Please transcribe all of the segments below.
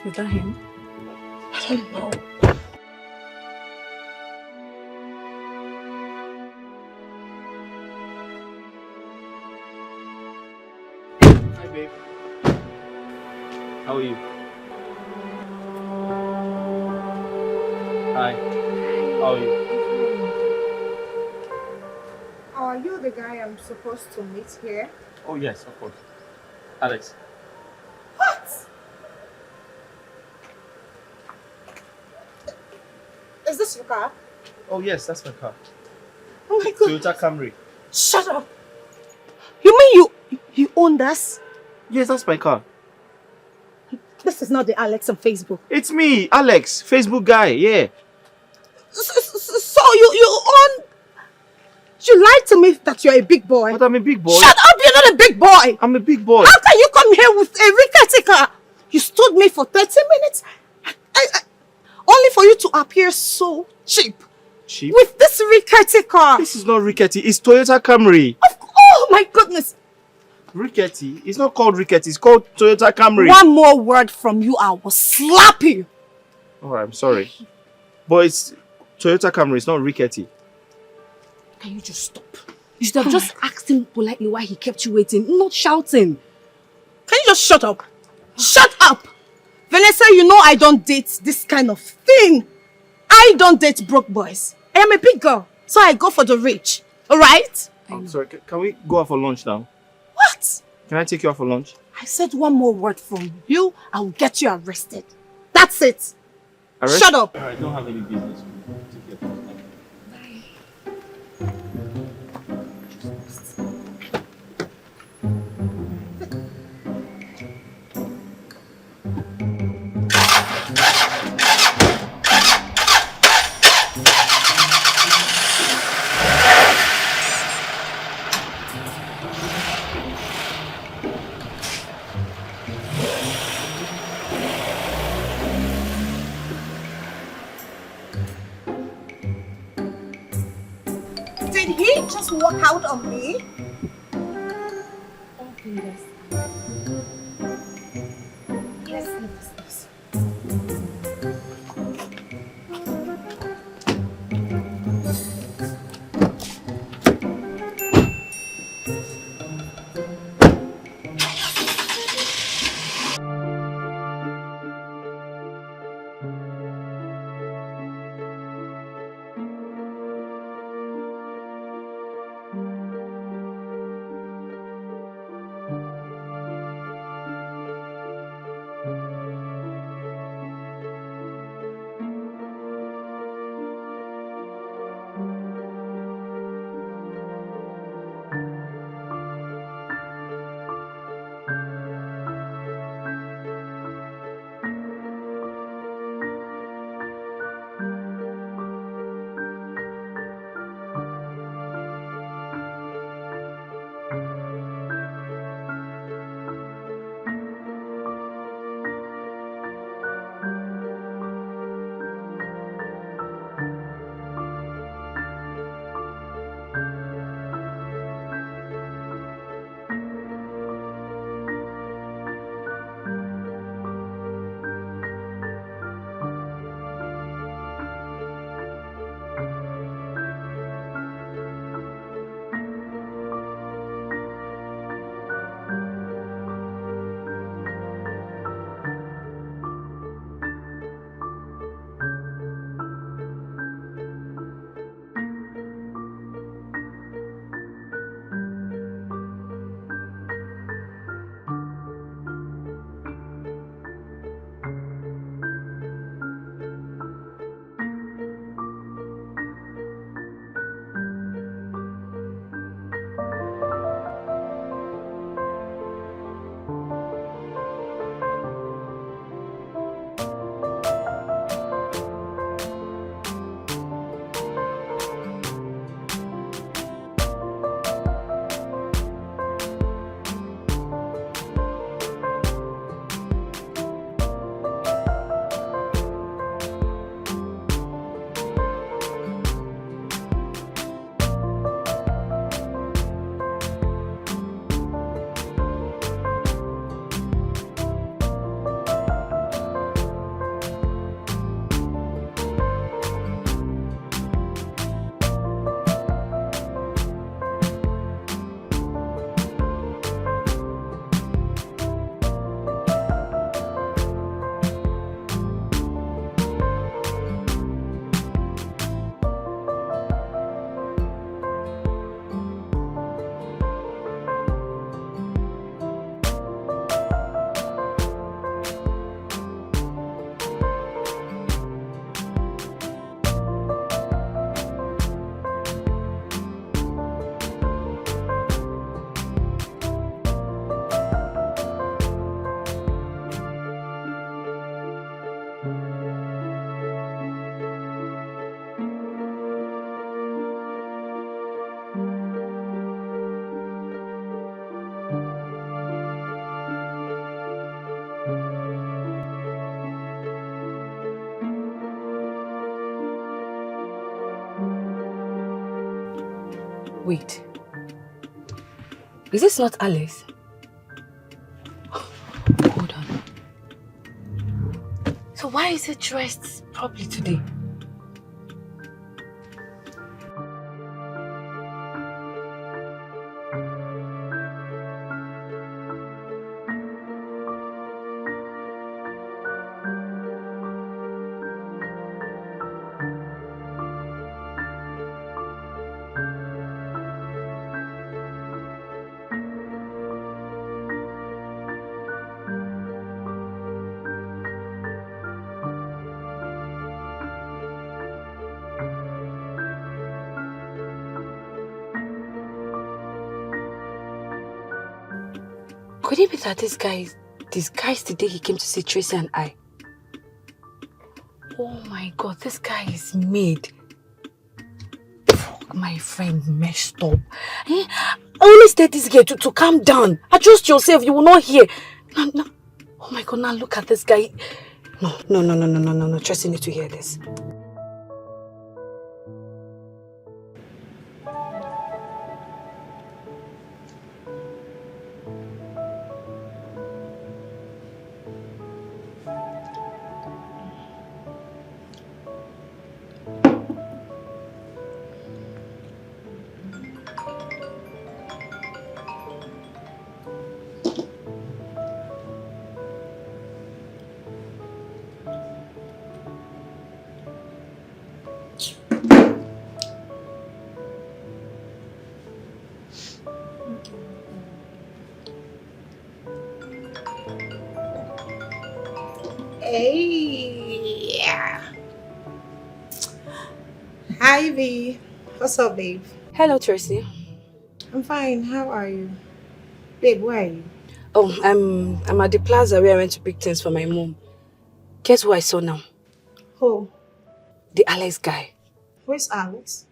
Is that him? I don't know. Hi, babe. How are you? Hi. How are you? Are you the guy I'm supposed to meet here? Oh, yes, of course. Alex. What? Is this your car? Oh, yes, that's my car. Oh my god. Toyota Camry. Shut up. You mean you own this? Yes, that's my car. This is not the Alex on Facebook. It's me, Alex, Facebook guy, yeah. So you own... You lied to me that you're a big boy. But I'm a big boy. Shut up, you're not a big boy. I'm a big boy. How can you come here with a rickety car? You stood me for 30 minutes. Only for you to appear so cheap. Cheap? With this rickety car. This is not rickety, it's Toyota Camry. Oh my goodness. Rickety? It's not called rickety, it's called Toyota Camry. One more word from you, I will slap you. Oh, I'm sorry. But it's Toyota Camry, it's not rickety. Can you just stop? You should have just asked him politely why he kept you waiting, not shouting. Can you just shut up? Shut up! Vanessa, you know I don't date this kind of thing. I don't date broke boys. I am a big girl, so I go for the rich. Alright? I'm sorry, can we go out for lunch now? What? Can I take you out for lunch? I said one more word from you, I will get you arrested. That's it. Arrest? Shut up. I don't have any business. Take care. Did he just walk out on me? Yes, yes. Wait. Is this not Alice? Hold on. So why is it dressed properly today? Could it be that this guy is disguised the day he came to see Tracy and I? Oh my God, this guy is made. Fuck, my friend messed up. I only said this girl to calm down. Adjust yourself, you will not hear. No. Oh my God, now look at this guy. No. Tracy need to hear this. Hey, yeah. Hi, V. What's up, babe? Hello, Tracy. I'm fine. How are you? Babe, where are you? Oh, I'm at the plaza where I went to pick things for my mom. Guess who I saw now? Who? The Alex guy. Where's Alex?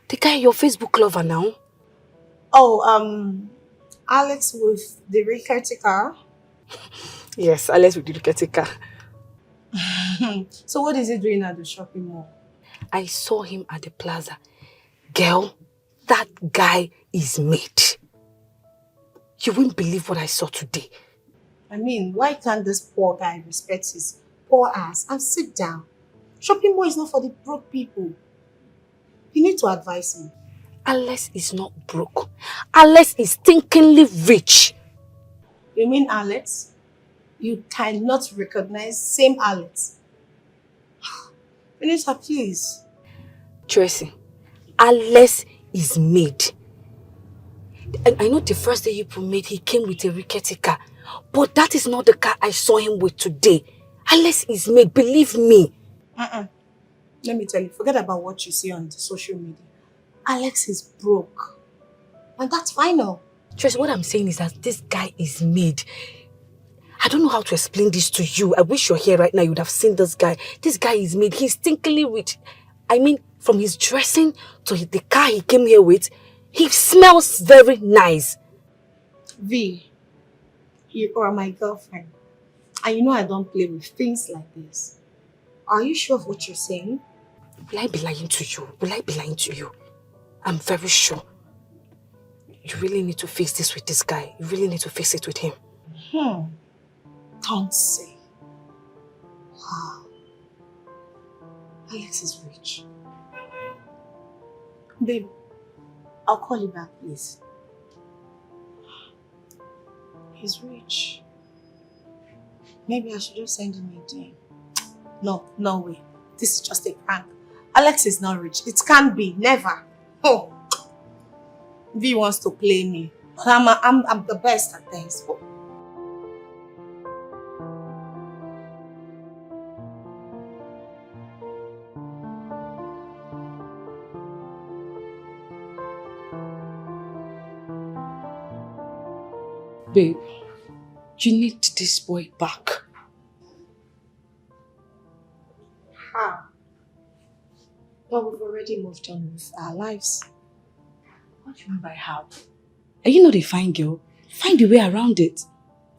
The guy, your Facebook lover now. Oh, Alex with the red car. Yes, Alex with the Luketica. So what is he doing at the shopping mall? I saw him at the plaza. Girl, that guy is made. You wouldn't believe what I saw today. I mean, why can't this poor guy respect his poor ass and sit down? Shopping mall is not for the broke people. You need to advise him. Alex is not broke. Alex is stinkingly rich. You mean Alex? You cannot recognize same Alex. Vanessa, please. Tracy, Alex is made. I know the first day you made, he came with a rickety car. But that is not the car I saw him with today. Alex is made, believe me. Let me tell you, forget about what you see on the social media. Alex is broke. And that's final. Tracy, what I'm saying is that this guy is made. I don't know how to explain this to you. I wish you're here right now, you would have seen this guy. This guy is made. He's stinkingly rich. I mean, from his dressing to the car he came here with, he smells very nice. V, you are my girlfriend. And you know I don't play with things like this. Are you sure of what you're saying? Will I be lying to you? Will I be lying to you? I'm very sure. You really need to face this with this guy. You really need to face it with him. Don't say. Wow. Alex is rich. Babe, I'll call you back, please. He's rich. Maybe I should just send him a DM. No way. This is just a prank. Alex is not rich. It can't be. Never. Oh. V wants to play me. But I'm the best at this. Babe, you need this boy back. How? But we've already moved on with our lives. What do you mean by how? Are you not a fine girl? Find a way around it.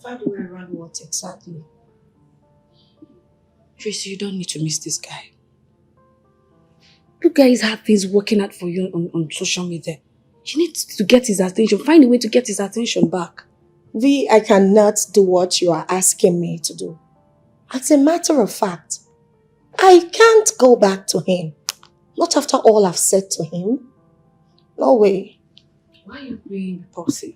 Find a way around what exactly? Tracy, you don't need to miss this guy. You guys have things working out for you on social media. You need to get his attention. Find a way to get his attention back. V, I cannot do what you are asking me to do. As a matter of fact, I can't go back to him. Not after all I've said to him. No way. Why are you being impulsive?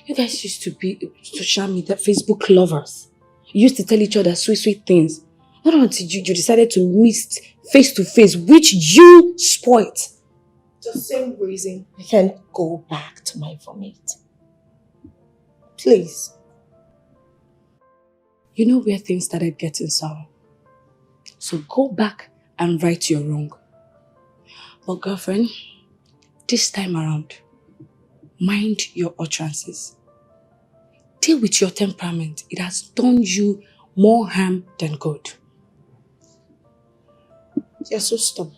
You guys used to be social media, Facebook lovers. You used to tell each other sweet, sweet things. Not until you decided to meet face to face, which you spoiled. The same reason I can't go back to my vomit. Please. You know where things started getting sour. So go back and right your wrong. But girlfriend, this time around, mind your utterances. Deal with your temperament. It has done you more harm than good. You're so stubborn.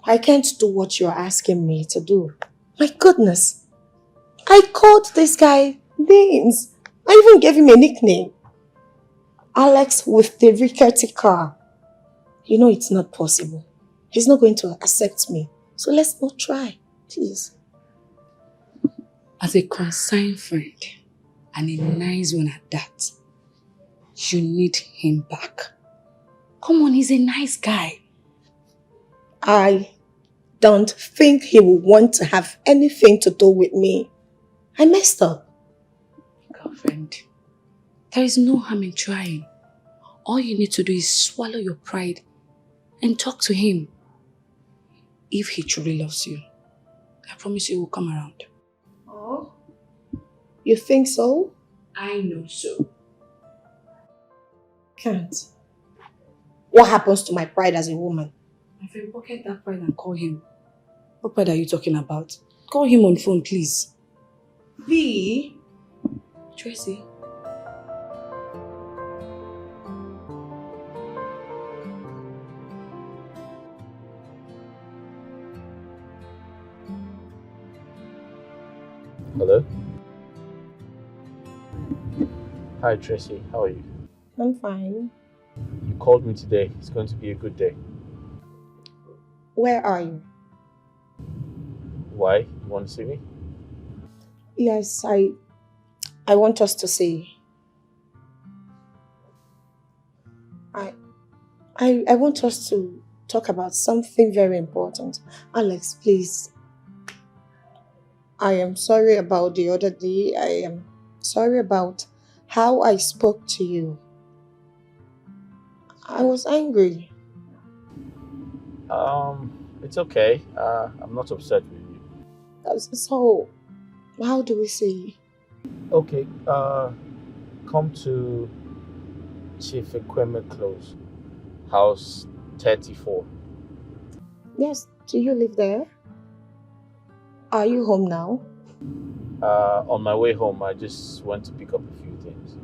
I can't do what you're asking me to do. My goodness. I called this guy names. I even gave him a nickname. Alex with the rickety car. You know it's not possible. He's not going to accept me. So let's not try, please. As a concerned friend, and a nice one at that, you need him back. Come on, he's a nice guy. I don't think he will want to have anything to do with me. I messed up. Girlfriend, there is no harm in trying. All you need to do is swallow your pride and talk to him. If he truly loves you, I promise you he will come around. Oh, you think so? I know so. Can't. What happens to my pride as a woman? My friend, pocket that pride and call him. What pride are you talking about? Call him on phone, please. V. Tracy. Hello? Hi Tracy, how are you? I'm fine. You called me today. It's going to be a good day. Where are you? Why? You want to see me? Yes, I want us to see. I want us to talk about something very important. Alex, please. I am sorry about the other day. I am sorry about how I spoke to you. I was angry. It's okay. I'm not upset with you. So, how do we see? Okay, come to Chief Equipment Close, house 34. Yes, do you live there? Are you home now? On my way home, I just went to pick up a few things.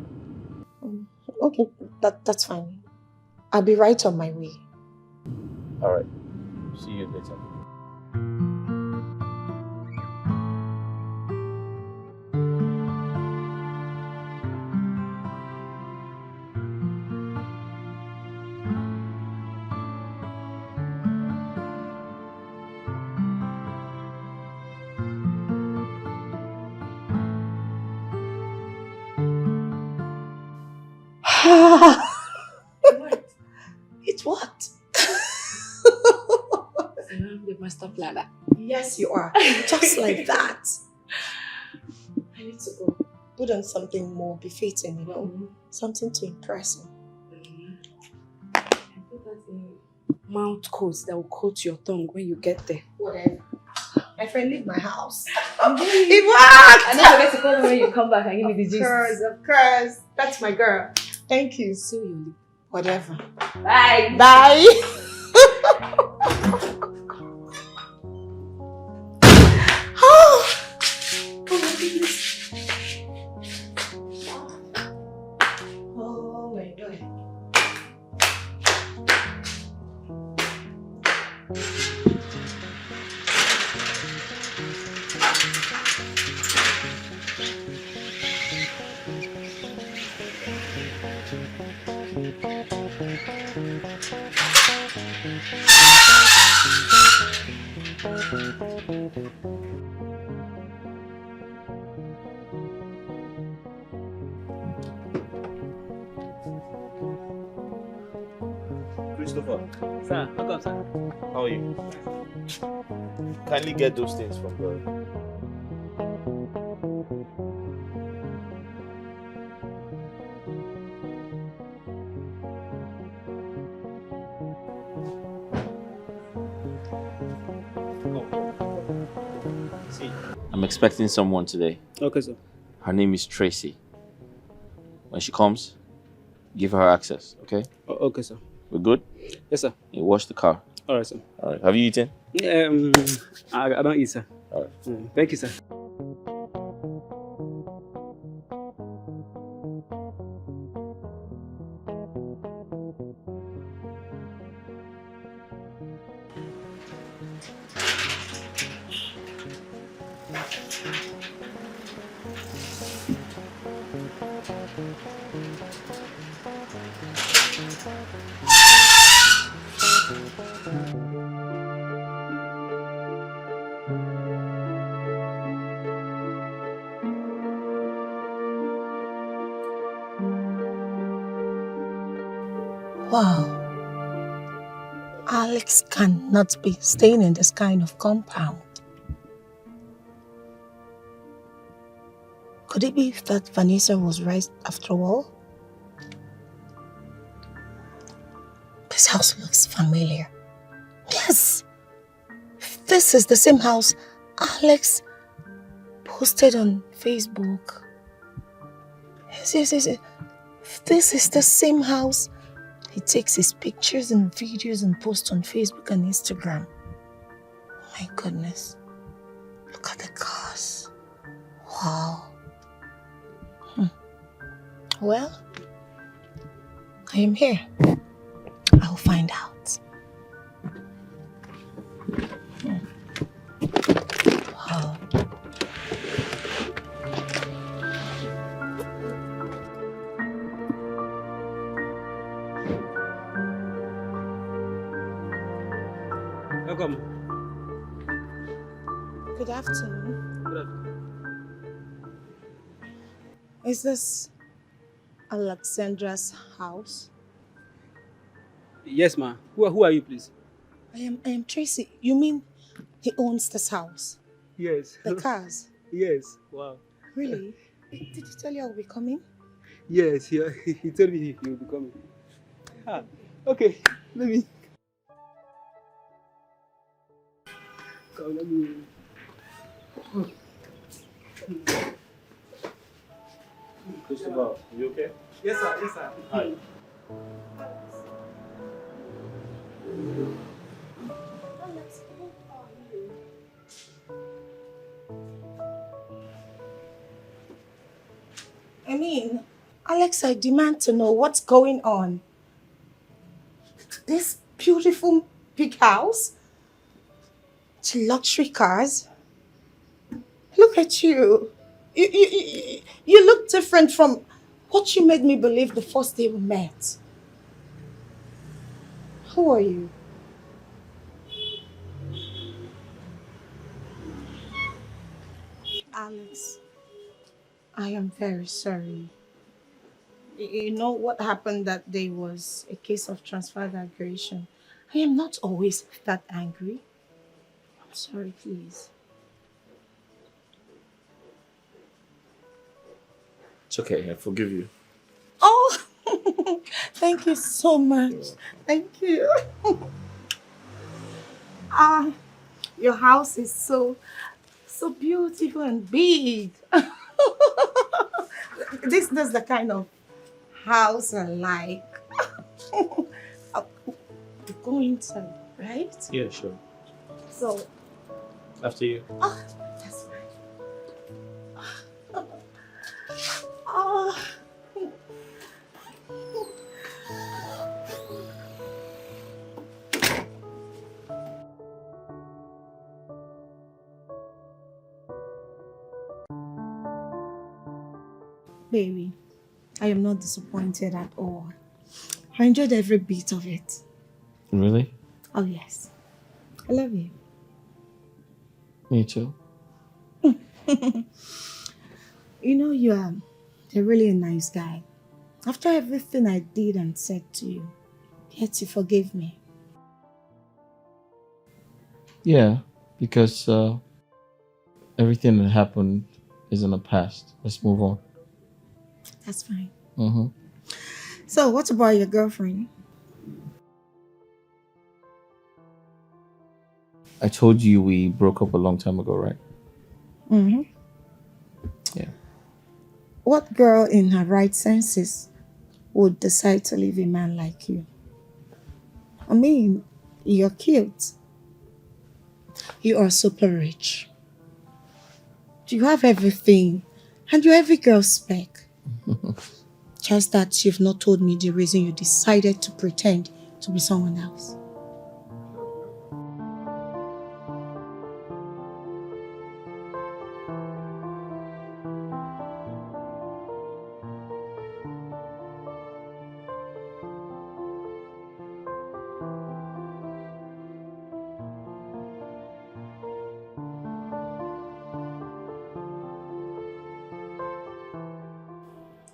Okay, that's fine. I'll be right on my way. Alright, see you later. What? It's what? I'm the master planner. Yes, you are. Just like that. I need to go. Put on something more befitting, you know? Something to impress him. I put that in mouth coats that will coat your tongue when you get there. Whatever. My friend, leave my house. I'm doing It worked! I don't forget to call me when you come back and give me the gist. Of course. That's my girl. Thank you. See you. Whatever. Bye. Bye. Oh my goodness. Oh my God. Christopher, Sir, welcome, sir. how are you? Kindly get those things from the... See, I'm expecting someone today. Okay, sir. Her name is Tracy. When she comes, give her access, okay? Okay, sir. We're good? Yes, sir. You wash the car. All right, sir. All right. Have you eaten? I don't eat, sir. All right. Thank you, sir. Wow. Alex cannot be staying in this kind of compound. Could it be that Vanessa was right after all? This house looks familiar. Yes! This is the same house Alex posted on Facebook. Yes. This is the same house he takes his pictures and videos and posts on Facebook and Instagram. My goodness. Look at the cars. Wow. Well, I am here. I'll find out. Wow. Welcome. Good afternoon. Good afternoon. Is this Alexandra's house? Yes, ma. Who are you, please? I am Tracy. You mean he owns this house? Yes. The cars? Yes. Wow. Really? Did he tell you I'll be coming? Yes, he told me he will be coming. Ah, okay. Let me. Come, let me. Christopher, you okay? Yes, sir. Yes, sir. Hi. Alex, who are you? I mean, Alex, I demand to know what's going on. This beautiful big house, the luxury cars. Look at you. You look different from what you made me believe the first day we met. Who are you? Alex, I am very sorry. You know what happened that day was a case of transferred aggression. I am not always that angry. I'm sorry, please. It's okay. I forgive you. Oh, thank you so much. Thank you. Your house is so beautiful and big. This is the kind of house I like. We'll go inside, right? Yeah, sure. So, After you. that's fine. Oh. Baby, I am not disappointed at all. I enjoyed every bit of it. Really? Oh yes. I love you. Me too. You know, you're really a nice guy. After everything I did and said to you, Yet you forgave me. Yeah, because everything that happened is in the past. Let's move on. That's fine. Mm-hmm. So, what about your girlfriend? I told you we broke up a long time ago, right? Mm-hmm. Yeah. What girl in her right senses would decide to leave a man like you? I mean, you're cute. You are super rich. You have everything. And you're every girl's spec. Just that you've not told me the reason you decided to pretend to be someone else.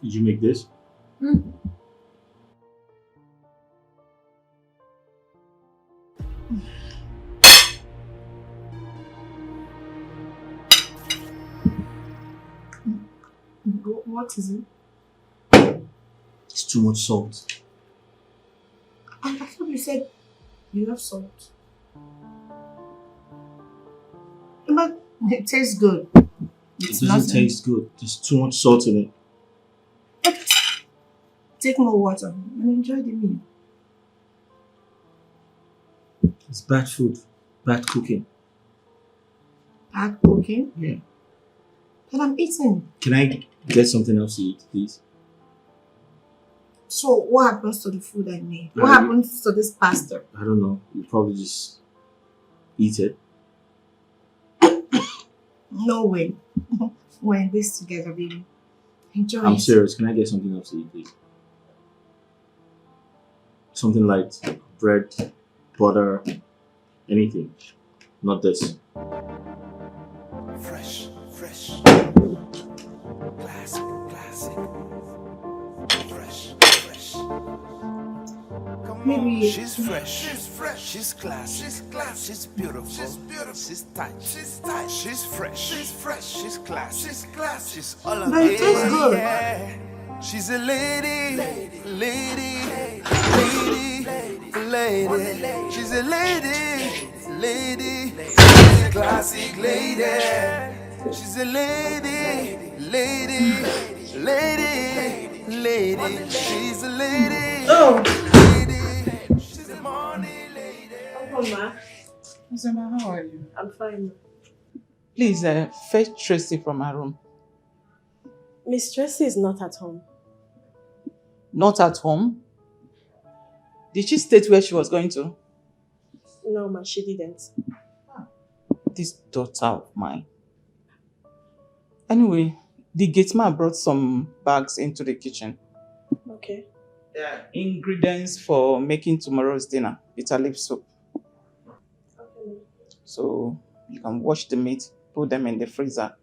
Did you make this? What is it? It's too much salt. I thought you said you love salt. But it tastes good. It doesn't taste good. There's too much salt in it. Take more water and enjoy the meal. It's bad food. Bad cooking. Bad cooking? Yeah. But I'm eating. Can I get something else to eat, please? So what happens to the food I made? What happens to this pasta? I don't know. You probably just eat it. No way. We're in this together, baby. Enjoy I'm it. serious. Can I get something else to eat, please? Something like bread, butter, anything. Not this. Fresh. Classic. Fresh. Come Maybe on. She's fresh. She's classy. She's beautiful. She's tight. She's fresh. She's classy. She's all of But it tastes good. Yeah. She's a lady. She's a lady. She's a classic lady. She's a lady. She's a lady. Oh. Lady. She's a money lady. Come on, ma. Uzoma, how are you? I'm fine. Please fetch Tracy from her room. Miss Tracy is not at home. Not at home? Did she state where she was going to? No, ma, she didn't. This daughter of mine. Anyway, the gateman brought some bags into the kitchen. Okay. There are ingredients for making tomorrow's dinner. Bitter leaf soup. Okay. So you can wash the meat, put them in the freezer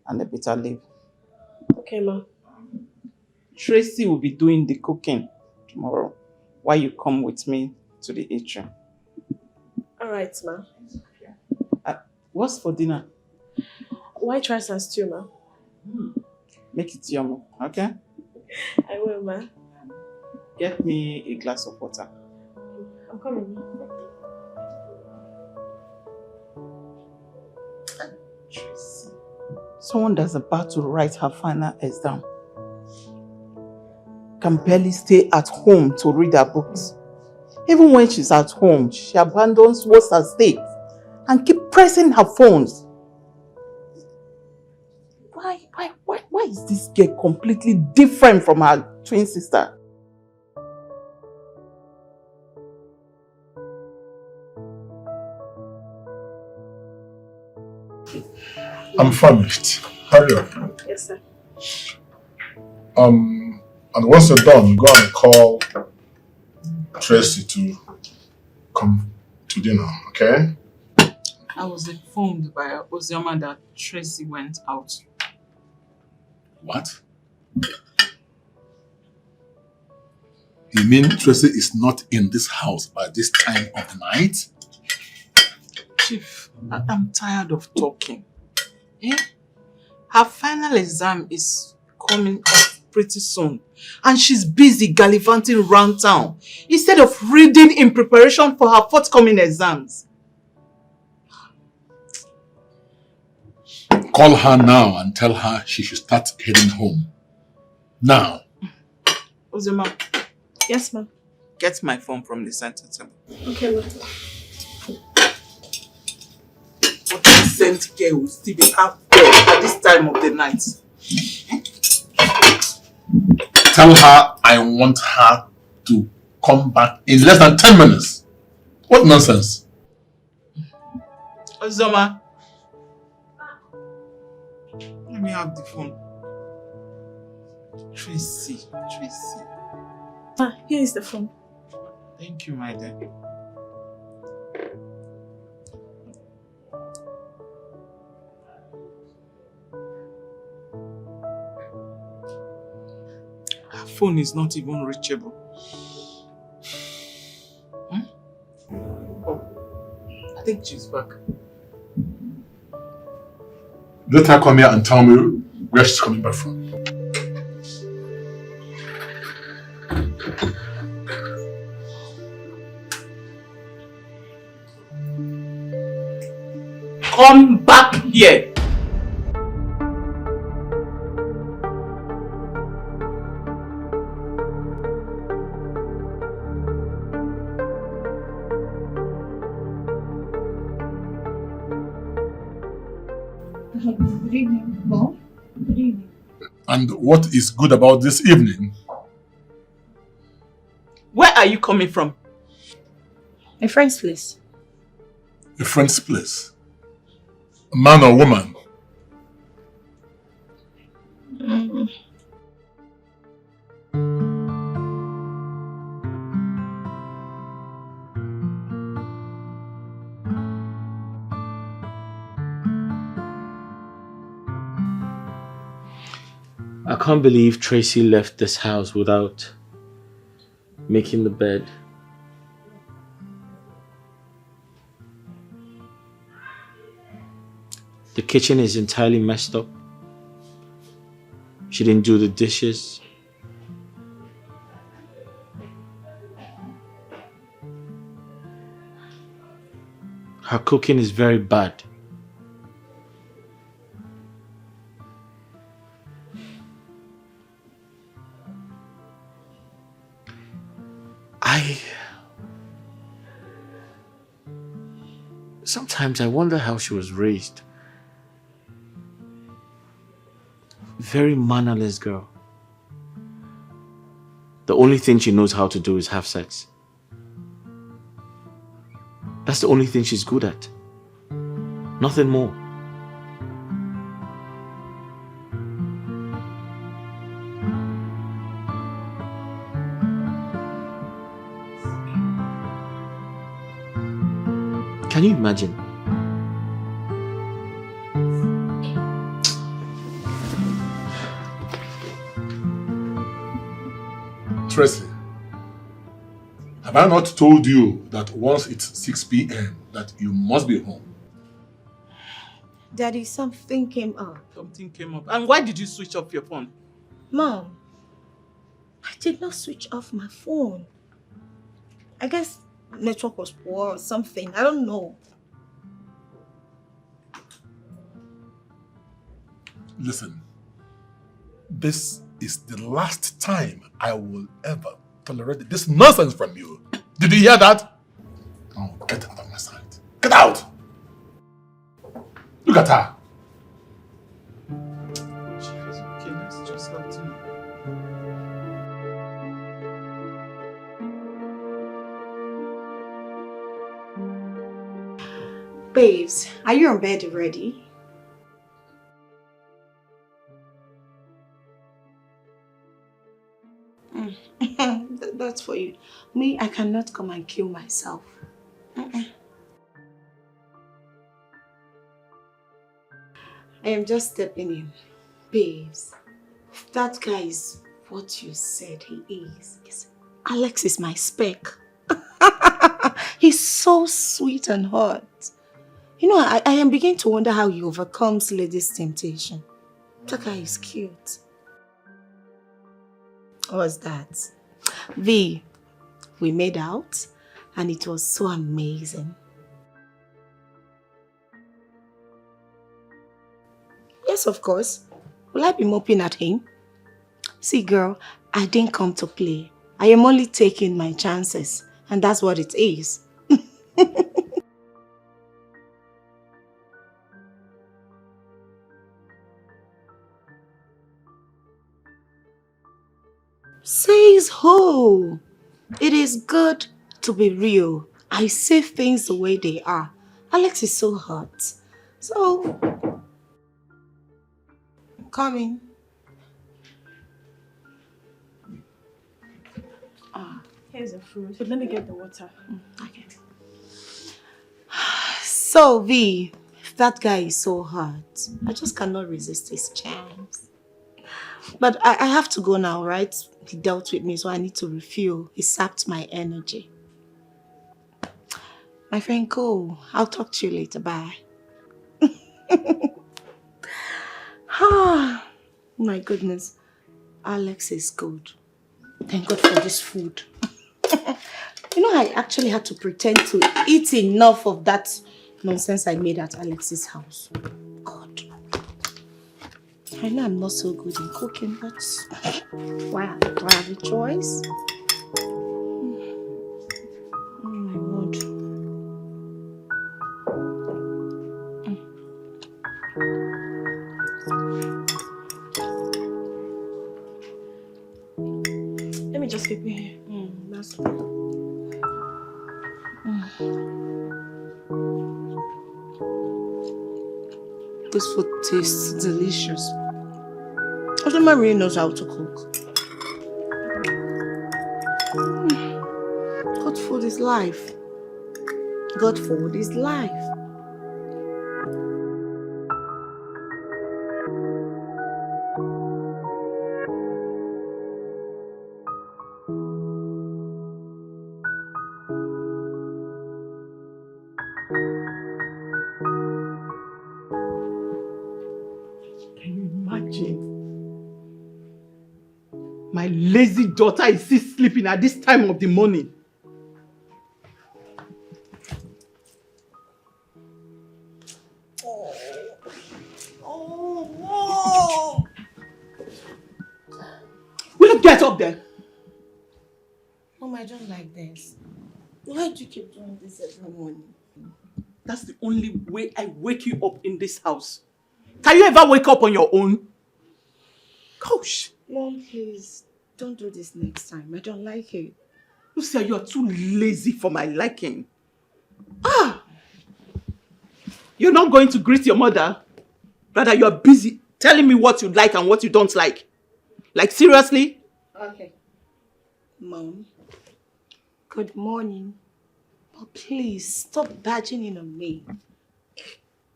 and the bitter leaf. Okay, ma. Tracy will be doing the cooking tomorrow while you come with me to the atrium. All right, ma. What's for dinner? White rice and stew, ma. Make it yummy, okay? I will, ma. Get me a glass of water. I'm coming. Tracy. Someone that's about to write her final exam can barely stay at home to read her books. Even when she's at home, she abandons what's at stake and keep pressing her phones. Why is this girl completely different from her twin sister? I'm famished. Hurry up. Yes, sir. And once you're done, go and call Tracy to come to dinner, okay? I was informed by Ozioma that Tracy went out. What? You mean Tracy is not in this house by this time of the night? Chief, I'm tired of talking. Eh? Her final exam is coming up pretty soon. And she's busy gallivanting around town instead of reading in preparation for her forthcoming exams. Call her now and tell her she should start heading home. Now. Ozema, Yes, ma'am. get my phone from the center table. Okay, ma'am. What decent girl will still be out there at this time of the night? Tell her I want her to come back in less than 10 minutes. What nonsense. Ozema, let me have the phone. Tracy. Ah, here is the phone. Thank you, my dear. Her phone is not even reachable. Oh, I think she's back. Let her come here and tell me where she's coming back from. Come back here. Good evening, Mom. Good evening. And what is good about this evening? Where are you coming from? A friend's place. A friend's place. A man or woman? I can't believe Tracy left this house without making the bed. The kitchen is entirely messed up. She didn't do the dishes. Her cooking is very bad. Sometimes I wonder how she was raised. Very mannerless girl. The only thing she knows how to do is have sex. That's the only thing she's good at. Nothing more. Can you imagine? Tracy, have I not told you that once it's 6 p.m. that you must be home? Daddy, something came up. Something came up. And why did you switch off your phone? Mom, I did not switch off my phone. I guess network was poor or something. I don't know. Listen, this is the last time I will ever tolerate this nonsense from you. Did you hear that? Oh, get out of my sight. Get out! Look at her. Okay, let's just continue. Babes, are you on bed already? That's for you. Me, I cannot come and kill myself. I am just stepping in. Babes, if that guy is what you said he is, yes, Alex is my spec. He's so sweet and hot. You know, I am beginning to wonder how he overcomes ladies' temptation. That guy is cute. What's that? V, we made out and it was so amazing. Yes, of course. Will I be moping at him? See, girl, I didn't come to play. I am only taking my chances, and that's what it is. Says who? It is good to be real. I say things the way they are. Alex is so hot. So, I'm coming. Here's the fruit. But let me get the water. Okay. So, V, if that guy is so hot, I just cannot resist his charms. But I have to go now, right? He dealt with me, so I need to refuel. He sapped my energy. My friend, go. I'll talk to you later. Bye. My goodness. Alex is good. Thank God for this food. You know, I actually had to pretend to eat enough of that nonsense I made at Alex's house. God. I know I'm not so good in cooking, but wow, do I have a choice? Oh my word. Let me just keep it here. That's good. This food tastes delicious. Ozoma really knows how to cook. Good food is life. Good food is life. My lazy daughter is still sleeping at this time of the morning. Oh. Will you get up there? Mom, I don't like this. Why do you keep doing this every morning? That's the only way I wake you up in this house. Can you ever wake up on your own? Gosh. Mom, please, don't do this next time. I don't like it. Lucia, you are too lazy for my liking. You're not going to greet your mother. Rather, you're busy telling me what you like and what you don't like. Like, seriously? Okay. Mom, good morning. But please, stop badging in on me.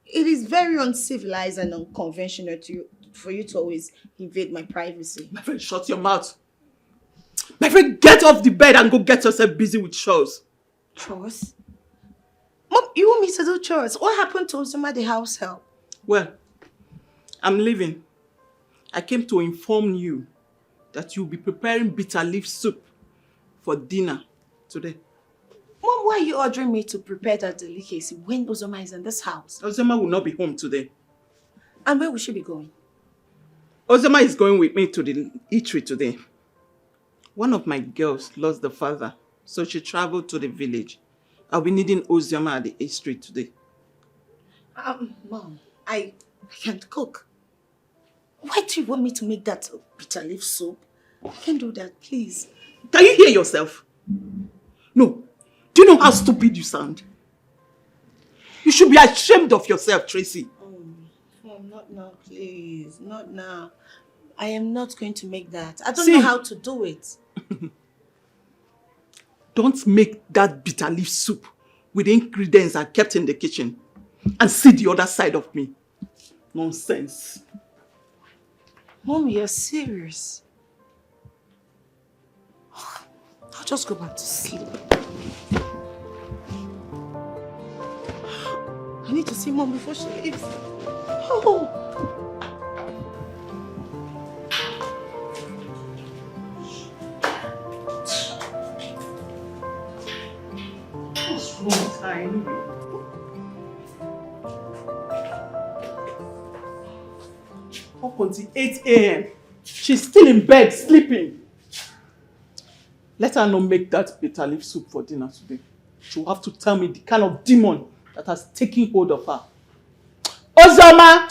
It is very uncivilized and unconventional for you to always invade my privacy. My friend, shut your mouth. My friend, get off the bed and go get yourself busy with chores. Chores? Mom, you want me to do chores? What happened to Ozoma, the house help? Well, I'm leaving. I came to inform you that you'll be preparing bitter leaf soup for dinner today. Mom, why are you ordering me to prepare that delicacy when Ozoma is in this house? Ozoma will not be home today. And where will she be going? Ozoma is going with me to the eatery today. One of my girls lost the father, so she traveled to the village. I'll be needing Ozoma at the eatery today. Mom, I can't cook. Why do you want me to make that bitter leaf soup? I can't do that, please. Can you hear yourself? No. Do you know how stupid you sound? You should be ashamed of yourself, Tracy. Mom, not now, please. Not now. I am not going to make that. I don't See, know how to do it. Don't make that bitter leaf soup with the ingredients I kept in the kitchen and see the other side of me. Nonsense. Mom, you're serious. How Just go back to sleep. I need to see Mom before she leaves. Oh. What's wrong with her anyway? Up until 8 a.m. She's still in bed, sleeping. Let her not make that bitter leaf soup for dinner today. She'll have to tell me the kind of demon that has taken hold of her. Ozoma!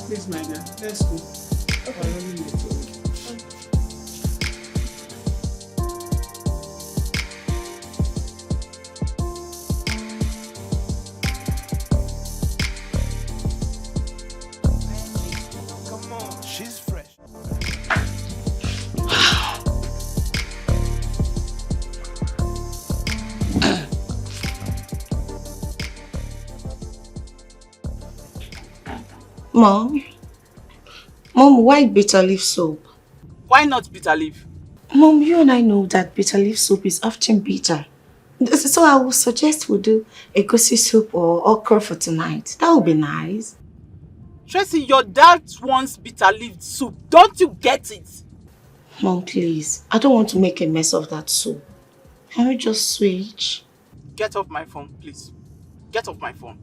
Please, my dear, let's go. Okay. I really need to go. She's fresh. Mom, why bitter leaf soup? Why not bitter leaf? Mom, you and I know that bitter leaf soup is often bitter. So I would suggest we do egusi soup or okra for tonight. That would be nice. Tracy, your dad wants bitter leaf soup. Don't you get it? Mom, please. I don't want to make a mess of that soup. Can we just switch? Get off my phone, please. Get off my phone.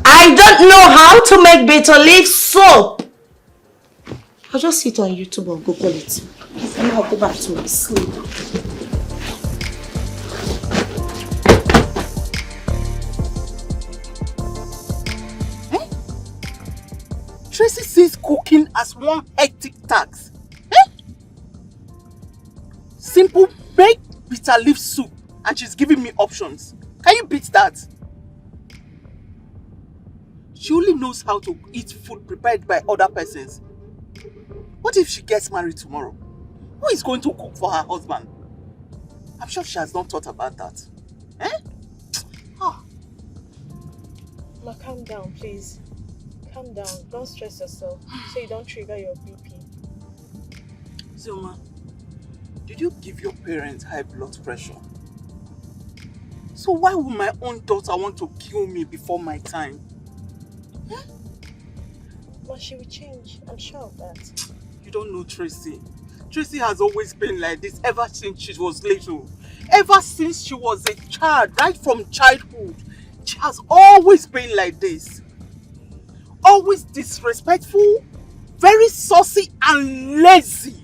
I don't know how to make bitter leaf soup. I'll just sit on YouTube or Google it. And I'll go back to sleep. Tracy sees cooking as one hectic task. Eh? Simple, make bitter leaf soup and she's giving me options. Can you beat that? She only knows how to eat food prepared by other persons. What if she gets married tomorrow? Who is going to cook for her husband? I'm sure she has not thought about that. Eh? Oh. Ma, calm down, please. Calm down. Don't stress yourself so you don't trigger your BP. Zoma, did you give your parents high blood pressure? So why would my own daughter want to kill me before my time? Huh? Ma, she will change. I'm sure of that. You don't know Tracy. Tracy has always been like this ever since she was little. Ever since she was a child, right from childhood. She has always been like this. Always disrespectful, very saucy and lazy.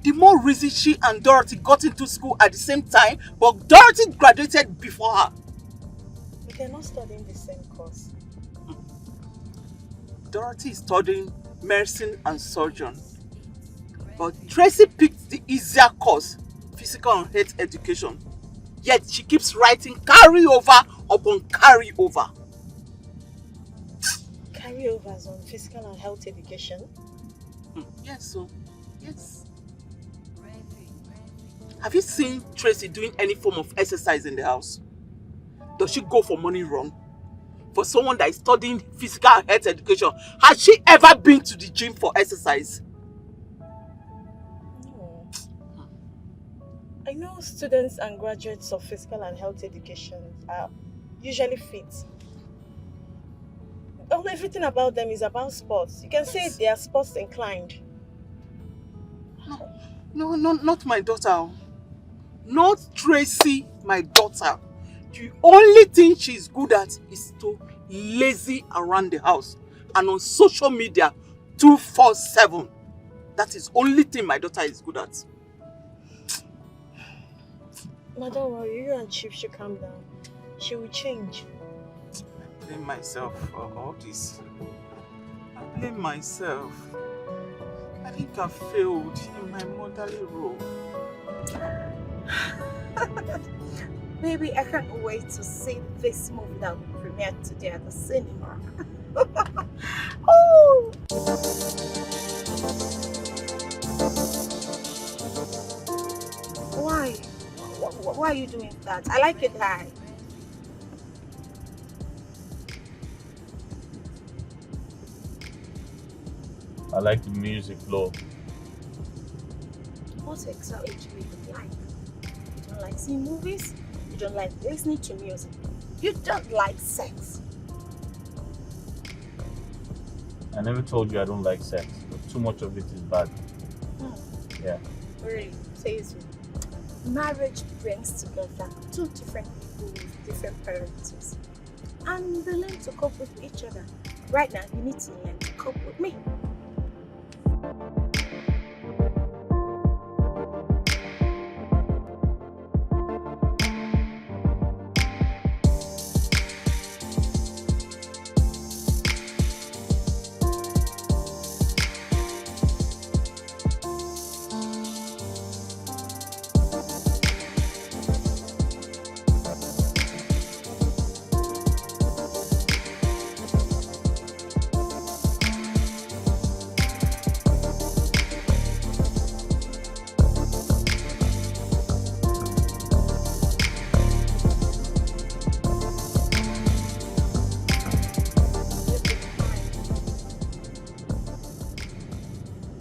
The more reason she and Dorothy got into school at the same time, but Dorothy graduated before her. But they're not studying the same course. Dorothy is studying medicine and surgeon. But Tracy picked the easier course, physical and health education. Yet she keeps writing carryover upon carryover. Carryovers on physical and health education? Yes, so yes. Have you seen Tracy doing any form of exercise in the house? Does she go for morning run? For someone that is studying physical and health education, has she ever been to the gym for exercise? No. I know students and graduates of physical and health education are usually fit. Everything about them is about sports. You can say they are sports inclined. No, not my daughter. Not Tracy, my daughter. The only thing she's good at is to lazy around the house and on social media 247. That is the only thing my daughter is good at. Ma, don't worry, you and Chief should calm down. She will change. I blame myself for all this. I blame myself. I think I failed in my motherly role. Baby, I can't wait to see this movie that will premiere today at the cinema. Oh! Why? Why are you doing that? I like it high. I like the music low. What exactly do you like? You don't like seeing movies? You don't like listening to music? You don't like sex? I never told you I don't like sex, but too much of it is bad. Yeah. Really? Seriously? Marriage brings together two different people with different priorities. And they learn to cope with each other. Right now, you need to learn to cope with me.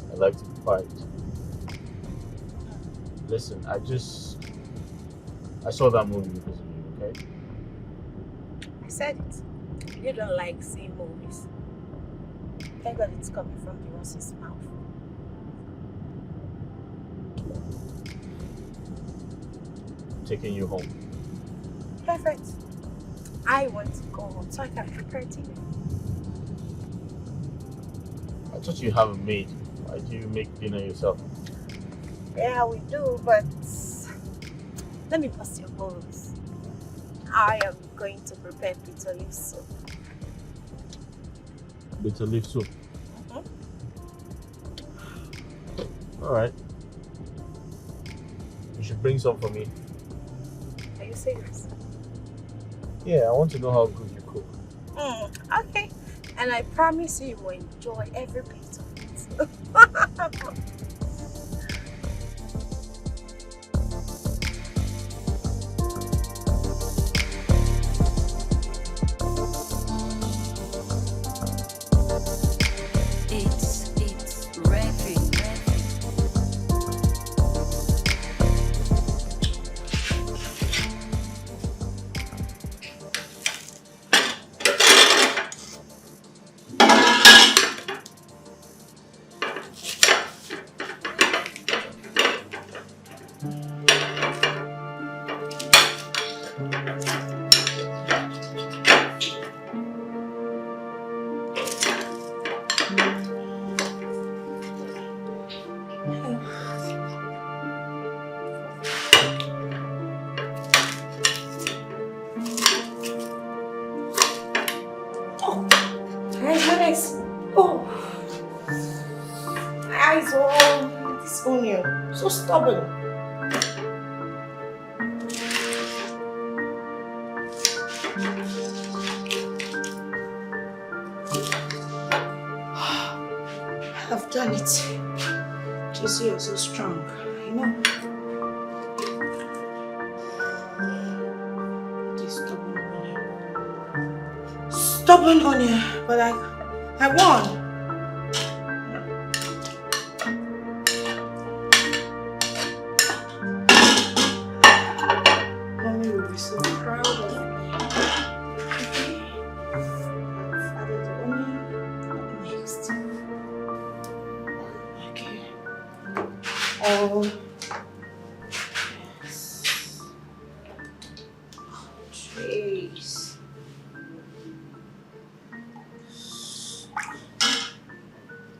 I like to fight. Listen, I saw that movie because of you, okay? I said it. You don't like seeing movies. Thank God it's coming from the horse's mouth. I'm taking you home. Perfect. I want to go home so I can prepare dinner. I thought you have a maid. Why do you make dinner yourself? Yeah, we do, but let me bust your balls. I am going to prepare bitter leaf soup. Bitter leaf soup. Mhm. Alright. You should bring some for me. Are you serious? Yeah, I want to know how good you cook. Okay. And I promise you will enjoy every bit of it. It's ready. Nice. Oh, my eyes are all this onion. So stubborn. I've done it. Tracy, you're so strong. I know. This stubborn onion. Stubborn onion, but I won. Mommy will be so proud of me. I've added the onion. Next. Okay. Oh. Yes. Trace.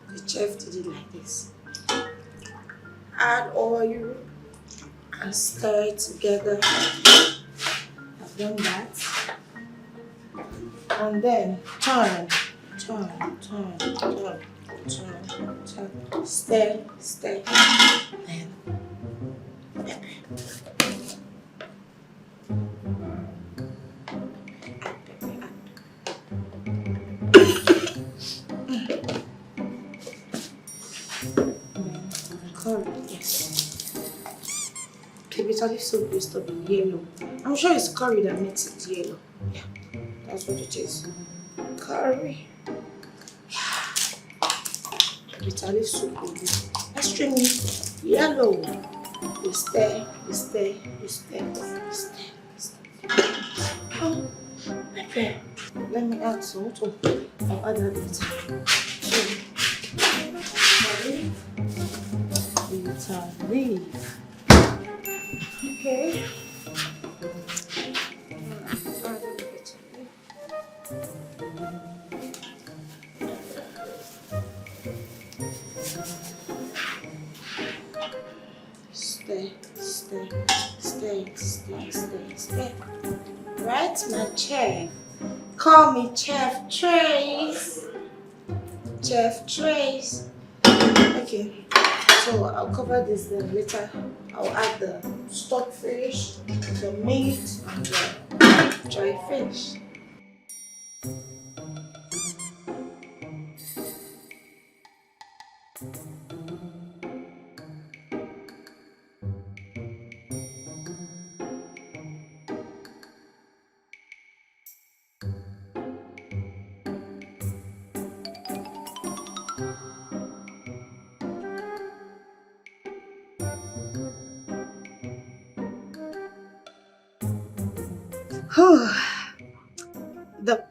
The chef did it like this. Add oil and stir it together. I've done that. And then turn. Stir. Then pepper. Curry, yes. The bitter leaf soup used to be yellow. I'm sure it's curry that makes it yellow. Yeah, that's what it is. Curry. Bitter leaf soup will be extremely yellow. You stay, you stay, you stay, you stay, you stay. Oh, pepper. Let me add salt. I'll add that later. Bitter leaf. Okay. Stay, stay, stay, stay, stay, stay. Right, my chef. Call me Chef Trace. Chef Trace. Okay, so I'll cover this then later. I'll add the stockfish, the meat, and the dry fish. The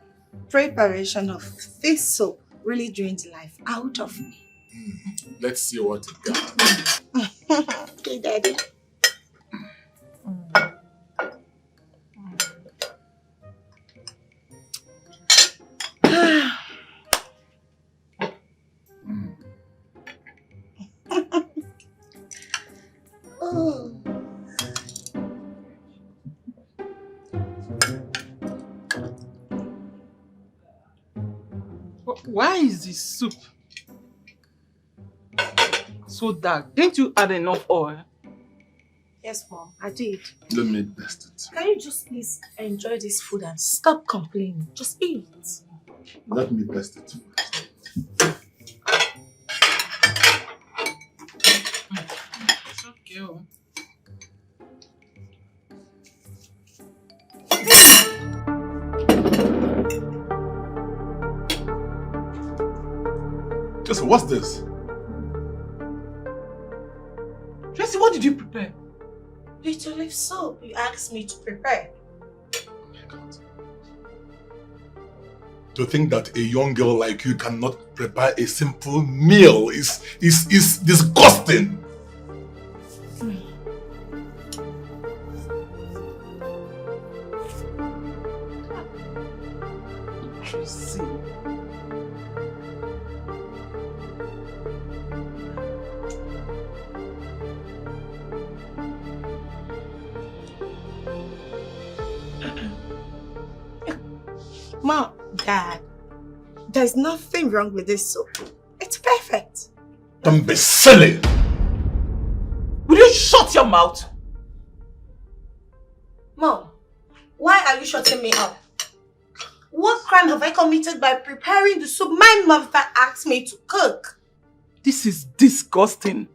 preparation of this soup really drains life out of me. Let's see what it got. Okay, Daddy. Oh. Why is this soup so dark? Didn't you add enough oil? Yes, Mom, I did. Let me test it. Can you just please enjoy this food and stop complaining? Just eat. Let me test it. It's okay. Oh. Just what's this? Tracy, what did you prepare? Bitter leaf soup you asked me to prepare. Oh my God. To think that a young girl like you cannot prepare a simple meal is disgusting. Tracy. Mom, Dad, there's nothing wrong with this soup. It's perfect. Don't be silly. Will you shut your mouth? Mom, why are you shutting me up? What crime have I committed by preparing the soup my mother asked me to cook? This is disgusting.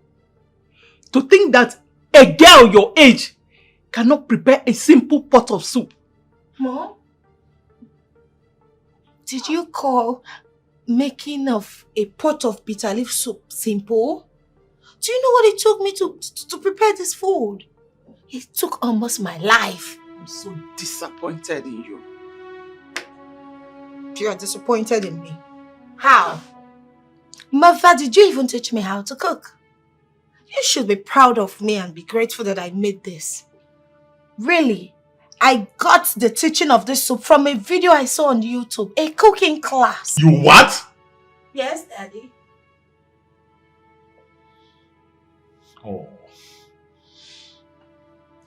To think that a girl your age cannot prepare a simple pot of soup. Mom? Did you call making of a pot of bitter leaf soup simple? Do you know what it took me to prepare this food? It took almost my life. I'm so disappointed in you. You are disappointed in me. How? Mother, did you even teach me how to cook? You should be proud of me and be grateful that I made this. Really? I got the teaching of this soup from a video I saw on YouTube, a cooking class. You what? Yes, Daddy. Oh.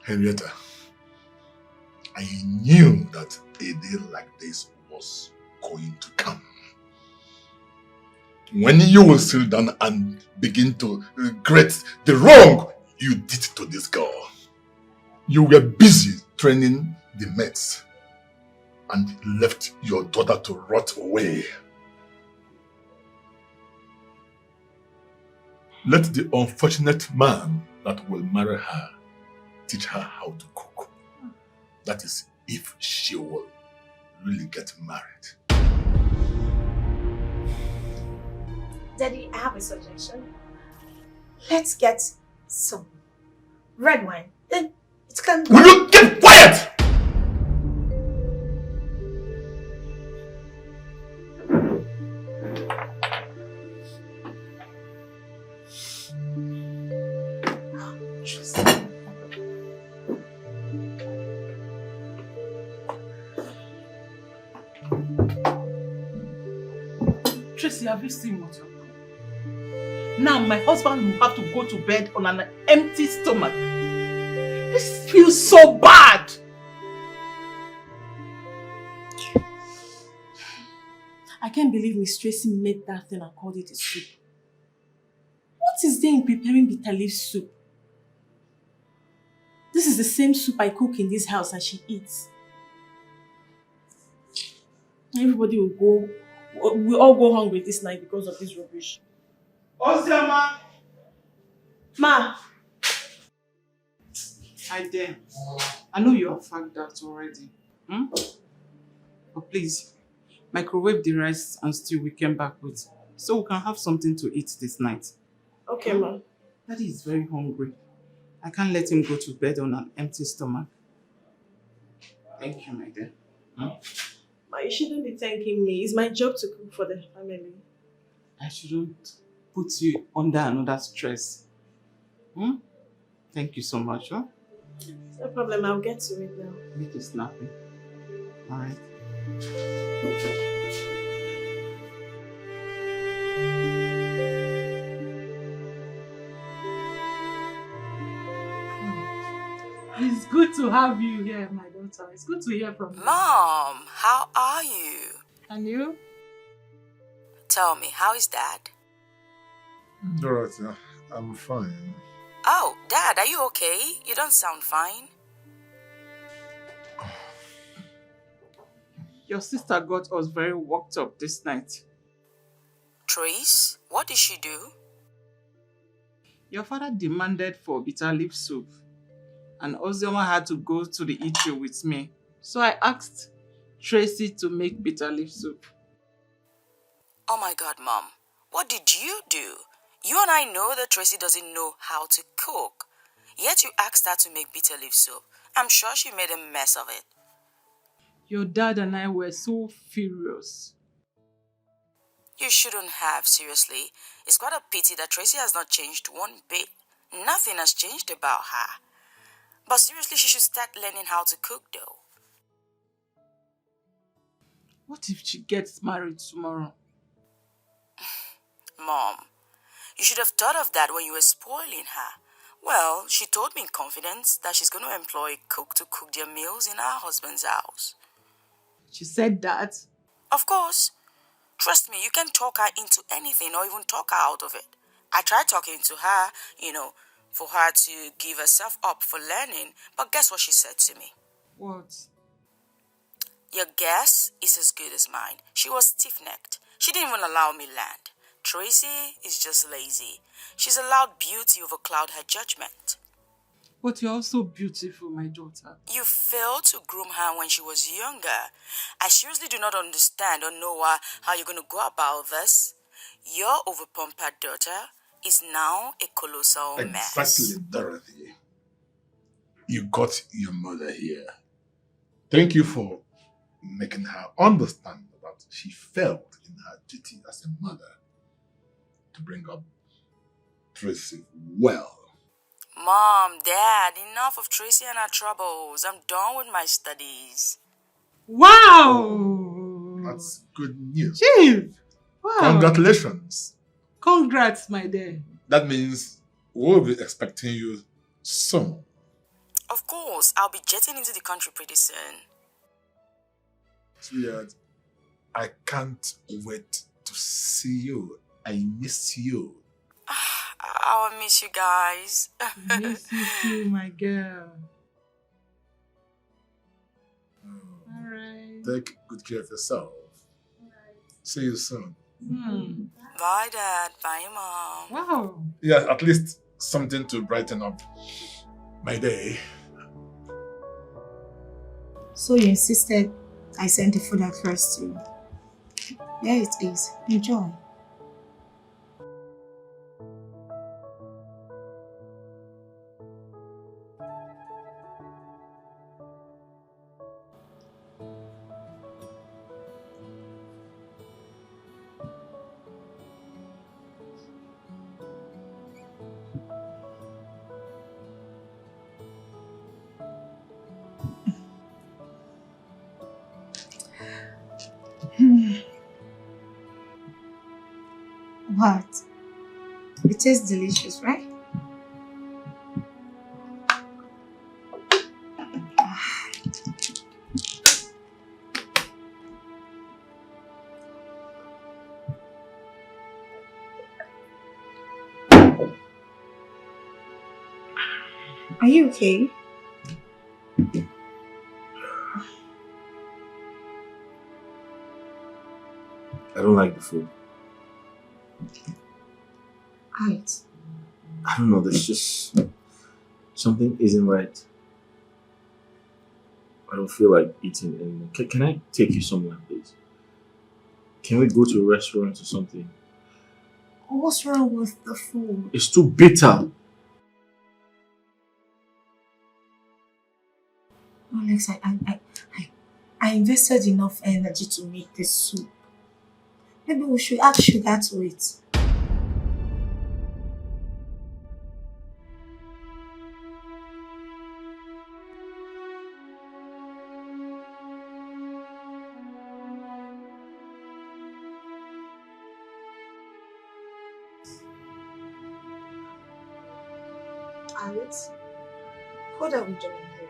Henrietta, I knew that a day like this was going to come. When you will sit down and begin to regret the wrong you did to this girl. You were busy training the mates and left your daughter to rot away. Let the unfortunate man that will marry her teach her how to cook. That is, if she will really get married. Daddy, I have a suggestion. Let's get some red wine. Then it can. Will you get quiet? Tracy, have you seen what you've done? Now my husband will have to go to bed on an empty stomach. This feels so bad. I can't believe Miss Tracy made that thing and called it a soup. What is there in preparing bitter leaf soup? This is the same soup I cook in this house and she eats. Everybody we'll all go hungry this night because of this rubbish. Ozioma! Ma! Hi there. I know you have fagged out already. But please, microwave the rice and stew we came back with so we can have something to eat this night. Okay, ma. Daddy is very hungry. I can't let him go to bed on an empty stomach. Thank you, my dear. Ma, you shouldn't be thanking me. It's my job to cook for the family. I shouldn't put you under another stress. Thank you so much. Huh? No problem, I'll get to it now. Make it snappy. Alright. It's good to have you here, my daughter. It's good to hear from you. Mom, how are you? And you? Tell me, how is Dad? Dorothy, I'm fine. Oh, Dad, are you okay? You don't sound fine. Your sister got us very worked up this night. Trace, what did she do? Your father demanded for bitter leaf soup, and Ozioma had to go to the eatery with me. So I asked Tracy to make bitter leaf soup. Oh my God, Mom. What did you do? You and I know that Tracy doesn't know how to cook. Yet you asked her to make bitter leaf soup. I'm sure she made a mess of it. Your dad and I were so furious. You shouldn't have, seriously. It's quite a pity that Tracy has not changed one bit. Nothing has changed about her. But seriously, she should start learning how to cook though. What if she gets married tomorrow? Mom, you should have thought of that when you were spoiling her. Well, she told me in confidence that she's going to employ a cook to cook their meals in her husband's house. She said that? Of course. Trust me, you can talk her into anything or even talk her out of it. I tried talking to her, for her to give herself up for learning, but guess what she said to me? What? Your guess is as good as mine. She was stiff-necked. She didn't even allow me land. Tracy is just lazy. She's allowed beauty overcloud her judgment. But you're also beautiful, my daughter. You failed to groom her when she was younger. I seriously do not understand or know how you're going to go about this. Your overpampered daughter is now a colossal mess. Exactly, Dorothy. You got your mother here. Thank you for making her understand that she failed in her duty as a mother to bring up Tracy well. Mom, Dad, enough of Tracy and her troubles. I'm done with my studies. Wow! That's good news. Chief! Wow! Congratulations. Congrats, my dear. That means we'll be expecting you soon. Of course, I'll be jetting into the country pretty soon. Sweetheart, I can't wait to see you. I miss you. I'll miss you guys. Miss you too, my girl. Alright. Take good care of yourself. See you soon. Bye, Dad. Bye, Mom. Wow. Yeah, at least something to brighten up my day. So you insisted I send the food across to you. Here it is. Enjoy. What? It tastes delicious, right? Are you okay? I don't like the food. Right. I don't know, there's just something isn't right. I don't feel like eating anymore. Can I take you somewhere, please? Can we go to a restaurant or something? What's wrong with the food? It's too bitter. Alex, I invested enough energy to make this soup. Maybe we should add sugar to it. Alex, what are we doing here?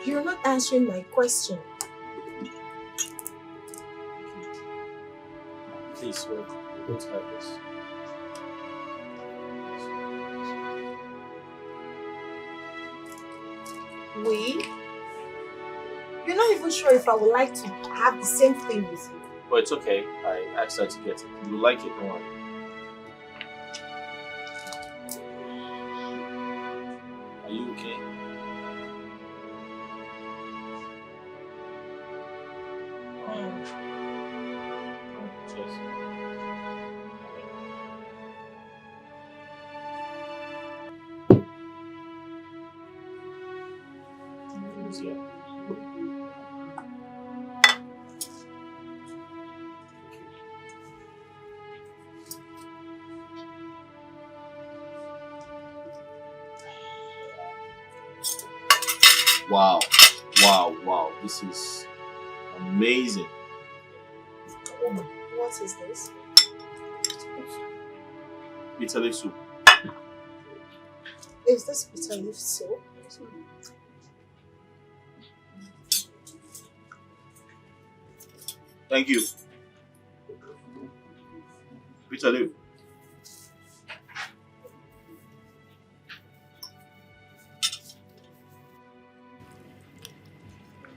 You're not answering my question. Please, wait. Don't have this. We? You're not even sure if I would like to have the same thing with you. But it's okay. I asked her to get it. You like it, don't worry. Are you okay? Cheers. Yeah. Wow. Wow. This is amazing. What is this? Bitter leaf soup. Is this bitter leaf soup? Thank you. Bitter leaf.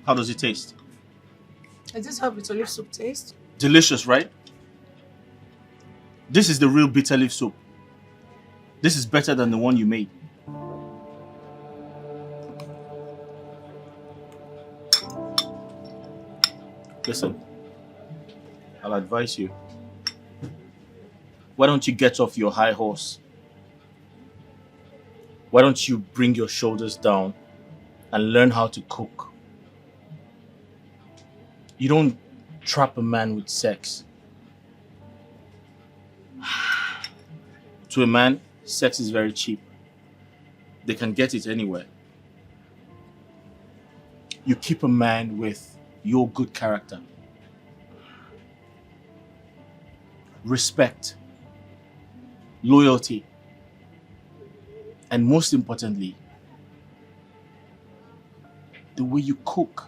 How does it taste? Is this how bitter leaf soup tastes? Delicious, right? This is the real bitter leaf soup. This is better than the one you made. Listen, I'll advise you. Why don't you get off your high horse? Why don't you bring your shoulders down and learn how to cook? You don't trap a man with sex. To a man, sex is very cheap. They can get it anywhere. You keep a man with your good character, respect, loyalty, and most importantly, the way you cook.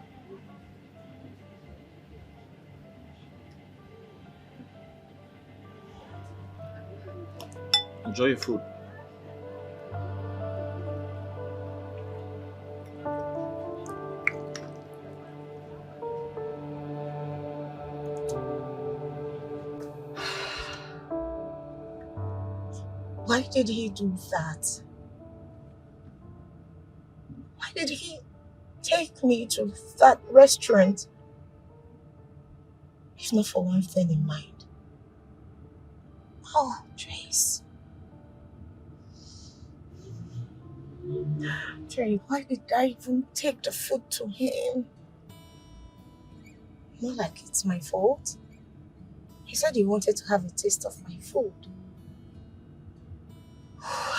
Enjoy your food. Why did he do that? Why did he take me to that restaurant? If not for one thing in mind. Oh, Trace. Trace, why did I even take the food to him? Not like it's my fault. He said he wanted to have a taste of my food.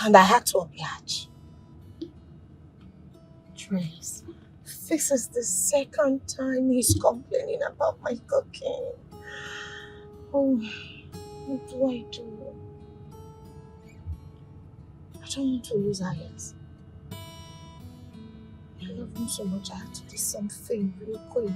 And I had to oblige. Trace, this is the second time he's complaining about my cooking. Oh, what do I do? I don't want to lose Alex. I love him so much I had to do something real quick.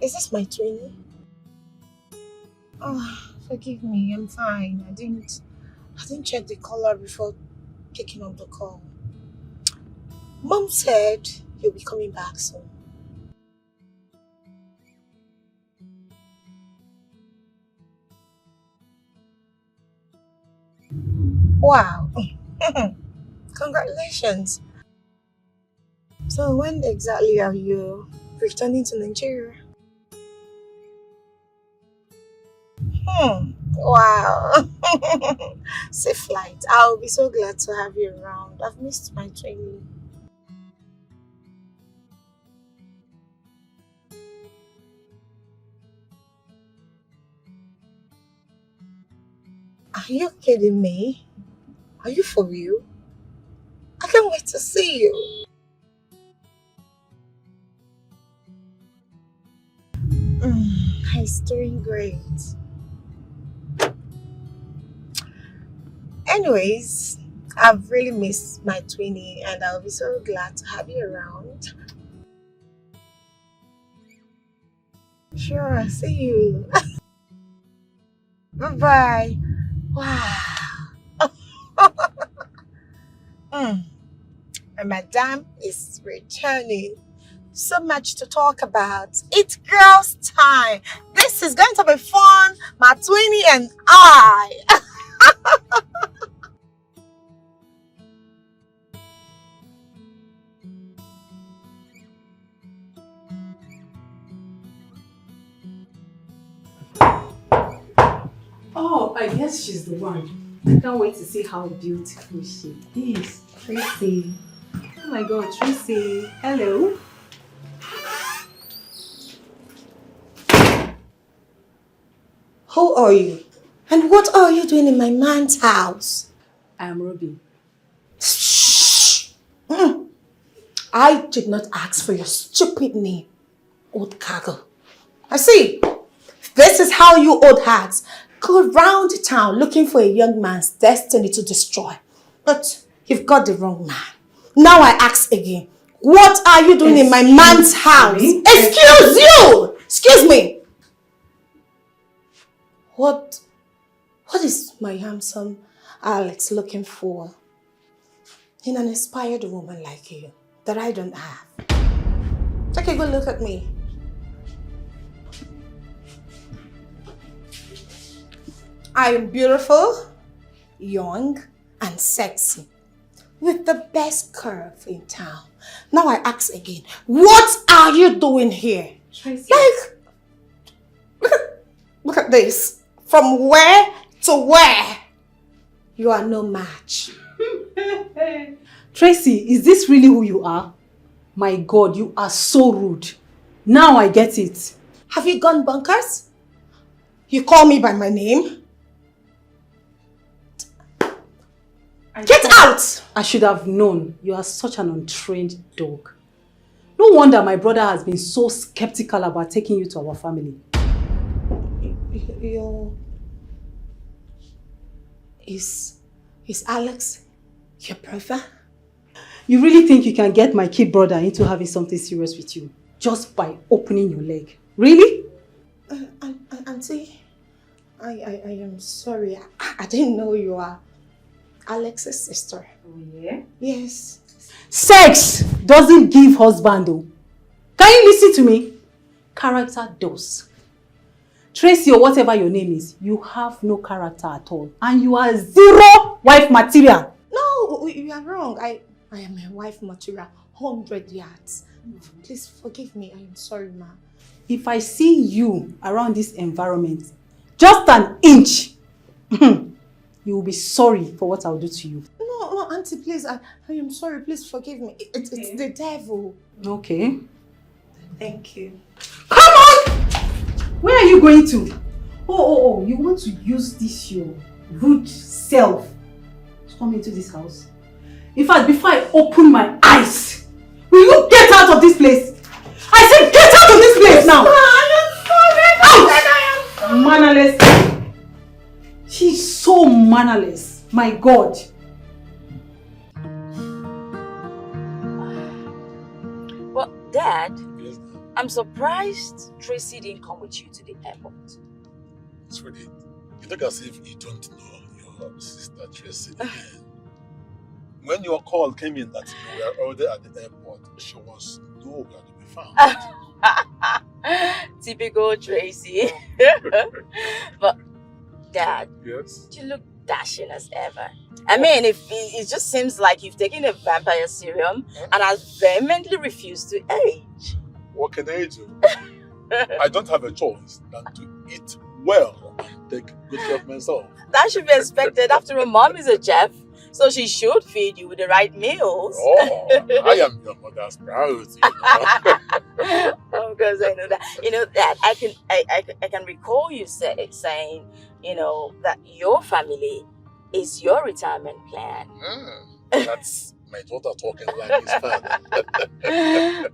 Is this my twinnie? Oh, forgive me, I'm fine. I didn't check the color before picking up the call. Mom said you'll be coming back soon. Wow. Congratulations. So when exactly are you returning to Nigeria? Wow. Safe flight. I'll be so glad to have you around. I've missed my training. Are you kidding me? Are you for real? I can't wait to see you. He's doing great. Anyways, I've really missed my twinnie and I'll be so glad to have you around. Sure, see you. Bye-bye. Wow. And Madame is returning. So much to talk about. It's girls' time. This is going to be fun. My twinnie and I. Oh, I guess she's the one. I can't wait to see how beautiful she is. Tracy. Oh my God, Tracy. Hello. Who are you? And what are you doing in my man's house? I am Ruby. Shh! I did not ask for your stupid name, old cargo. I see. This is how you old hags go round town looking for a young man's destiny to destroy. But you've got the wrong man. Now I ask again, what are you doing in my man's house? Excuse you! Excuse me! What is my handsome Alex looking for in an inspired woman like you that I don't have? Take a good look at me. I am beautiful, young, and sexy, with the best curve in town. Now I ask again, what are you doing here? Tracy. Look at this. From where to where? You are no match. Tracy, is this really who you are? My God, you are so rude. Now I get it. Have you gone bonkers? You call me by my name? Get out! I should have known. You are such an untrained dog. No wonder my brother has been so skeptical about taking you to our family. Is Alex your brother? You really think you can get my kid brother into having something serious with you just by opening your leg? Really? Auntie, I am sorry. I didn't know you are Alex's sister. Oh, yeah? Yes. Sex doesn't give husband though. Can you listen to me? Character does. Tracy or whatever your name is, you have no character at all. And you are zero wife material. No, you are wrong. I am a wife material. 100 yards. Please forgive me. I am sorry, ma. If I see you around this environment, just an inch, you will be sorry for what I'll do to you. No, auntie, please. I am sorry. Please forgive me. It's the devil. Okay. Thank you. Come on! Where are you going to? Oh, you want to use this your rude self to come into this house? In fact, before I open my eyes, will you get out of this place? I said get out of this place now! I am sorry! Mannerless. She's so mannerless. My God. Well, Dad, I'm surprised Tracy didn't come with you to the airport. Sweetie, you look as if you don't know your sister Tracy again. When your call came in that you were already at the airport, she was nowhere to be found. Typical Tracy. But Dad, Yes? you look dashing as ever. I mean, it just seems like you've taken a vampire serum and has vehemently refused to age. What can I do? I don't have a choice than to eat well and take good care of myself. That should be expected. After all, Mom is a chef, so she should feed you with the right meals. Oh, I am your mother's priority. Of course, I know that. You know that I can recall you saying, that your family is your retirement plan. That's my daughter talking like his father.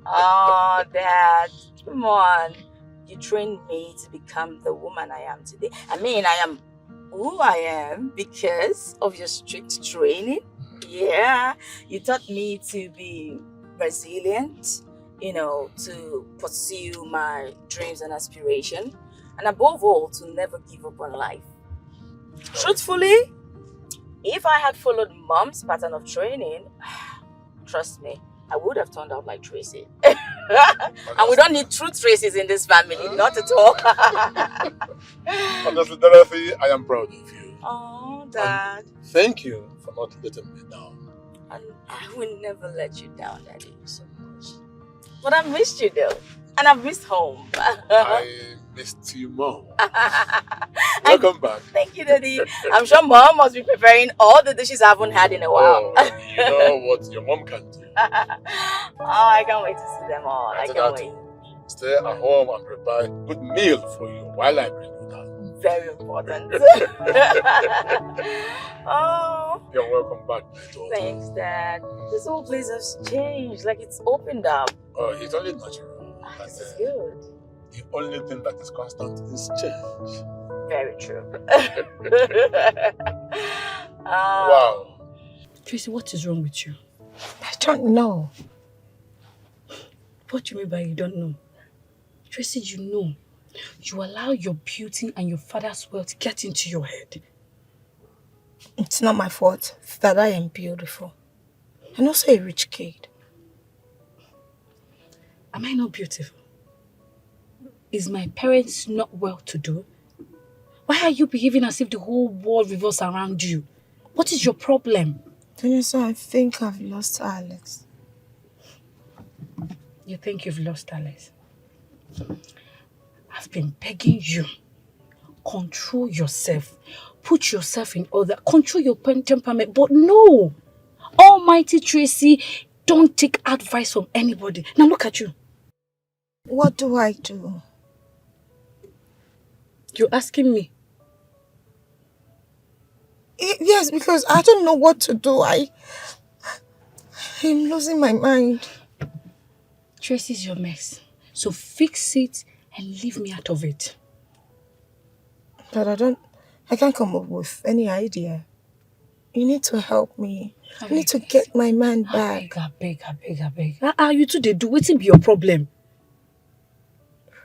Oh, Dad, come on. You trained me to become the woman I am today. I mean, I am who I am because of your strict training. Yeah, you taught me to be resilient, to pursue my dreams and aspiration, and above all, to never give up on life. Truthfully, if I had followed Mom's pattern of training, trust me, I would have turned out like Tracy. And we don't need true Traces in this family, not at all. Honestly, Dorothy, I am proud of you. Oh, Dad. And thank you for not letting me down. And I will never let you down, Daddy. So much. But I've missed you though. And I've missed home. I missed you more. Welcome back. Thank you, Daddy. I'm sure Mom must be preparing all the dishes I haven't had in a while. You know what your mom can do. Oh, I can't wait to see them all. I can't wait. Stay at home and prepare a good meal for you while I bring you down. Very important. Oh. You're welcome back, my daughter. Thanks, Dad. This whole place has changed. Like it's opened up. Oh, it's only natural. This is good. The only thing that is constant is change. Very true. Wow. Tracy, what is wrong with you? I don't know. What do you mean by you don't know? Tracy, you know. You allow your beauty and your father's wealth get into your head. It's not my fault that I am beautiful. And also a rich kid. Am I not beautiful? Is my parents not well-to-do? Why are you behaving as if the whole world revolves around you? What is your problem? Vanessa, I think I've lost Alex. You think you've lost Alex? I've been begging you. Control yourself. Put yourself in order. Control your temperament. But no! Almighty Tracy, don't take advice from anybody. Now look at you. What do I do? You're asking me? Yes, because I don't know what to do. I'm losing my mind. Tracy's your mess. So fix it and leave me out of it. But I can't come up with any idea. You need to help me. I need to get my man back. I beg. You two, they do. What's be your problem?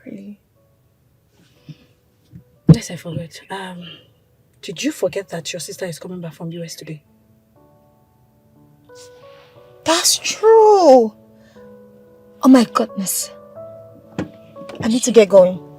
Really? Yes, I forgot. Did you forget that your sister is coming back from US today? That's true. Oh my goodness. I need to get going.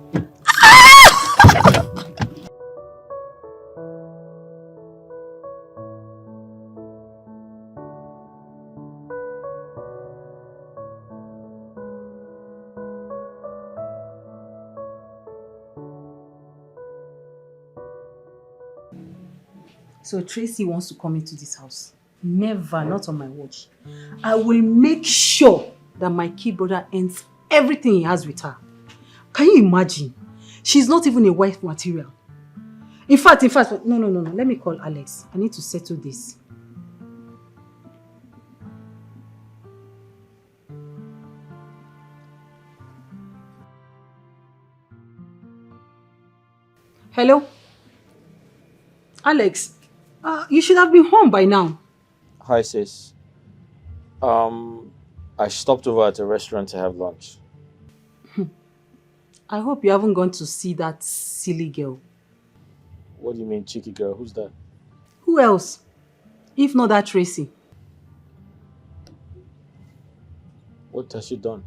So Tracy wants to come into this house. Never, not on my watch. I will make sure that my kid brother ends everything he has with her. Can you imagine? She's not even a wife material. In fact, no. Let me call Alex. I need to settle this. Hello? Alex, you should have been home by now. Hi, sis. I stopped over at a restaurant to have lunch. I hope you haven't gone to see that silly girl. What do you mean, cheeky girl? Who's that? Who else? If not that Tracy. What has she done?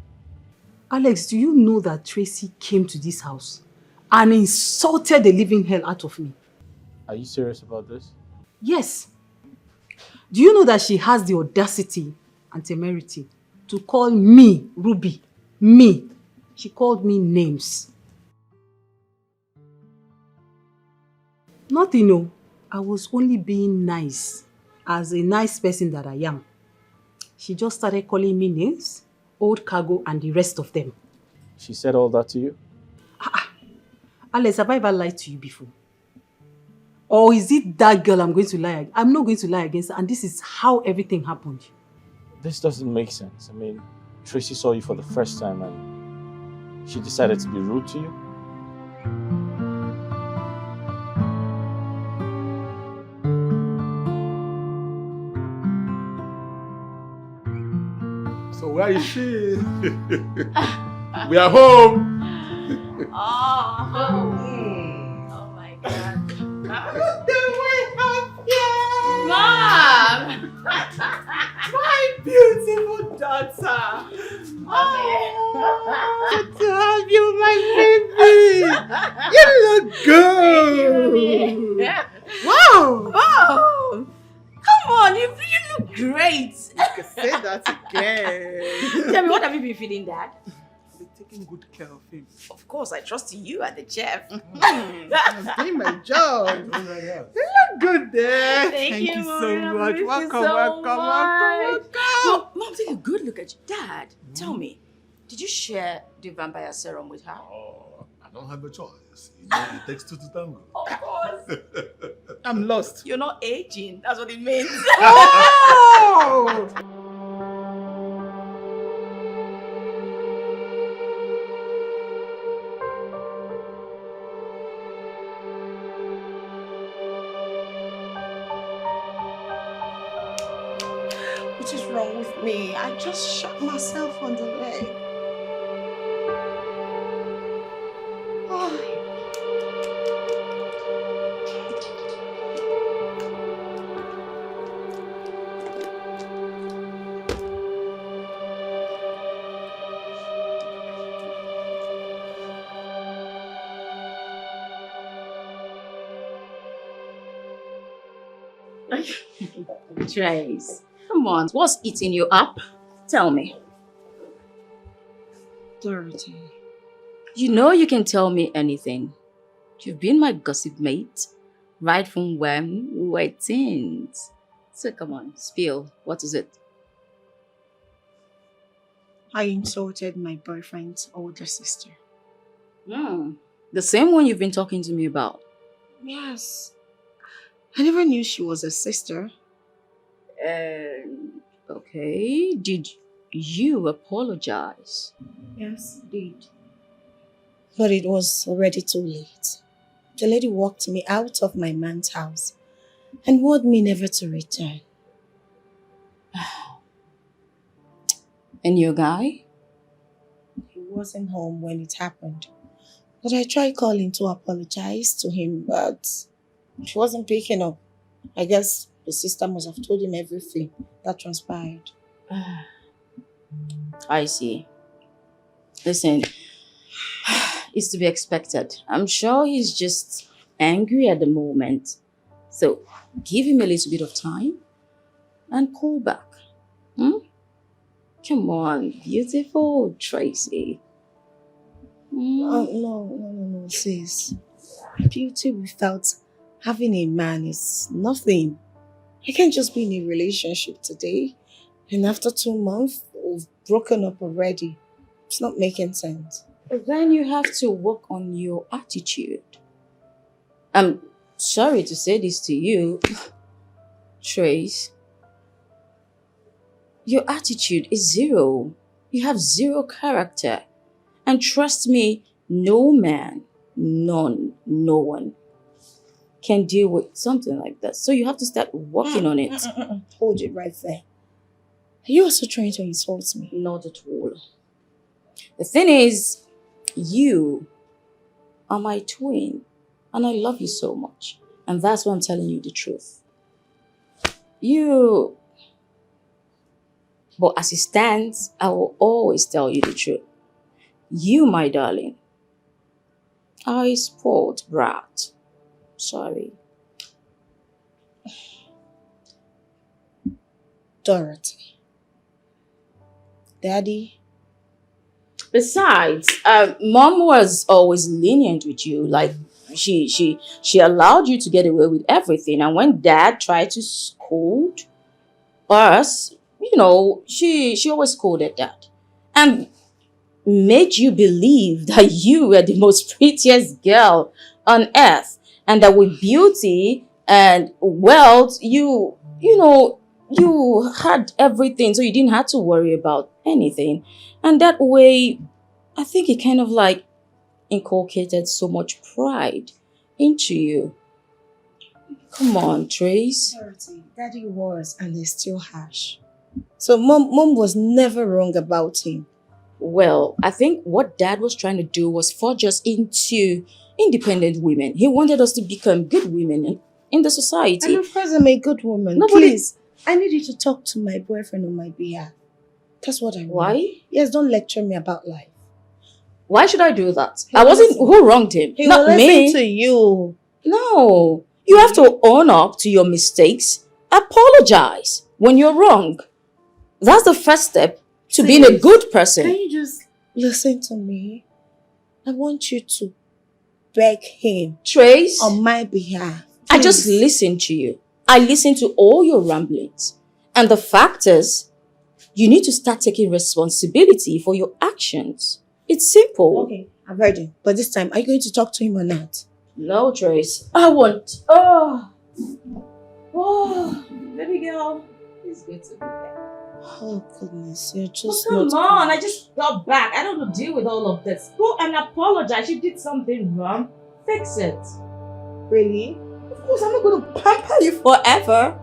Alex, do you know that Tracy came to this house and insulted the living hell out of me? Are you serious about this? Yes. Do you know that she has the audacity and temerity to call me, Ruby, me? She called me names. Nothing, no. I was only being nice, as a nice person that I am. She just started calling me names, old cargo and the rest of them. She said all that to you? Alex, have I ever lied to you before? Or is it that girl I'm going to lie? I'm not going to lie against her, and this is how everything happened. This doesn't make sense. I mean, Tracy saw you for the first time and she decided to be rude to you? So where is she? We are home. Oh my God. Mom! My beautiful daughter. Oh, to have you, my baby. You look good. Wow. Oh! Come on, you look great. You can say that again. Tell me, what have you been feeling, Dad? I've been taking good care of him. Of course, I trust you as the chef. I'm doing my job. Oh my God. You look good there. Thank you so Mom. much. Thank you Welcome, so welcome. Mom, take a good look at you. Dad, tell me, did you share the vampire serum with her? Oh, I don't have a choice. You know, it takes two to tango. Of course. I'm lost. You're not aging. That's what it means. Oh! What is wrong with me? I just shot myself on the leg. Oh. Trace, come on, what's eating you up? Tell me. Dorothy. You know you can tell me anything. You've been my gossip mate right from when we were teens. So come on, spill. What is it? I insulted my boyfriend's older sister. The same one you've been talking to me about. Yes. I never knew she was a sister. Okay. Did you apologize? Yes, did. But it was already too late. The lady walked me out of my man's house and warned me never to return. And your guy? He wasn't home when it happened. But I tried calling to apologize to him, but he wasn't picking up. I guess the sister must have told him everything that transpired. I see. Listen, it's to be expected. I'm sure he's just angry at the moment. So give him a little bit of time and call back. Hmm? Come on, beautiful Tracy. No, sis. Beauty without having a man is nothing. I can't just be in a relationship today and after 2 months we've broken up already. It's not making sense. Then you have to work on your attitude. I'm sorry to say this to you, Trace. Your attitude is zero. You have zero character. And trust me, no man, no one can deal with something like that. So you have to start working on it. Hold it right there. Are you also trying to insult me? Not at all. The thing is, you are my twin. And I love you so much. And that's why I'm telling you the truth. But as it stands, I will always tell you the truth. You, my darling, are a spoiled brat. Sorry. Dorothy. Daddy. Besides, Mom was always lenient with you. Like, she allowed you to get away with everything. And when Dad tried to scold us, she always scolded Dad. And made you believe that you were the most prettiest girl on earth. And that with beauty and wealth, you had everything. So you didn't have to worry about anything. And that way, I think it kind of like inculcated so much pride into you. Come on, Trace. Daddy was and is still harsh. So mom was never wrong about him. Well, I think what Dad was trying to do was forge us into independent women. He wanted us to become good women in the society. And of course I'm a good woman. Please, I need you to talk to my boyfriend on my behalf. That's what I want. Why? Yes, don't lecture me about life. Why should I do that? Who wronged him? He Not will me. listen to you. No. You have to own up to your mistakes. Apologize when you're wrong. That's the first step to being a good person. Can you just listen to me? I want you to beg him. Trace. On my behalf. I just listen to you. I listen to all your ramblings. And the fact is, you need to start taking responsibility for your actions. It's simple. Okay, I've heard him. But this time, are you going to talk to him or not? No, Trace. I won't. Oh, baby girl. It's good to be there. Oh, goodness. You're just come on. I just got back. I don't want to deal with all of this. Go and apologize. You did something wrong. Fix it. Really? Of course, I'm not going to pamper you forever.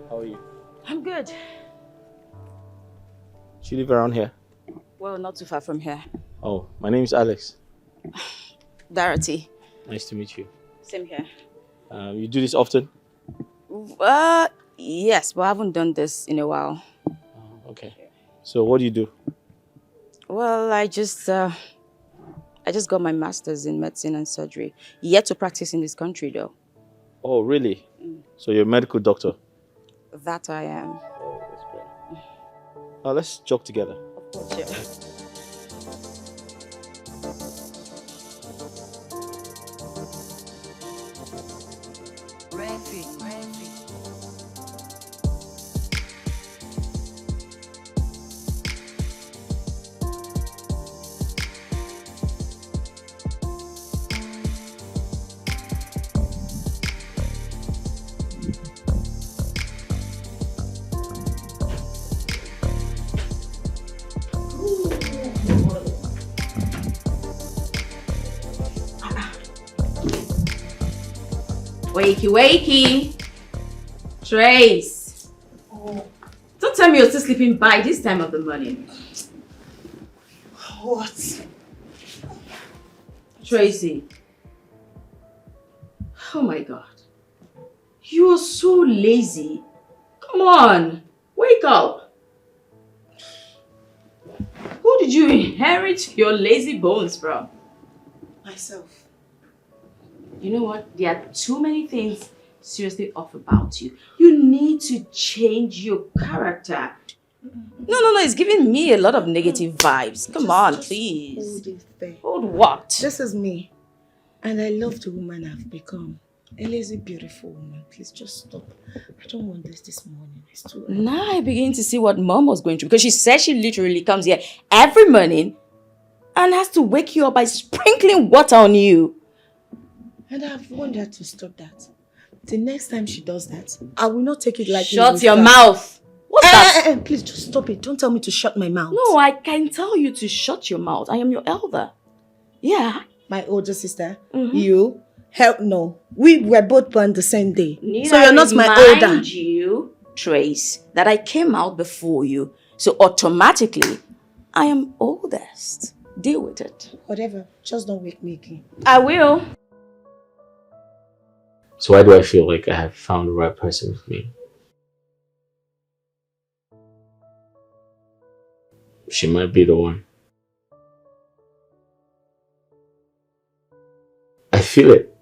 How are you? I'm good. Do you live around here? Well, not too far from here. Oh, my name is Alex. Dorothy. Nice to meet you. Same here. You do this often? Yes, but I haven't done this in a while. Okay. So what do you do? Well, I just got my master's in medicine and surgery. Yet to practice in this country, though. Oh, really? So you're a medical doctor? That I am. Oh, that's great. Let's jog together. Of course, yeah. Wakey, wakey. Trace. Oh. Don't tell me you're still sleeping by this time of the morning. What? Tracy. Oh my God. You are so lazy. Come on. Wake up. Who did you inherit your lazy bones from? Myself. You know what? There are too many things seriously off about you. You need to change your character. No, it's giving me a lot of negative vibes. Come on, please. Hold it there. Hold what? This is me. And I love the woman I've become. A lazy, beautiful woman. Please just stop. I don't want this morning. It's too early. Now I begin to see what Mom was going through, because she says she literally comes here every morning and has to wake you up by sprinkling water on you. And I've warned her to stop that. The next time she does that, I will not take it like Shut your mouth. What's that? Please just stop it. Don't tell me to shut my mouth. No, I can tell you to shut your mouth. I am your elder. Yeah. My older sister, you, hell no. We were both born the same day. So you're not my older. Remind you, Trace, that I came out before you. So automatically, I am oldest. Deal with it. Whatever. Just don't wake me again. I will. So why do I feel like I have found the right person for me? She might be the one. I feel it.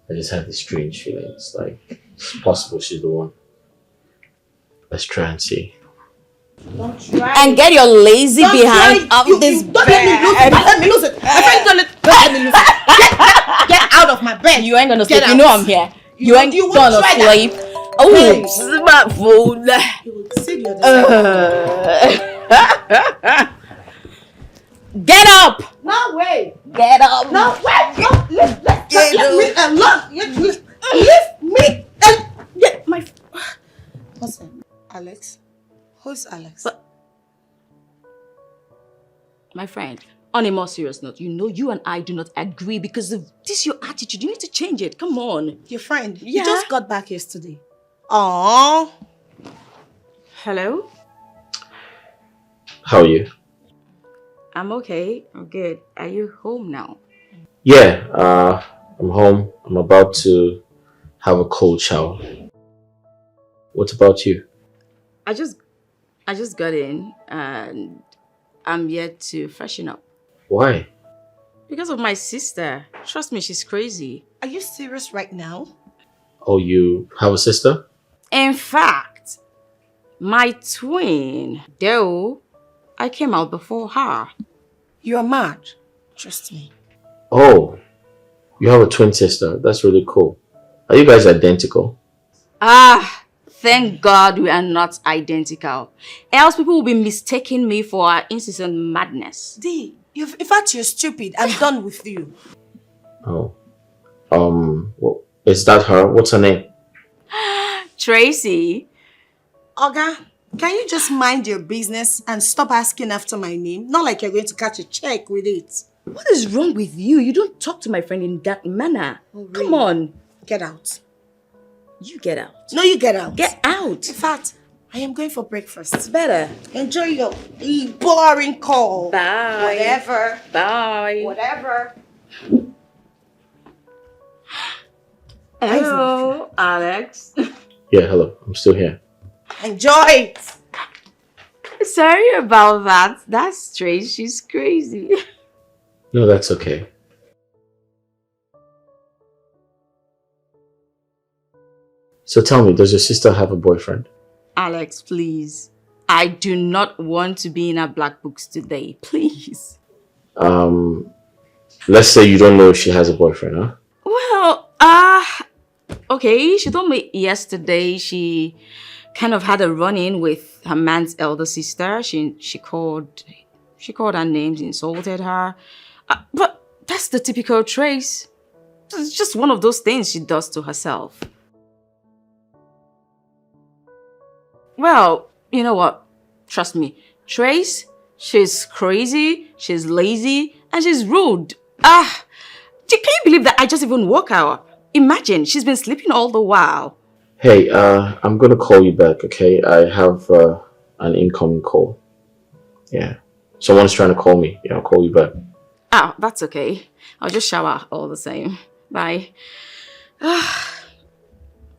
I just have this strange feeling. It's like, it's possible she's the one. Let's try and see. Don't try. And get your lazy Don't behind try. up this Don't bed. let me lose it. My friend, don't let me lose it. Get out of my bed. You ain't gonna sleep. Get You know out. I'm here. You ain't won't gonna try that. sleep. Oh, Hey. smartphone. You will see the other side. Get up! No way. Get up! No way. No, let me alone. Leave me. Get my. What's that? Alex? Who's Alex? My friend, on a more serious note, you know you and I do not agree because of this your attitude. You need to change it. Come on. Your friend? Yeah. You just got back yesterday. Aww. Hello? How are you? I'm okay. I'm good. Are you home now? Yeah, I'm home. I'm about to have a cold shower. What about you? I just got in and I'm yet to freshen up. Why? Because of my sister. Trust me, she's crazy. Are you serious right now? Oh, you have a sister? In fact, my twin, though, I came out before her. You're mad. Trust me. Oh, you have a twin sister. That's really cool. Are you guys identical? Ah, thank God we are not identical. Else people will be mistaking me for our incessant madness. D, in fact, you're stupid. I'm done with you. Oh. Well, is that her? What's her name? Tracy. Oga, can you just mind your business and stop asking after my name? Not like you're going to catch a check with it. What is wrong with you? You don't talk to my friend in that manner. Oh, really? Come on. Get out. You get out. No, you get out. Get out. In fact, I am going for breakfast. It's better. Enjoy your boring call. Bye. Whatever. Bye. Whatever. Hello, Alex. Yeah, hello. I'm still here. Enjoy it. Sorry about that. That's strange. She's crazy. No, that's okay. So tell me, does your sister have a boyfriend? Alex, please. I do not want to be in our black books today. Please. Let's say you don't know if she has a boyfriend, huh? Well, okay. She told me yesterday she kind of had a run-in with her man's elder sister. She called her names, insulted her. But that's the typical Trace. It's just one of those things she does to herself. Well, you know what? Trust me. Trace, she's crazy, she's lazy, and she's rude. Can you believe that I just even woke her up? Imagine, she's been sleeping all the while. Hey, I'm gonna call you back, okay? I have an incoming call. Yeah. Someone's trying to call me. Yeah, I'll call you back. That's okay. I'll just shower all the same. Bye.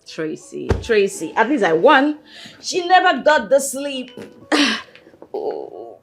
Tracy, at least I won. She never got the sleep. Oh.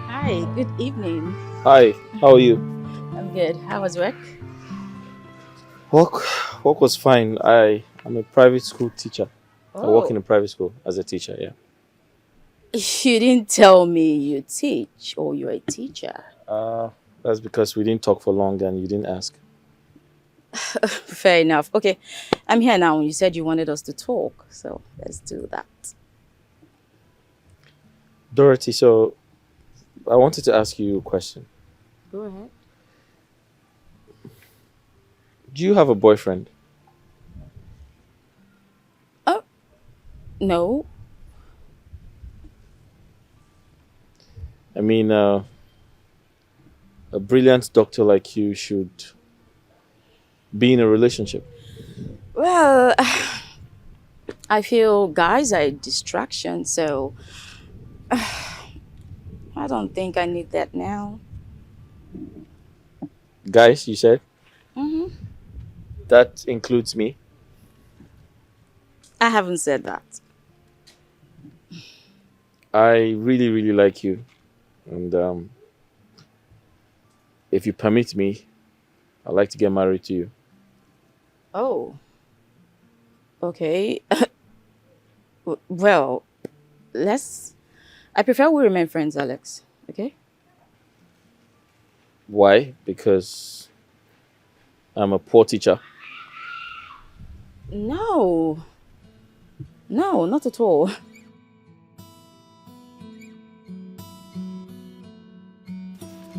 Hi, good evening. Hi, how are you? I'm good. How was work? Work was fine. I'm a private school teacher. I work in a private school as a teacher, yeah. You didn't tell me you teach or you're a teacher. That's because we didn't talk for long and you didn't ask. Fair enough. Okay, I'm here now. You said you wanted us to talk, so let's do that. Dorothy, so I wanted to ask you a question. Go ahead. Do you have a boyfriend? No. I mean, a brilliant doctor like you should be in a relationship. Well, I feel guys are a distraction, so I don't think I need that now. Guys, you said? Mm-hmm. That includes me. I haven't said that. I really, really like you. And if you permit me, I'd like to get married to you. Oh. Okay. Well, I prefer we remain friends, Alex. Okay? Why? Because I'm a poor teacher. No. No, not at all.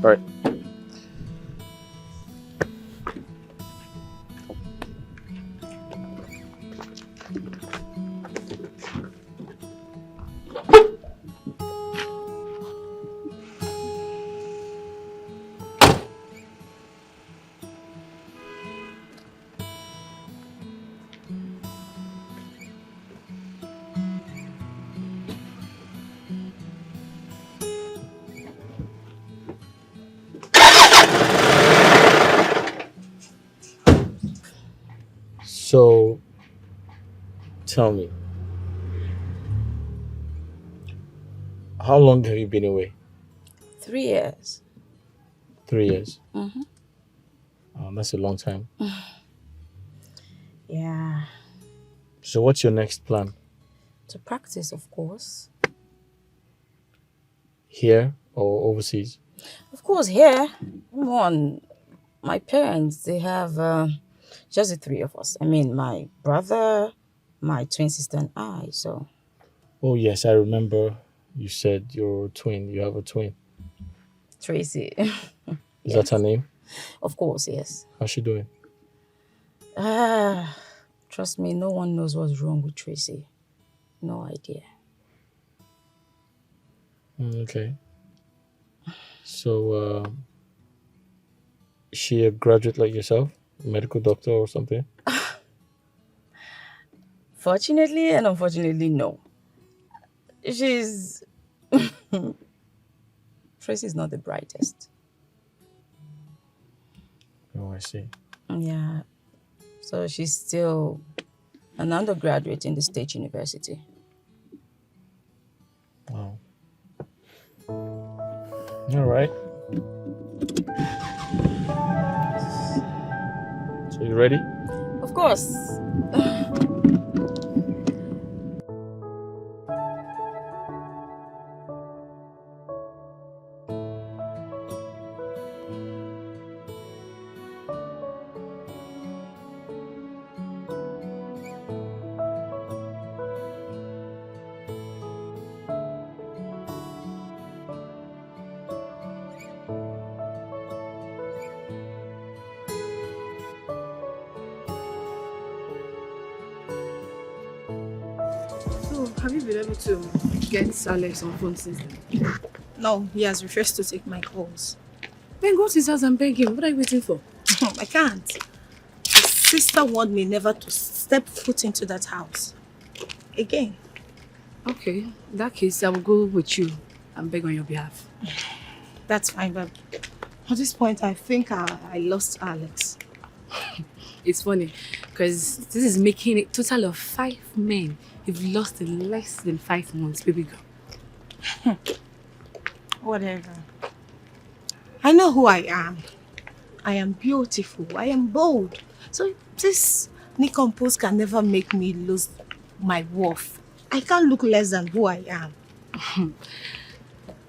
All right. So, tell me, how long have you been away? 3 years. 3 years. Mm-hmm. That's a long time. Yeah. So, what's your next plan? To practice, of course. Here or overseas? Of course, here. Come on. My parents, they have just the 3 of us. I mean, my brother, my twin sister, and I. So. Oh, yes, I remember you said you're a twin. You have a twin. Tracy. Is that her name? Of course, yes. How's she doing? Trust me, no one knows what's wrong with Tracy. No idea. Okay. So, is she a graduate like yourself? A medical doctor or something? Fortunately and unfortunately, no. She's... Tracy's not the brightest. Oh, I see. Yeah. So she's still an undergraduate in the State University. Wow. All right. So you ready? Of course. Have you been able to get Alex on phone since then? No, he has refused to take my calls. Then go to his house and beg him. What are you waiting for? I can't. His sister warned me never to step foot into that house. Again. Okay, in that case, I will go with you and beg on your behalf. That's fine, but at this point, I think I lost Alex. It's funny, because this is making a total of 5 men you've lost in less than 5 months, baby girl. Whatever. I know who I am. I am beautiful. I am bold. So this nincompoop can never make me lose my worth. I can't look less than who I am.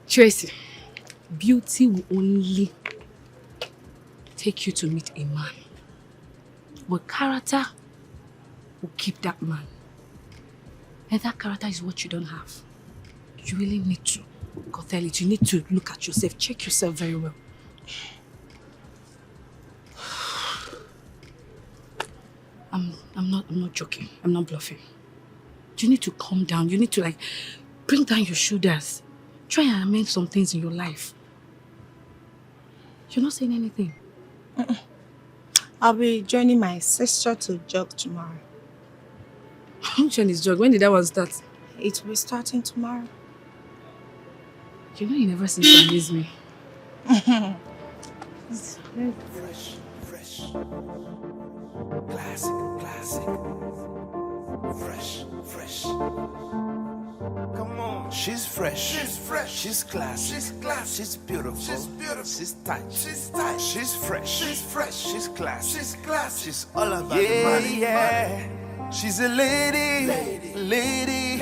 Tracy, beauty will only take you to meet a man. But character will keep that man. And that character is what you don't have. You really need to curtail it. You need to look at yourself, check yourself very well. I'm not joking. I'm not bluffing. You need to calm down. You need to bring down your shoulders. Try and amend some things in your life. You're not saying anything. I'll be joining my sister to jog tomorrow. Which one is jog? When did that one start? It will be starting tomorrow. You know you never seem to amaze me. Fresh, fresh. Classic, classic. Fresh, fresh. Come on. She's fresh. She's fresh. She's classy. She's classy. She's beautiful. She's beautiful. She's tight. She's tight. She's fresh. She's fresh. She's classy. She's classy. She's all about the money. Yeah. She's a lady. Lady.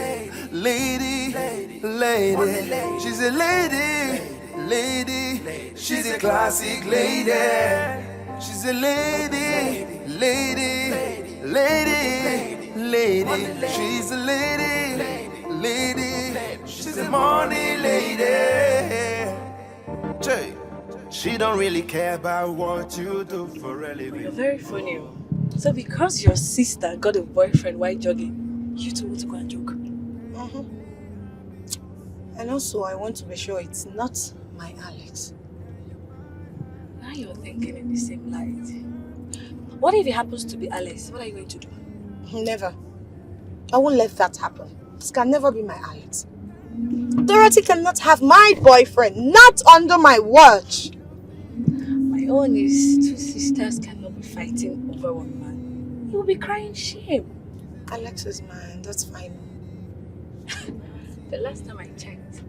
She's a lady. She's a classic lady. She's a lady. She's a lady. She's a money lady. Jay, she don't really care about what you do for a living. You're very funny. So because your sister got a boyfriend while jogging, you two want to go and jog? And also, I want to be sure it's not my Alex. Now you're thinking in the same light. What if it happens to be Alex? What are you going to do? Never. I won't let that happen. This can never be my Alex. Dorothy cannot have my boyfriend, not under my watch. My own is 2 sisters cannot be fighting over one man. You will be crying shame. Alex is mine, that's fine. The last time I checked,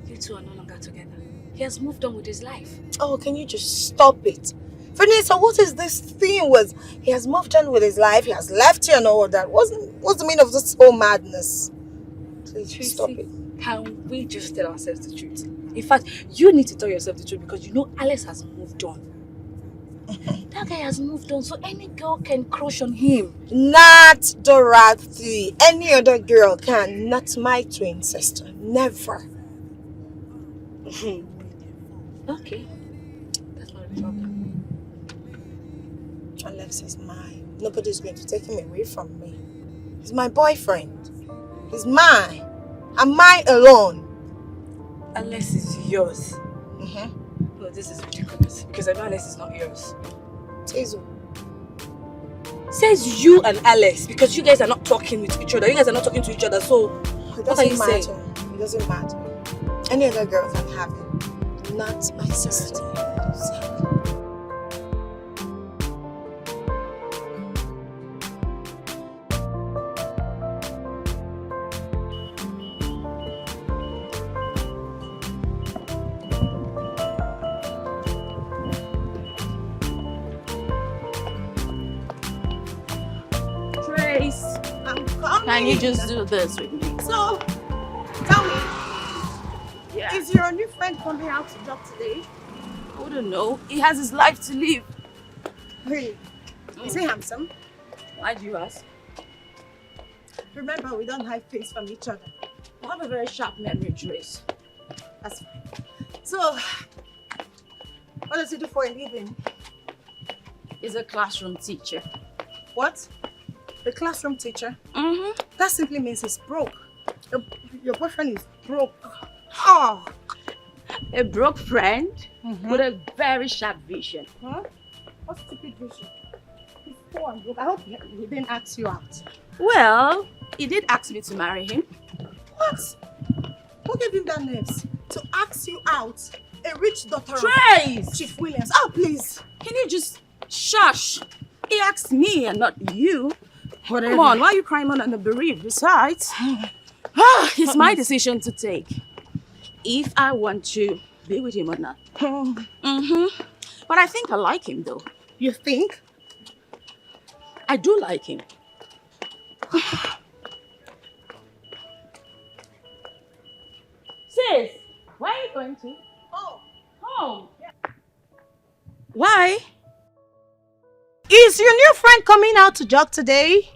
you two are no longer together. He has moved on with his life. Oh, can you just stop it? Vanessa, what is this thing with he has moved on with his life, he has left you and all that? What's the meaning of this whole madness? Please Tracy, stop it. Can we just tell ourselves the truth? In fact, you need to tell yourself the truth because you know Alex has moved on. That guy has moved on, so any girl can crush on him. Not Dorothy. Any other girl can, not my twin sister. Never. Okay, that's not a problem. Alex is mine. Nobody's going to take him away from me. He's my boyfriend. He's mine. I'm mine alone. Alex is yours. No, this is ridiculous because I know Alex is not yours. Tezu. Says you and Alex because you guys are not talking with each other. You guys are not talking to each other, so what are you saying? It doesn't matter. Any other girl can have it. Not my sister. Trace, I'm coming. can you just do this with me? So, tell me, Yeah. is your new friend coming out to job today? I wouldn't know. He has his life to live. Really? Is he handsome? Why do you ask? Remember, we don't hide things from each other. I have a very sharp memory, Trace. That's fine. So, what does he do for a living? He's a classroom teacher. What? The classroom teacher? Mm-hmm. That simply means he's broke. Your boyfriend is broke. Oh. A broke friend with a very sharp vision. Huh? What stupid vision? He's poor and broke. I hope he didn't ask you out. Well, he did ask me to marry him. What? Who gave him that nerves to ask you out? A rich daughter Trace! of Chief Williams. Oh, please. Can you just shush? He asked me and not you. Whatever. Come on, why are you crying on the bereaved? Besides, it's my decision to take. If I want to be with him or not. But I think I like him though. You think? I do like him. Sis, where are you going to? Home. Yeah. Why? Is your new friend coming out to jog today?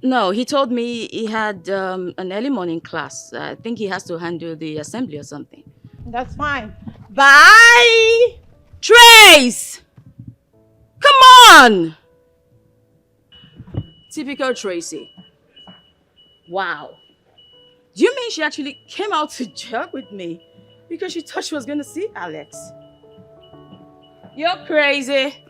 No, he told me he had an early morning class. I think he has to handle the assembly or something. That's fine. Bye! Trace! Come on! Typical Tracy. Wow. Do you mean she actually came out to jog with me because she thought she was going to see Alex? You're crazy.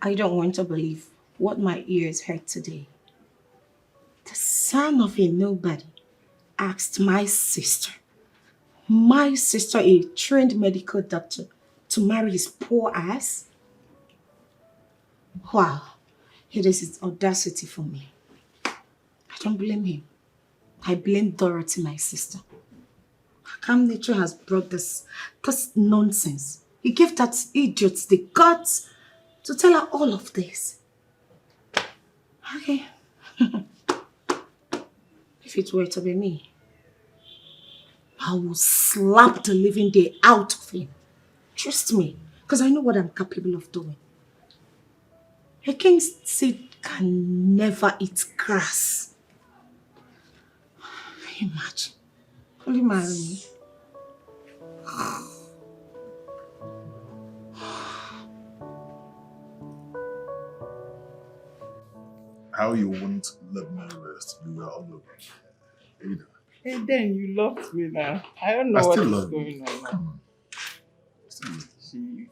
I don't want to believe what my ears heard today. The son of a nobody asked my sister, a trained medical doctor, to marry his poor ass. Wow, it is his audacity for me. I don't blame him. I blame Dorothy, my sister. Her calm nature has brought this nonsense. He gave that idiot the guts to tell her all of this. Okay. If it were to be me, I will slap the living day out of him. Trust me, because I know what I'm capable of doing. A king's seed can never eat grass. Imagine. Will you marry me? How you won't let me rest? You were all over me. You know. And then you loved me now. I don't know I what still is love you. going on now. Come on. Still love you.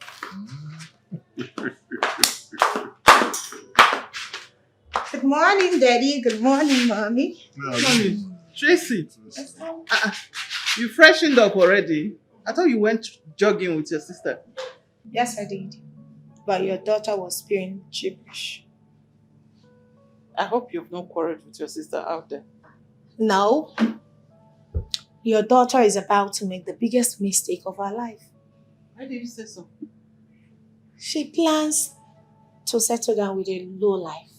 Good morning, Daddy. Good morning, Mommy. Mommy, Tracy, you freshened up already? I thought you went jogging with your sister. Yes, I did. But your daughter was being cheapish. I hope you've not quarreled with your sister out there. No. Your daughter is about to make the biggest mistake of her life. Why did you say so? She plans to settle down with a lowlife,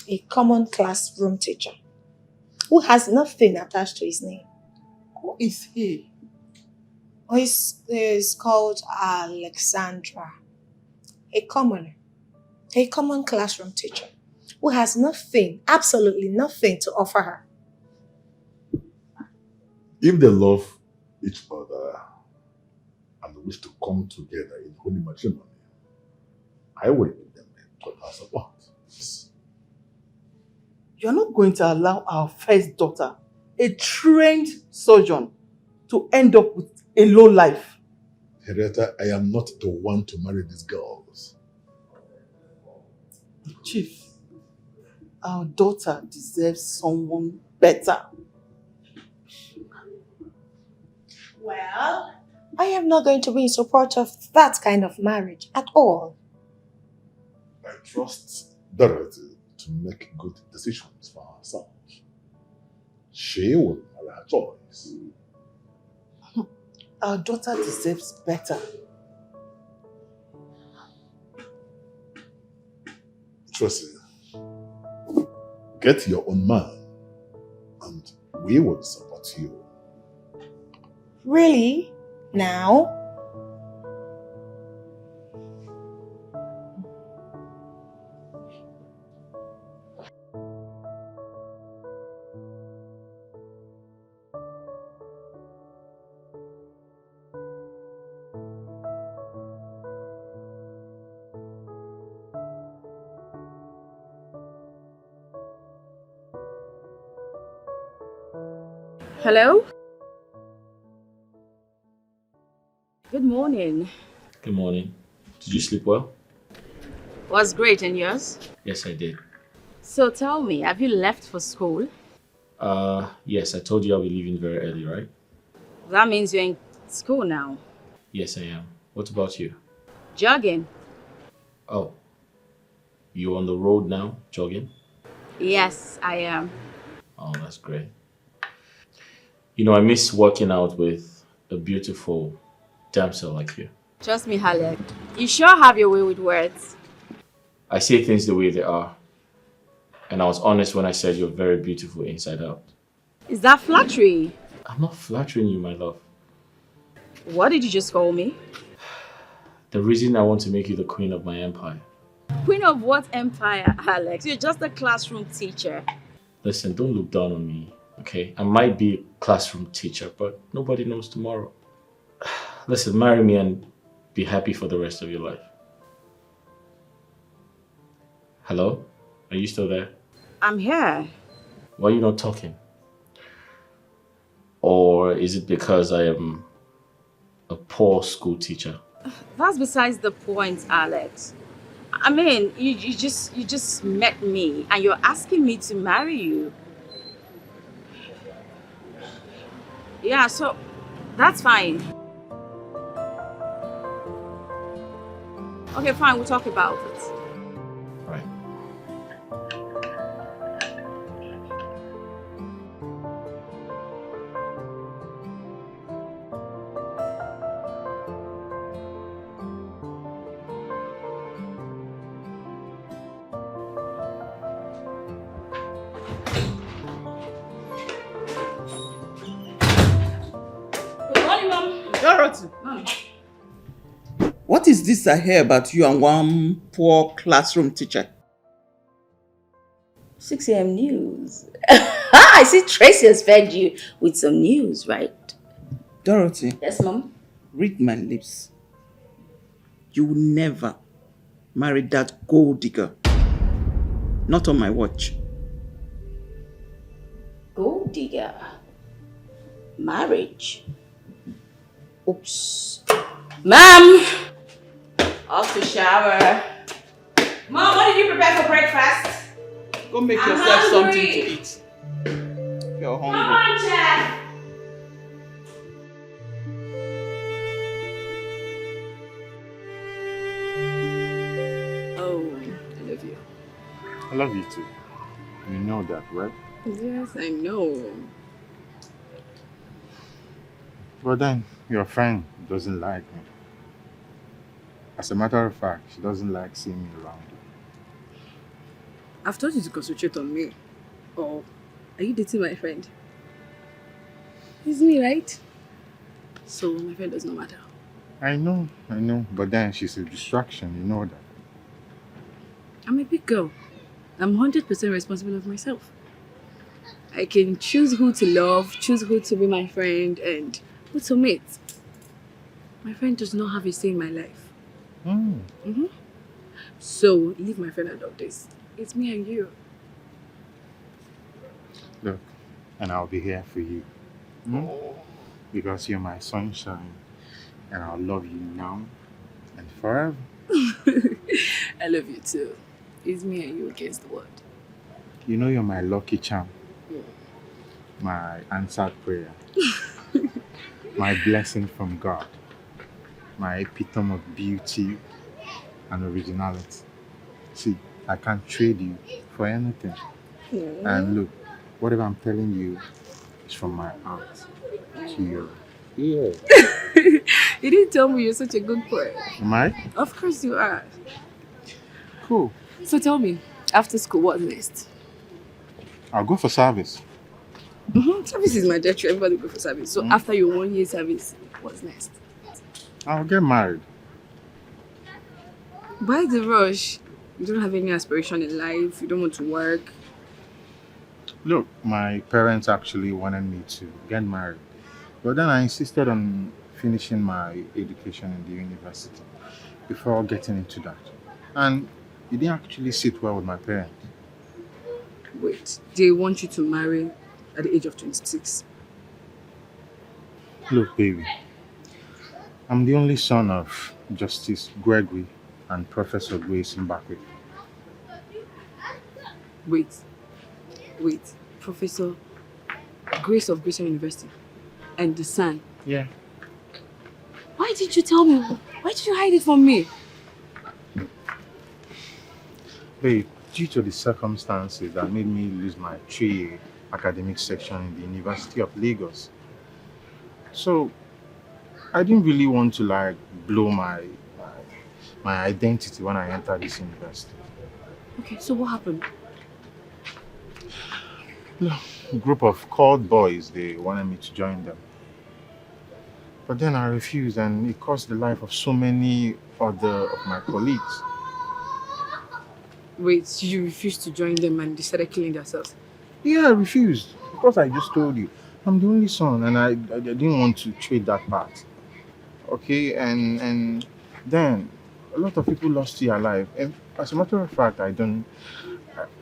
a common classroom teacher, who has nothing attached to his name. Who is he? He's called Alexandra, a common classroom teacher, who has nothing, absolutely nothing to offer her. If they love each other and wish to come together in holy matrimony, I will give them a total support. You're not going to allow our first daughter, a trained surgeon, to end up with a low life. Henrietta, I am not the one to marry these girls. Chief, our daughter deserves someone better. Well, I am not going to be in support of that kind of marriage at all. I trust Dorothy to make good decisions for herself. She will marry her choice. Our daughter deserves better. Tracy, get your own man and we will support you. Really? Now? Hello? Good morning. Good morning. Did you sleep well? Was great, and yours? Yes, I did. So tell me, have you left for school? Yes, I told you I'll be leaving very early, right? That means you're in school now. Yes, I am. What about you? Jogging? Oh, you're on the road now, jogging? Yes, I am. Oh, that's great. You know, I miss working out with a beautiful damsel like you. Trust me, Halek. You sure have your way with words. I say things the way they are. And I was honest when I said you're very beautiful inside out. Is that flattery? I'm not flattering you, my love. What did you just call me? The reason I want to make you the queen of my empire. Queen of what empire, Alex? You're just a classroom teacher. Listen, don't look down on me, okay? I might be a classroom teacher, but nobody knows tomorrow. Listen, marry me and be happy for the rest of your life. Hello? Are you still there? I'm here. Why are you not talking? Or is it because I am a poor school teacher? That's besides the point, Alex. I mean, you just met me and you're asking me to marry you. Yeah, so that's fine. Okay, fine, we'll talk about it. Right. Good morning, Mom. Dorothy, Mom. what is this I hear about you and one poor classroom teacher? 6 a.m. news. I see Tracy has fed you with some news, right? Dorothy, Yes, Mom. read my lips. You will never marry that gold digger. Not on my watch. Gold digger. Marriage. Oops. Mom! Off to shower. Mom, what did you prepare for breakfast? Go make I'm yourself something hungry. to eat. You're Come hungry. on, Chef. Oh, I love you. I love you too. You know that, right? Yes, I know. But then, your friend doesn't like me. As a matter of fact, she doesn't like seeing me around. I've told you to concentrate on me. Or are you dating my friend? It's me, right? So my friend does not matter. I know. But then she's a distraction, you know that. I'm a big girl. I'm 100% responsible of myself. I can choose who to love, choose who to be my friend, and who to meet. My friend does not have a say in my life. So leave my friend out of this. It's me and you. Look, and I'll be here for you. Because you're my sunshine. And I'll love you now and forever. I love you too. It's me and you against the world. You know you're my lucky charm. My answered prayer. My blessing from God. My epitome of beauty and originality. See, I can't trade you for anything. And look, whatever I'm telling you is from my heart to you. Yeah. You didn't tell me you're such a good boy. Am I? Of course you are. Cool. So tell me, after school, what's next? I'll go for service. Service is mandatory. Everybody go for service. So after your 1 year service, what's next? I'll get married. Why the rush? You don't have any aspiration in life. You don't want to work. Look, my parents actually wanted me to get married. But then I insisted on finishing my education in the university before getting into that. And it didn't actually sit well with my parents. Wait, they want you to marry at the age of 26? Look, baby, I'm the only son of Justice Gregory and Professor Grace Mbakwe. Wait, wait. Professor Grace of Grayson University and the son. Yeah. Why did you tell me? Why did you hide it from me? Babe, due to the circumstances that made me lose my 3 academic section in the University of Lagos. So, I didn't really want to like blow my identity when I entered this university. Okay, so what happened? A group of called boys, they wanted me to join them. But then I refused and it cost the life of so many other of my colleagues. Wait, you refused to join them and they started killing themselves? Yeah, I refused. Because I just told you, I'm the only son and I didn't want to trade that part. Okay, and then a lot of people lost their life. And as a matter of fact, I don't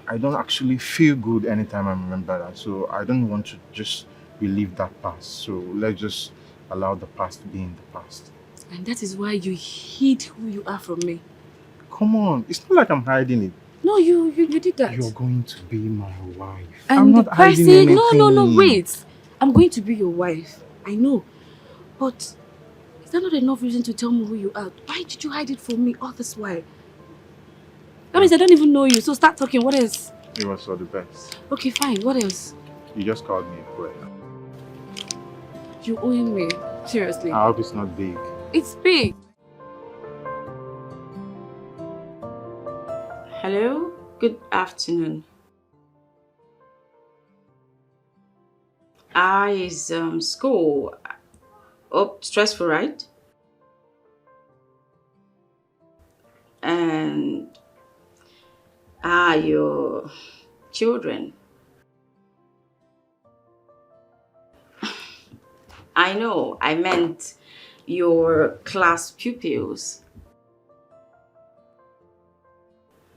actually feel good anytime I remember that. So I don't want to just relive that past. So let's just allow the past to be in the past. And that is why you hid who you are from me. Come on, it's not like I'm hiding it. No, you did that. You're going to be my wife. And I'm not hiding person, anything. no, wait. I'm going to be your wife. I know. But is that not enough reason to tell me who you are? Why did you hide it from me all this while? That means I don't even know you, so start talking. What else? It was for the best. Okay, fine. What else? You just called me a player. You owing me. Seriously. I hope it's not big. It's big. Hello, good afternoon. Is school stressful, right? And your children? I know, I meant your class pupils.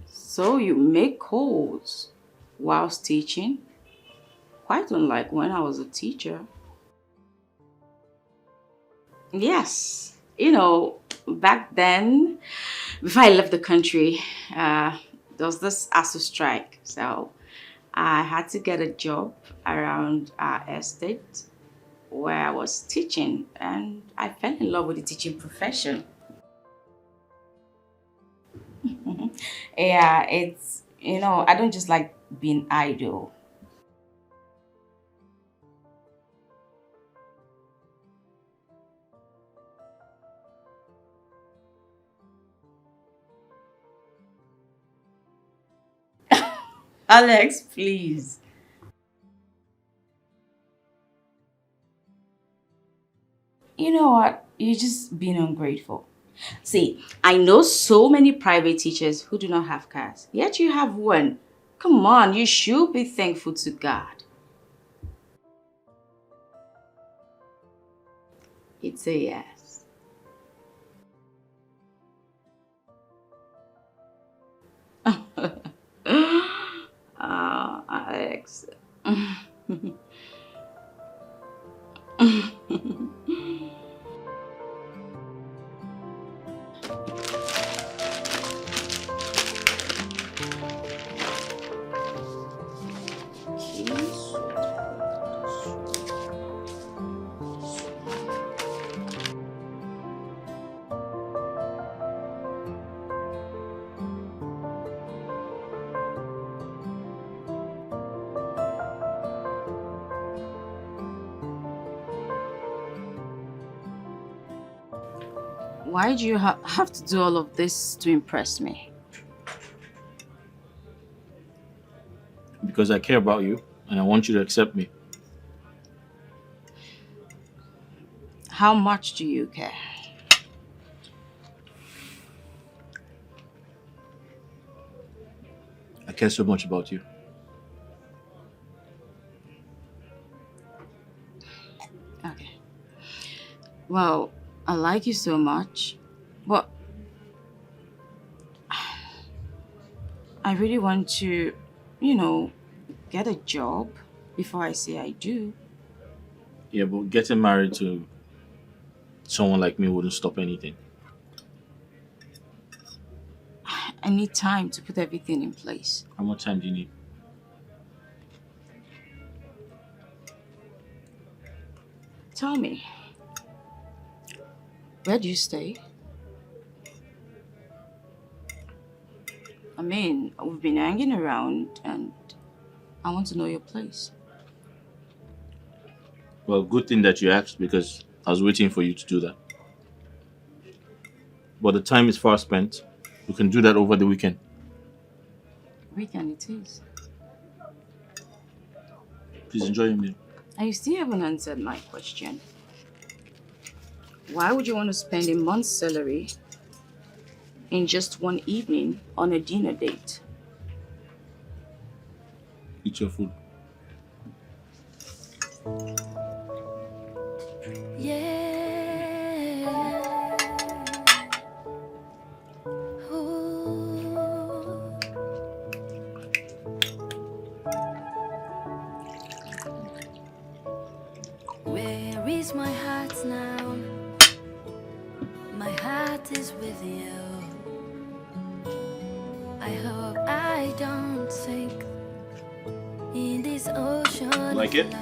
So you make calls whilst teaching? Quite unlike when I was a teacher. Yes, back then, before I left the country, there was this ASU strike. So I had to get a job around our estate where I was teaching, and I fell in love with the teaching profession. Yeah, it's, I don't just like being idle. Alex, please. You know what? You're just being ungrateful. See, I know so many private teachers who do not have cars, yet you have one. Come on, you should be thankful to God. It's a yes. Alex. Why do you have to do all of this to impress me? Because I care about you and I want you to accept me. How much do you care? I care so much about you. Okay. Well, I like you so much, but I really want to, get a job before I say I do. Yeah, but getting married to someone like me wouldn't stop anything. I need time to put everything in place. How much time do you need? Tell me, where do you stay? I mean, we've been hanging around and I want to know your place. Well, good thing that you asked because I was waiting for you to do that. But the time is far spent. We can do that over the weekend. Weekend it is. Please enjoy your meal. And you still haven't answered my question. Why would you want to spend a month's salary in just one evening on a dinner date? Eat your food. Where is my heart now? My heart is with you. I hope I don't sink in this ocean. Like it?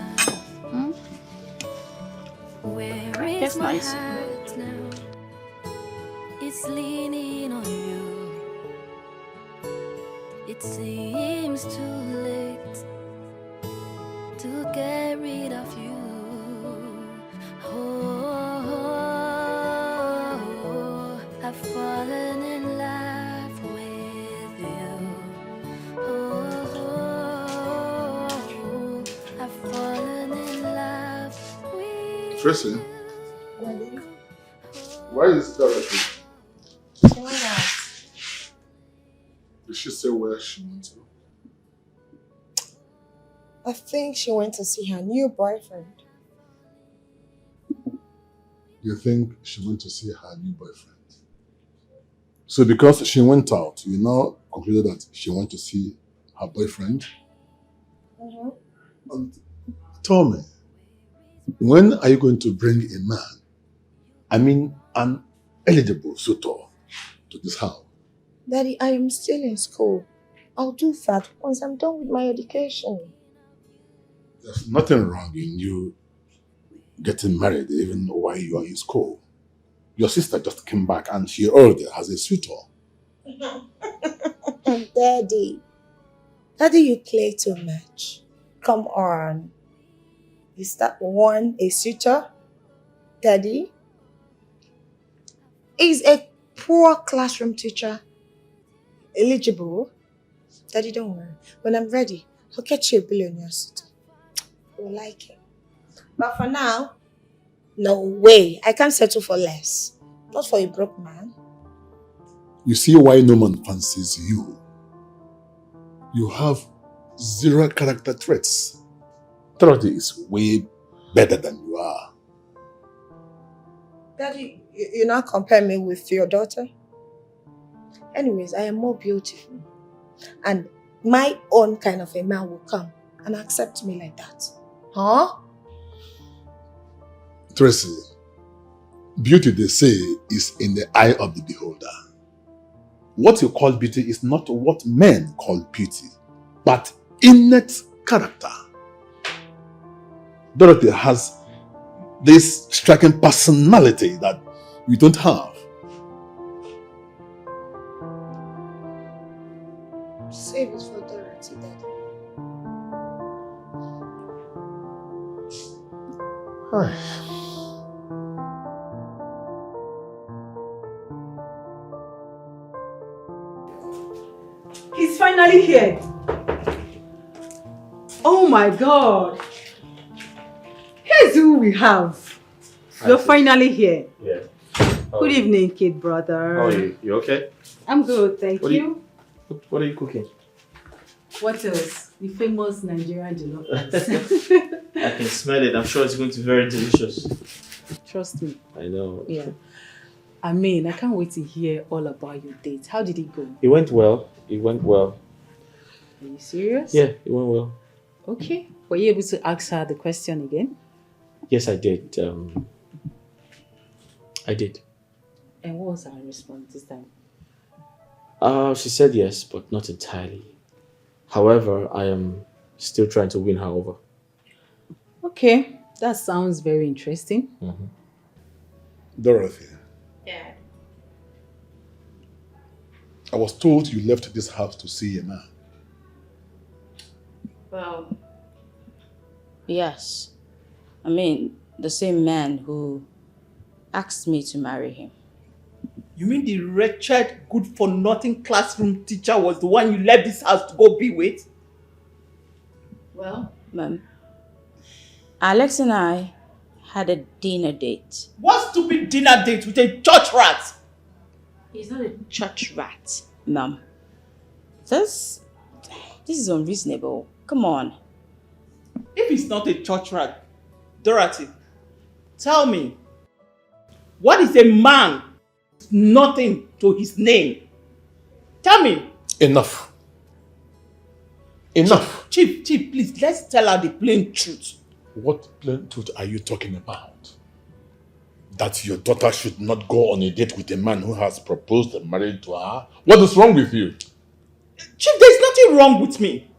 Where is That's my nice. heart now? It's leaning on you. It seems too late to get rid of you. Oh, I've fallen in love with you. Oh, I've fallen in love with Tracy, you. why is Dorothy? Why not? Did she say where she went to? I think she went to see her new boyfriend. You think she went to see her new boyfriend? So because she went out, you now concluded that she went to see her boyfriend? And tell me, when are you going to bring a man, I mean an eligible suitor, to this house? Daddy, I am still in school. I'll do that once I'm done with my education. There's nothing wrong in you getting married even while you are in school. Your sister just came back and she already has a suitor. Daddy, you play too much. Come on. Is that one a suitor? Daddy? Is a poor classroom teacher eligible? Daddy, don't worry. When I'm ready, I'll get you a billionaire suitor. You'll like it. But for now, no way. I can't settle for less. Not for a broke man. You see why no man fancies you. You have zero character traits. Dorothy is way better than you are. Daddy, you're not comparing me with your daughter? Anyways, I am more beautiful. And my own kind of a man will come and accept me like that. Huh? Tracy, beauty, they say, is in the eye of the beholder. What you call beauty is not what men call beauty, but innate character. Dorothy has this striking personality that you don't have. Save it for Dorothy, Daddy. Hi. He's finally here. Oh my God. Here's who we have. You're finally here. Yeah. Good evening, kid brother. How are you? You okay? I'm good, thank What you. What are you cooking? What else? The famous Nigerian jollof rice. I can smell it. I'm sure it's going to be very delicious. Trust me. I know. Yeah. I mean, I can't wait to hear all about your date. How did it go? It went well. It went well. Are you serious? Yeah, it went well. Okay. Were you able to ask her the question again? Yes, I did. I did. And what was her response this time? She said yes, but not entirely. However, I am still trying to win her over. Okay, that sounds very interesting. Dorothy, Yeah. I was told you left this house to see a man. Well, yes. I mean, the same man who asked me to marry him. You mean the wretched, good-for-nothing classroom teacher was the one you left this house to go be with? Well, Ma'am, Alex and I had a dinner date. What stupid dinner date with a church rat? He's not a church rat, Ma'am. This is unreasonable. Come on. If he's not a church rat, Dorothy, tell me, what is a man? Nothing to his name. Tell me. Enough. Enough. Chief, please, let's tell her the plain truth. What plain truth are you talking about? That your daughter should not go on a date with a man who has proposed a marriage to her? What is wrong with you? Chief, there's nothing wrong with me.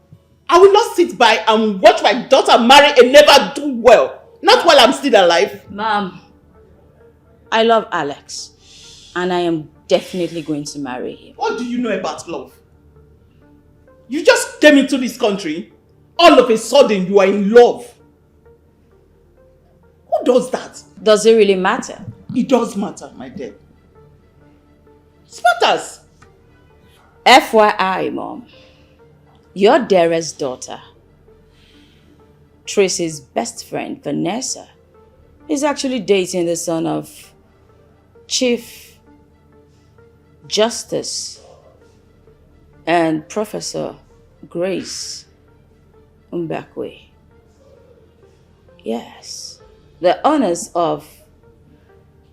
I will not sit by and watch my daughter marry and never do well. Not while I'm still alive. Ma'am, I love Alex. And I am definitely going to marry him. What do you know about love? You just came into this country. All of a sudden, you are in love. Who does that? Does it really matter? It does matter, my dear. It matters. FYI, Mom. Your dearest daughter, Tracy's best friend, Vanessa, is actually dating the son of Chief Justice and Professor Grace Mbakwe. Yes, the honors of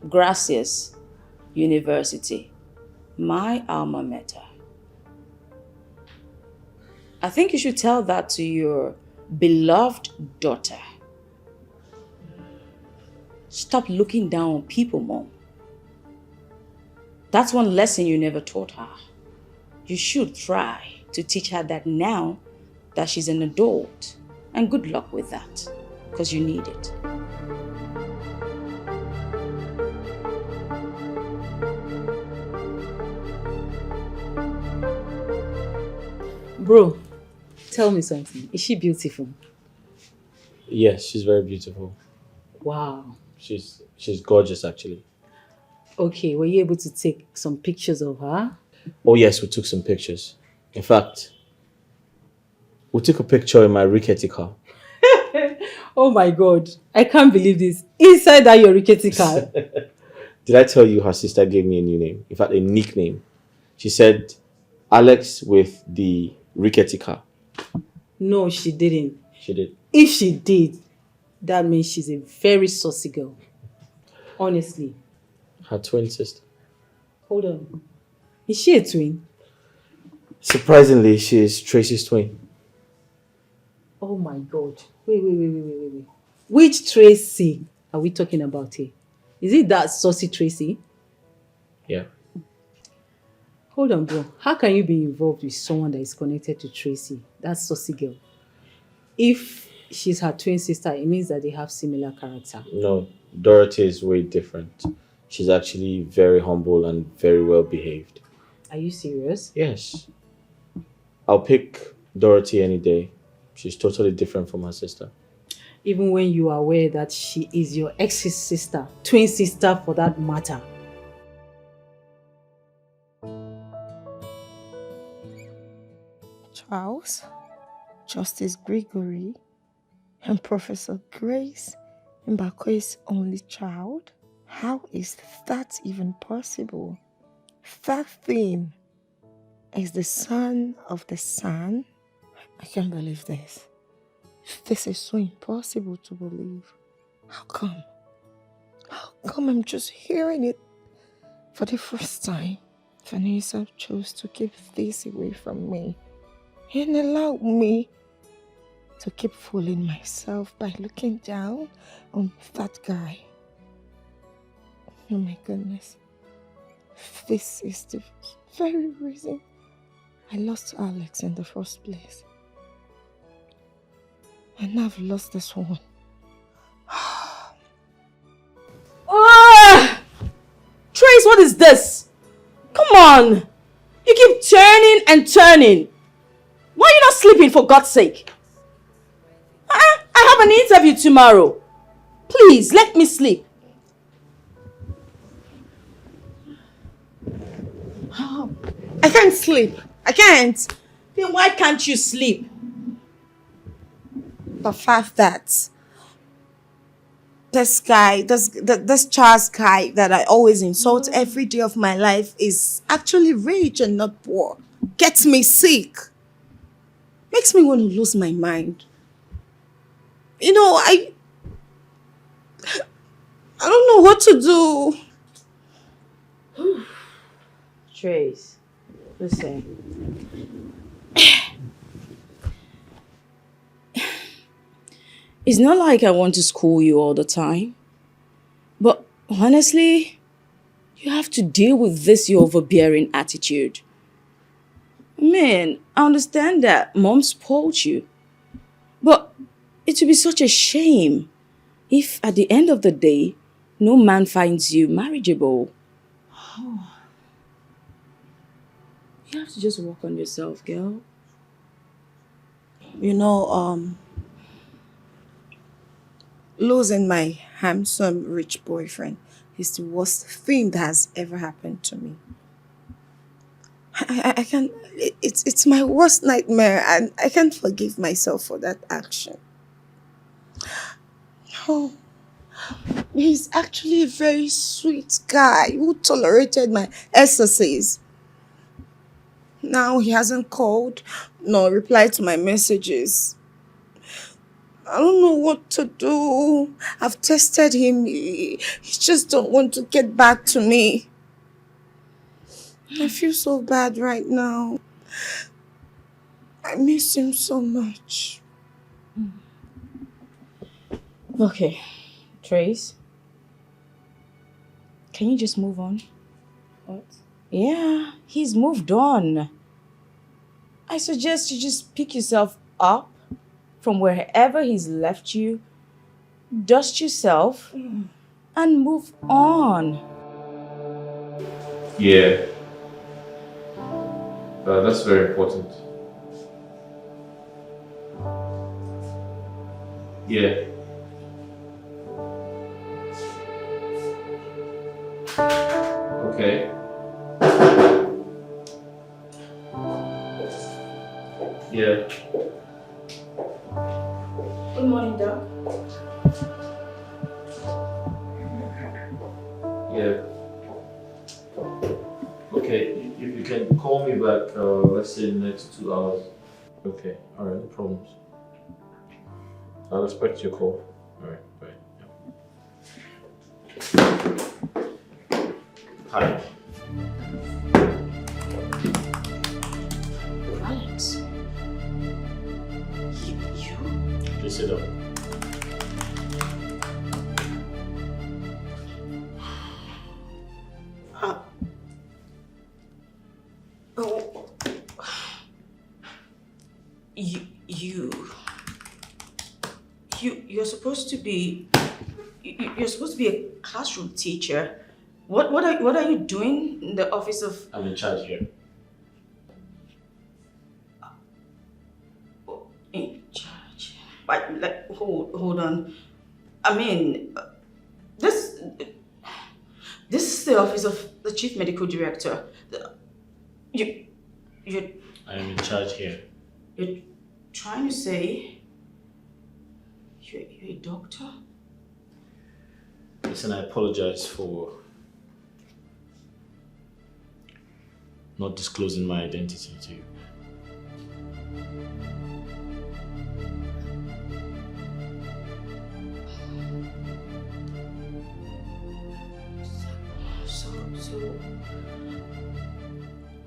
Gracias University, my alma mater. I think you should tell that to your beloved daughter. Stop looking down on people, Mom. That's one lesson you never taught her. You should try to teach her that now that she's an adult. And good luck with that, because you need it. Bro, tell me something. Is she beautiful? Yes, she's very beautiful. Wow. She's gorgeous, actually. Okay, were you able to take some pictures of her? Oh yes, we took some pictures. In fact, we took a picture in my rickety car. Oh my God, I can't believe this. Inside that your rickety car. Did I tell you her sister gave me a new name? In fact, a nickname. She said, Alex with the rickety car. No, she didn't. She did. If she did, that means she's a very saucy girl. Honestly. Her twin sister. Hold on. Is she a twin? Surprisingly, she is Tracy's twin. Oh my God. Wait. Which Tracy are we talking about here? Is it that saucy Tracy? Yeah. Hold on, bro. How can you be involved with someone that is connected to Tracy? That saucy girl. If she's her twin sister, it means that they have similar character. No, Dorothy is way different. She's actually very humble and very well behaved. Are you serious? Yes. I'll pick Dorothy any day. She's totally different from her sister. Even when you are aware that she is your ex's sister, twin sister for that matter. Charles, Justice Gregory, and Professor Grace Mbakwe's only child? How is that even possible? That thing is the son of the sun? I can't believe this. This is so impossible to believe. How come? How come I'm just hearing it for the first time? Vanessa chose to keep this away from me and allow me to keep fooling myself by looking down on that guy. Oh my goodness. This is the very reason I lost Alex in the first place. And now I've lost this one. Trace, what is this? Come on! You keep turning and turning. Why are you not sleeping, for God's sake? I have an interview tomorrow. Please, let me sleep. I can't sleep. I can't. Then why can't you sleep? The fact that this guy, this Charles guy that I always insult every day of my life is actually rich and not poor. Gets me sick. Makes me want to lose my mind. You know, I don't know what to do. Trace, listen. It's not like I want to school you all the time. But honestly, you have to deal with this your overbearing attitude. Man, I understand that mom spoiled you. But it would be such a shame if at the end of the day, no man finds you marriageable. You have to just work on yourself, girl. You know, losing my handsome, rich boyfriend is the worst thing that has ever happened to me. I can't, it's my worst nightmare and I can't forgive myself for that action. Oh, he's actually a very sweet guy who tolerated my excesses. Now he hasn't called nor replied to my messages. I don't know what to do. I've tested him. He just don't want to get back to me. I feel so bad right now. I miss him so much. Okay, Trace. Can you just move on? What? Yeah, he's moved on. I suggest you just pick yourself up from wherever he's left you, dust yourself, and move on. Yeah. That's very important. Yeah. Okay. Yeah. Good morning, Doc. Yeah. Okay, you can call me back, let's say in the next 2 hours. Okay, alright, no problems. I'll expect your call. Alright, bye. Yeah. Hi. Alex. You? Please sit down. You're supposed to be. You're supposed to be a classroom teacher. What are you doing in the office of? I'm in charge here. In charge. Hold on. I mean, this is the office of the chief medical director. You. I am in charge here. You're trying to say you're a doctor? Listen, I apologize for not disclosing my identity to you.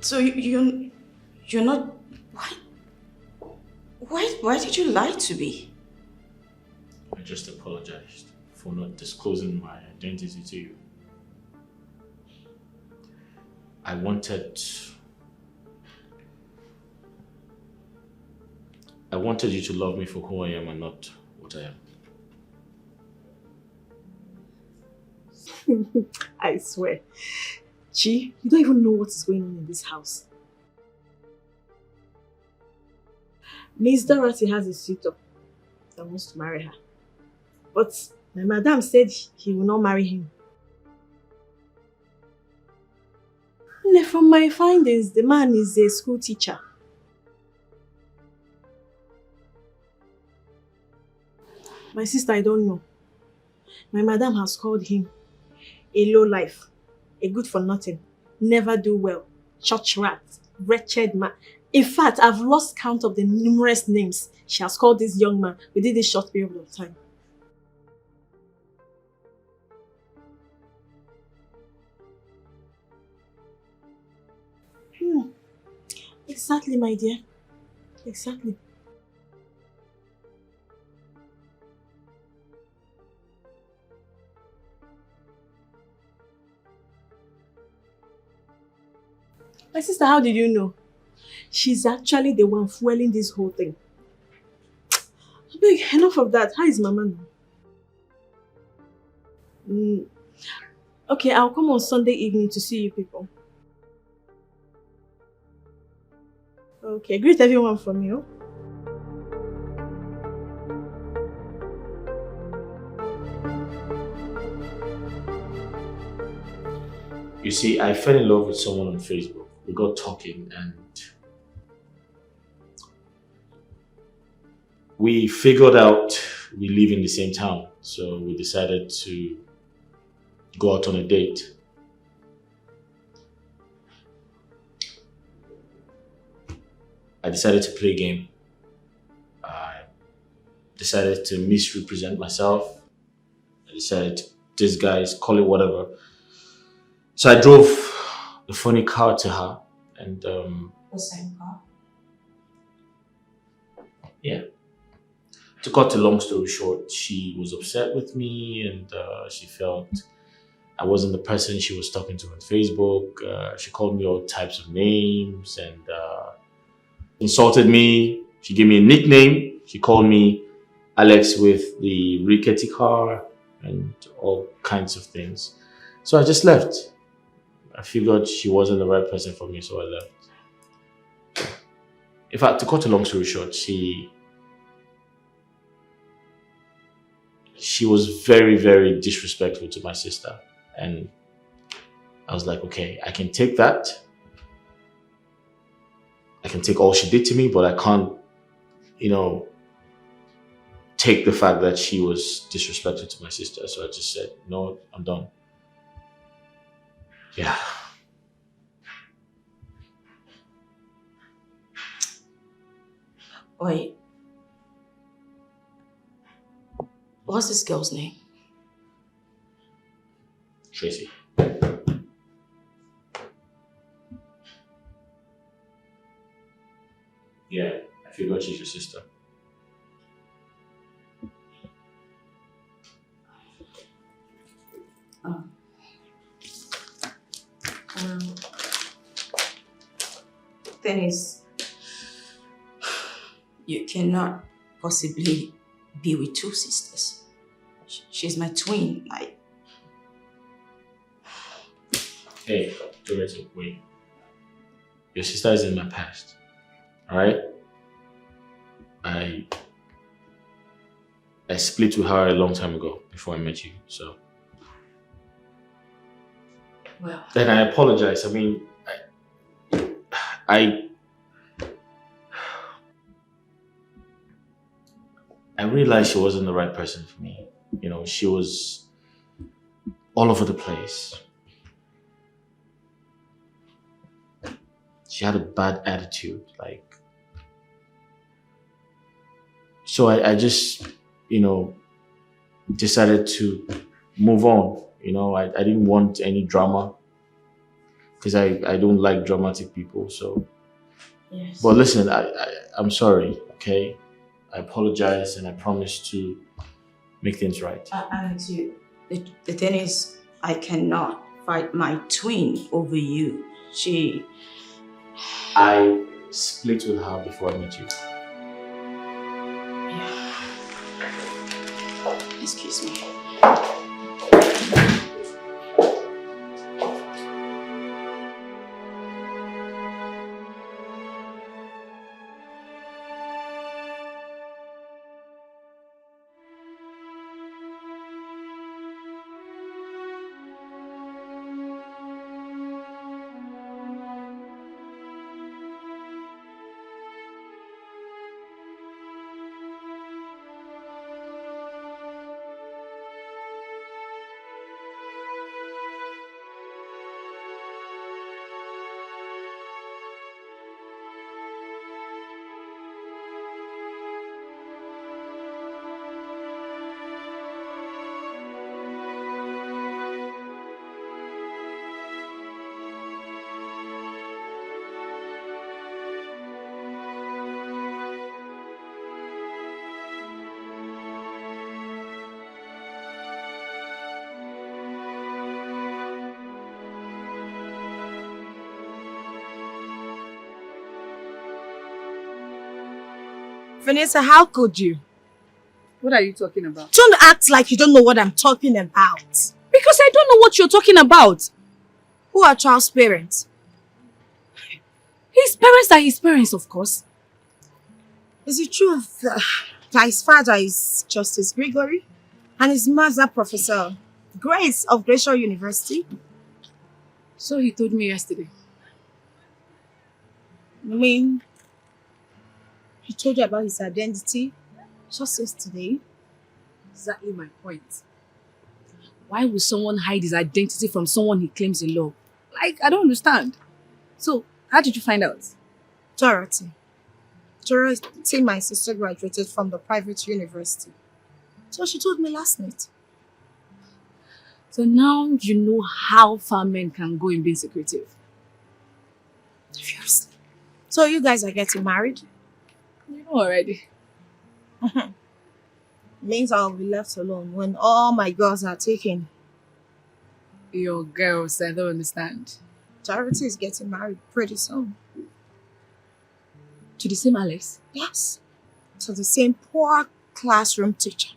So you're not. Why did you lie to me? I just apologized for not disclosing my identity to you. I wanted you to love me for who I am and not what I am. I swear. Chi, you don't even know what is going on in this house. Miss Dorothy has a suitor that wants to marry her. But my madam said he will not marry him. And from my findings, the man is a school teacher. My sister, I don't know. My madam has called him a low life, a good for nothing, never do well, church rat, wretched man. In fact, I've lost count of the numerous names she has called this young man within this short period of time. Exactly, my dear. Exactly. My sister, how did you know? She's actually the one fueling this whole thing. Big, enough of that. How is Mama now? Okay, I'll come on Sunday evening to see you people. Okay, greet everyone from you. You see, I fell in love with someone on Facebook. We got talking and we figured out we live in the same town. So we decided to go out on a date. I decided to play a game. I decided to misrepresent myself. I decided to disguise, call it whatever. So I drove a funny car to her and The same car? yeah. To cut a long story short, she was upset with me and she felt I wasn't the person she was talking to on Facebook. She called me all types of names and insulted me. She gave me a nickname. She called me Alex with the rickety car and all kinds of things. So I just left. I figured she wasn't the right person for me, so I left. In fact, to cut a long story short, she was very, very disrespectful to my sister. And I was like, okay, I can take that. I can take all she did to me, but I can't, take the fact that she was disrespectful to my sister. So I just said, no, I'm done. Yeah. Wait. What's this girl's name? Tracy. Yeah, I figured she's your sister. Oh. Thing is, you cannot possibly be with two sisters. She's my twin. Hey, Dorothy, wait. Your sister is in my past. Alright? I split with her a long time ago before I met you, so. Well. Then I apologize. I mean, I realized she wasn't the right person for me. She was all over the place. She had a bad attitude, so I just, decided to move on. I didn't want any drama because I don't like dramatic people. So, Yes. But listen, I'm sorry. Okay, I apologize and I promise to make things right. Alex, the thing is, I cannot fight my twin over you. I split with her before I met you. Excuse me. Vanessa, how could you? What are you talking about? Don't act like you don't know what I'm talking about. Because I don't know what you're talking about. Who are Charles' parents? His parents are his parents, of course. Is it true that his father is Justice Gregory and his mother Professor Grace of Glacier University? So he told me yesterday. You mean he told you about his identity just yesterday? Exactly my point. Why would someone hide his identity from someone he claims he loves? Like, I don't understand. So, how did you find out? Dorothy. Dorothy, my sister, graduated from the private university. So she told me last night. So now you know how far men can go in being secretive. Seriously. So you guys are getting married? You know already. Means I'll be left alone when all my girls are taken. Your girls, I don't understand. Dorothy is getting married pretty soon. To the same Alex? Yes. To the same poor classroom teacher.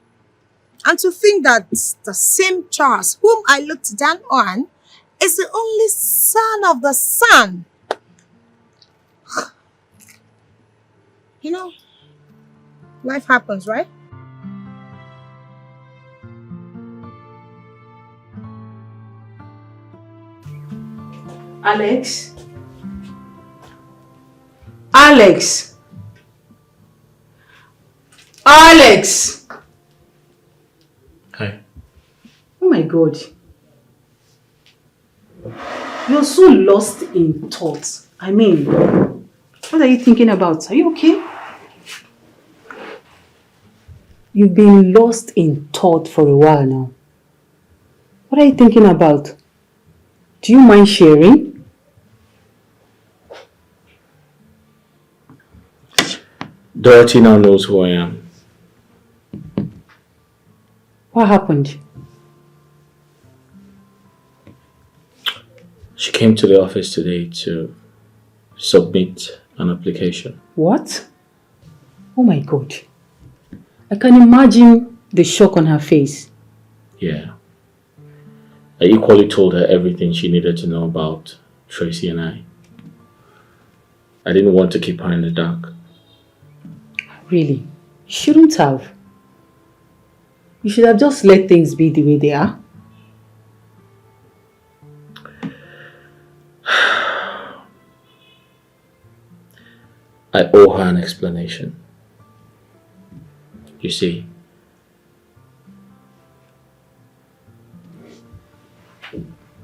And to think that the same Charles, whom I looked down on, is the only son of the sun. You know, life happens, right? Alex? Alex? Alex! Hi. Oh my God. You're so lost in thoughts. I mean, what are you thinking about? Are you okay? You've been lost in thought for a while now. What are you thinking about? Do you mind sharing? Dorothy now knows who I am. What happened? She came to the office today to submit an application. What? Oh my God. I can imagine the shock on her face. Yeah. I equally told her everything she needed to know about Tracy and I. I didn't want to keep her in the dark. Really? You shouldn't have. You should have just let things be the way they are. I owe her an explanation. You see,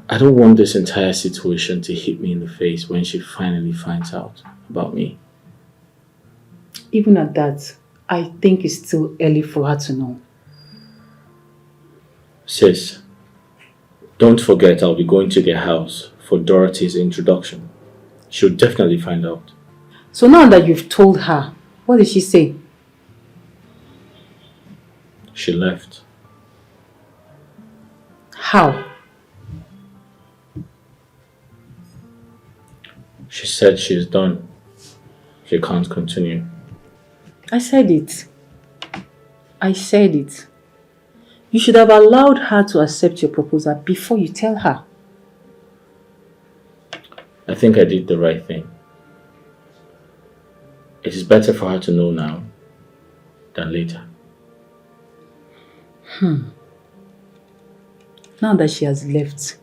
I don't want this entire situation to hit me in the face when she finally finds out about me. Even at that, I think it's still early for her to know. Sis, don't forget I'll be going to their house for Dorothy's introduction. She'll definitely find out. So now that you've told her, what did she say? She left. How? She said she's done. She can't continue. I said it. I said it. You should have allowed her to accept your proposal before you tell her. I think I did the right thing. It is better for her to know now than later. Now that she has left,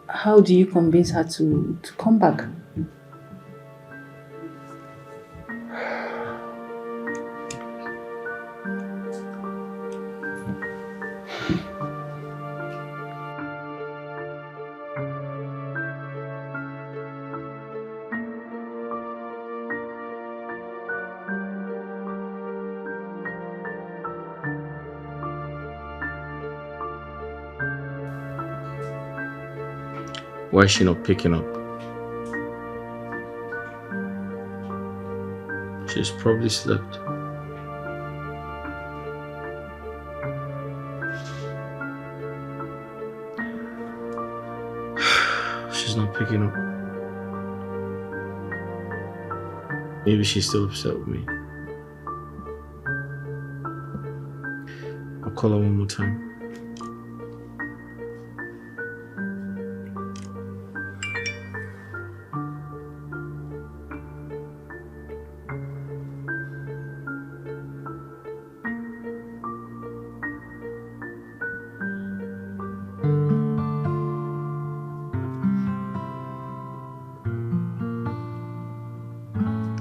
how do you convince her to come back? Why is she not picking up? She's probably slept. She's not picking up. Maybe she's still upset with me. I'll call her one more time.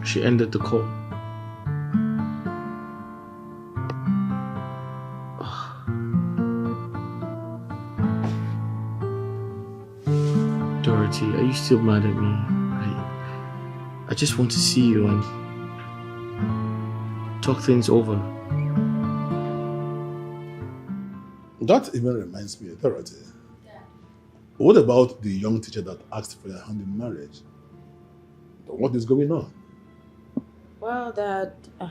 She ended the call. Dorothy, are you still mad at me? I just want to see you and talk things over. That even reminds me, Dorothy. What about the young teacher that asked for your hand in marriage? What is going on? Well, Dad, I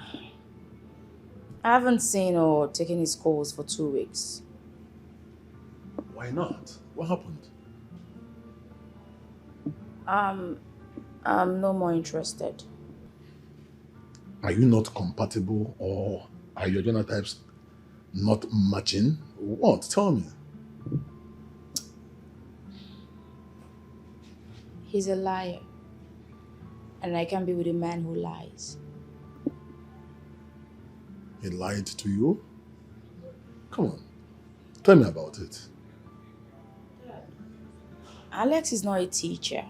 haven't seen or taken his calls for 2 weeks. Why not? What happened? I'm no more interested. Are you not compatible or are your genotypes not matching? What? Tell me. He's a liar. And I can't be with a man who lies. He lied to you? Come on. Tell me about it. Alex is not a teacher.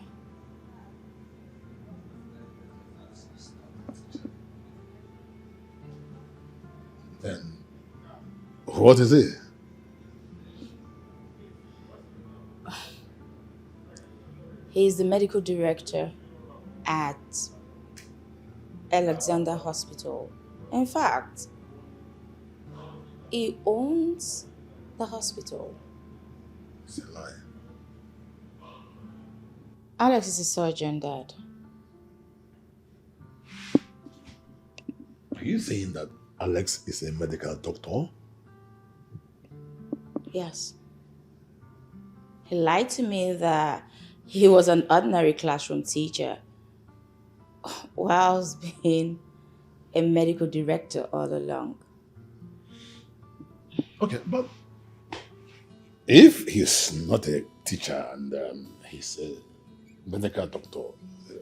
Then, what is he? He is the medical director at Alexander Hospital. In fact, he owns the hospital. It's a lie. Alex is a surgeon, Dad. Are you saying that Alex is a medical doctor? Yes. He lied to me that he was an ordinary classroom teacher whilst being a medical director all along. Okay, but if he's not a teacher and he's a medical doctor,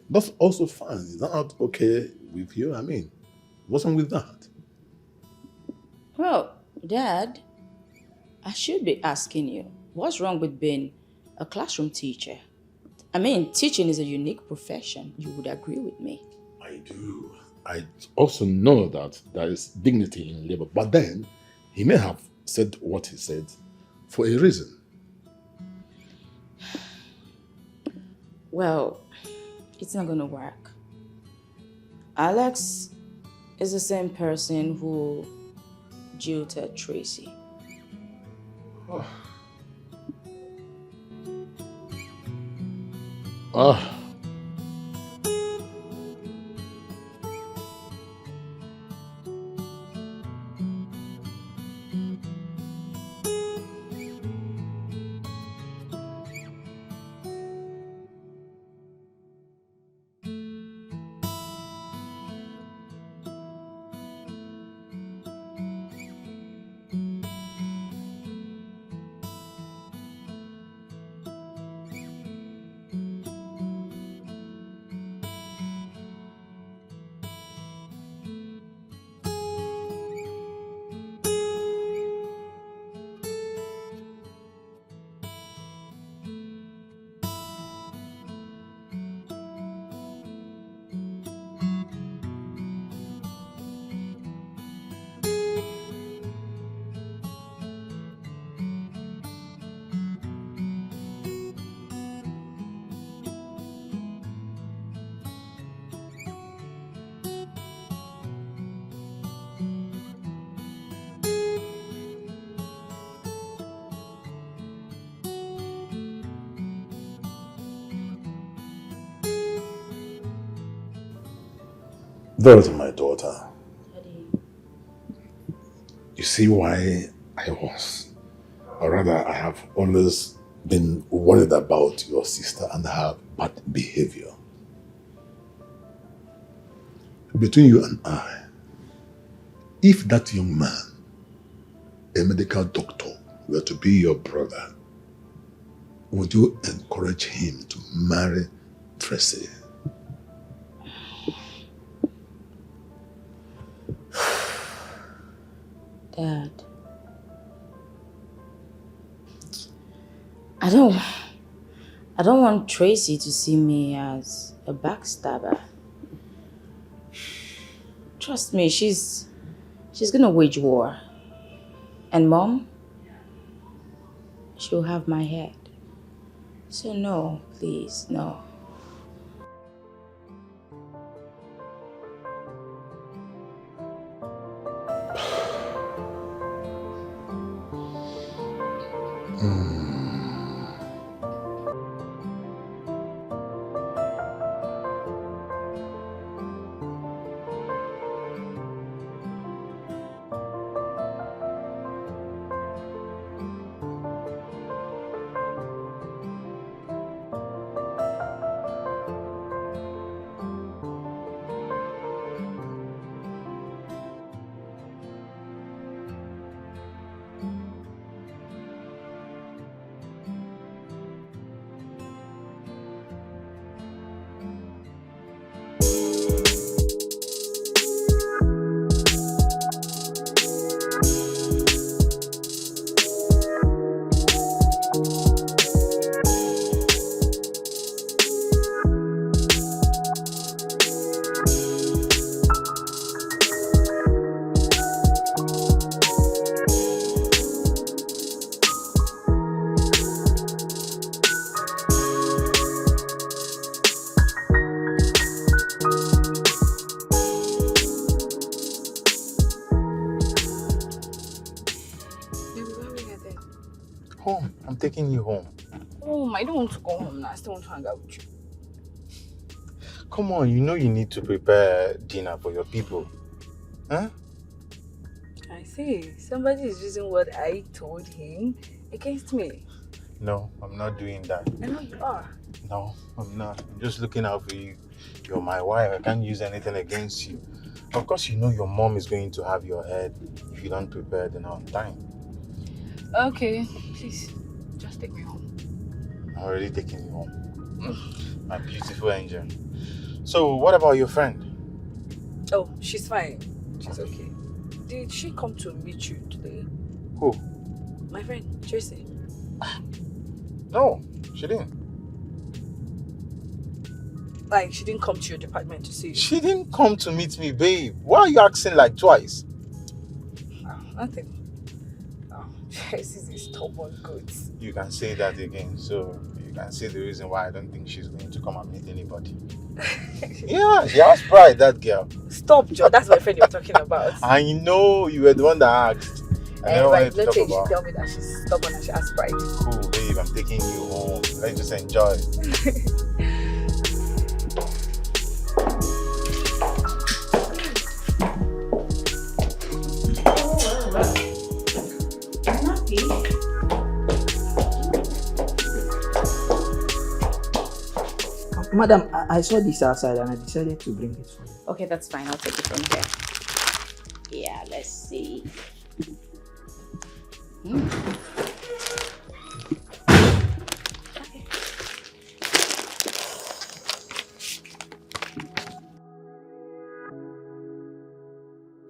that's also fine. Is that not okay with you? I mean, what's wrong with that? Well, Dad, I should be asking you, what's wrong with being a classroom teacher? I mean, teaching is a unique profession. You would agree with me. I do. I also know that there is dignity in labor, but then he may have said what he said for a reason. Well, it's not gonna work. Alex is the same person who jilted Tracy. Oh. Ah. Dorothy, my daughter, you see why or rather I have always been worried about your sister and her bad behavior. Between you and I, if that young man, a medical doctor, were to be your brother, would you encourage him to marry Tracy? Dad, I don't want Tracy to see me as a backstabber. Trust me, she's gonna wage war. And Mom, she'll have my head. So no, please, no. Home. I'm taking you home. I don't want to go home now. I still want to hang out with you. Come on, you know you need to prepare dinner for your people. Huh? I see. Somebody is using what I told him against me. No, I'm not doing that. I know you are. No, I'm not. I'm just looking out for you. You're my wife. I can't use anything against you. Of course, you know your mom is going to have your head if you don't prepare dinner on time. Okay, please, just take me home. I'm already taking you home. My beautiful angel. So, what about your friend? Oh, she's fine. She's okay. Did she come to meet you today? Who? My friend, Tracy. No, she didn't. Like, she didn't come to your department to see you? She didn't come to meet me, babe. Why are you asking like twice? Nothing. Oh, Tracy's a stubborn goat. You can say that again, so you can see the reason why I don't think she's going to come and meet anybody. Yeah, she has pride, that girl. Stop, Joe. That's my friend you're talking about. I know, you were the one that asked. I never wanted to talk about. Tell me that she's stubborn and she has pride. Cool, babe. I'm taking you home. Let's just enjoy. Madam, I saw this outside and I decided to bring it for you. Okay, that's fine. I'll take it from here. Yeah, let's see.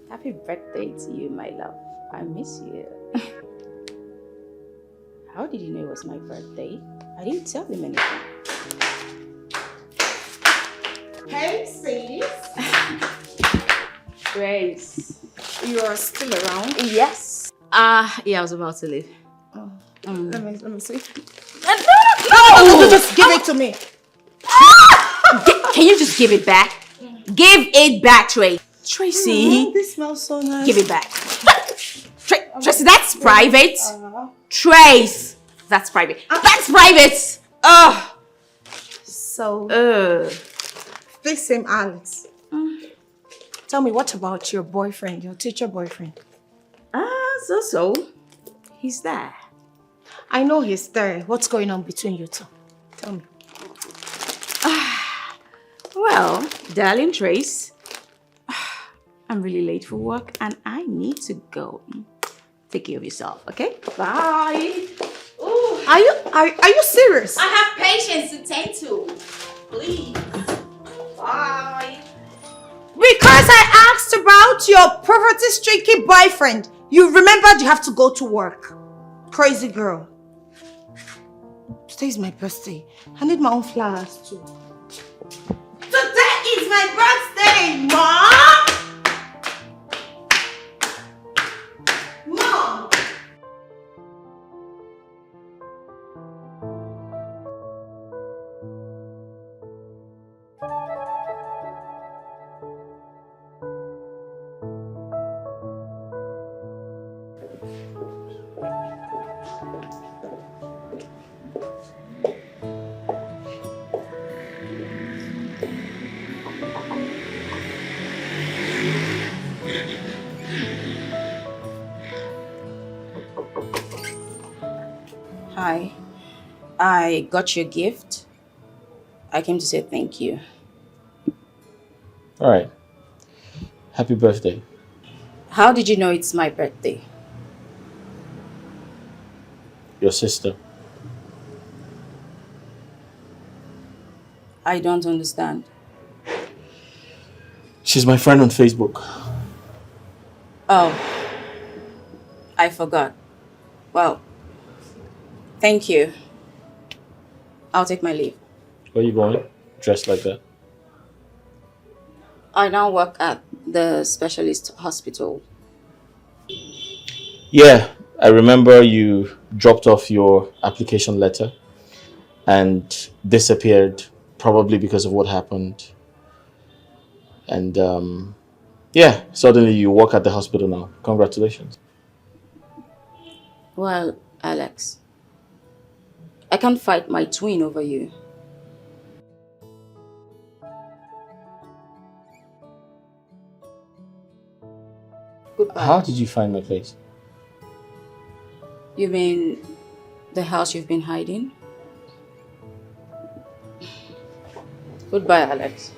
Happy birthday to you, my love. I miss you. How did you know it was my birthday? I didn't tell him anything. Hey, sweeties. Grace. You are still around? Yes. Yeah, I was about to leave. Oh. Let me see. No! Just give it to me. Can you just give it back? Give it back, Tracy. This smells so nice. Give it back. Tracy, that's private. Trace, that's private. That's private. So, this same Alex. Tell me, what about your boyfriend, your teacher boyfriend? So. He's there. I know he's there. What's going on between you two? Tell me. Well, darling Trace, I'm really late for work and I need to go. Take care of yourself, okay? Bye. Ooh. Are you serious? I have patience to tend to. Please. Bye. Because I asked about your poverty-stricken boyfriend. You remembered you have to go to work. Crazy girl. Today is my birthday. I need my own flowers too. Today is my birthday, Mom! Mom! Hi. I got your gift. I came to say thank you. All right. Happy birthday. How did you know it's my birthday? Your sister. I don't understand. She's my friend on Facebook. Oh, I forgot. Well, thank you. I'll take my leave. Where are you going? Dressed like that? I now work at the specialist hospital. Yeah, I remember you dropped off your application letter and disappeared, probably because of what happened. And yeah, suddenly you work at the hospital now. Congratulations. Well, Alex, I can't fight my twin over you. Goodbye. How did you find my place? You mean the house you've been hiding? Goodbye, Alex.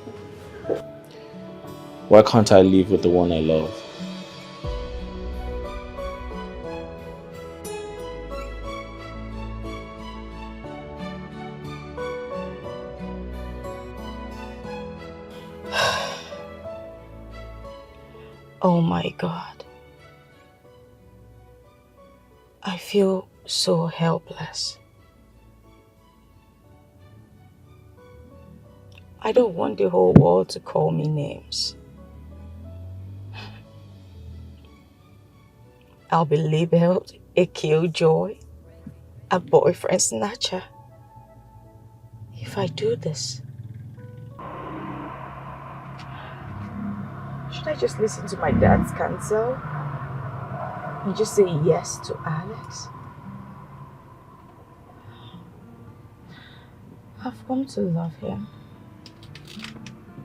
Why can't I live with the one I love? Oh my God. I feel so helpless. I don't want the whole world to call me names. I'll be labeled a killjoy, a boyfriend snatcher. If I do this, should I just listen to my dad's counsel and just say yes to Alex? I've come to love him.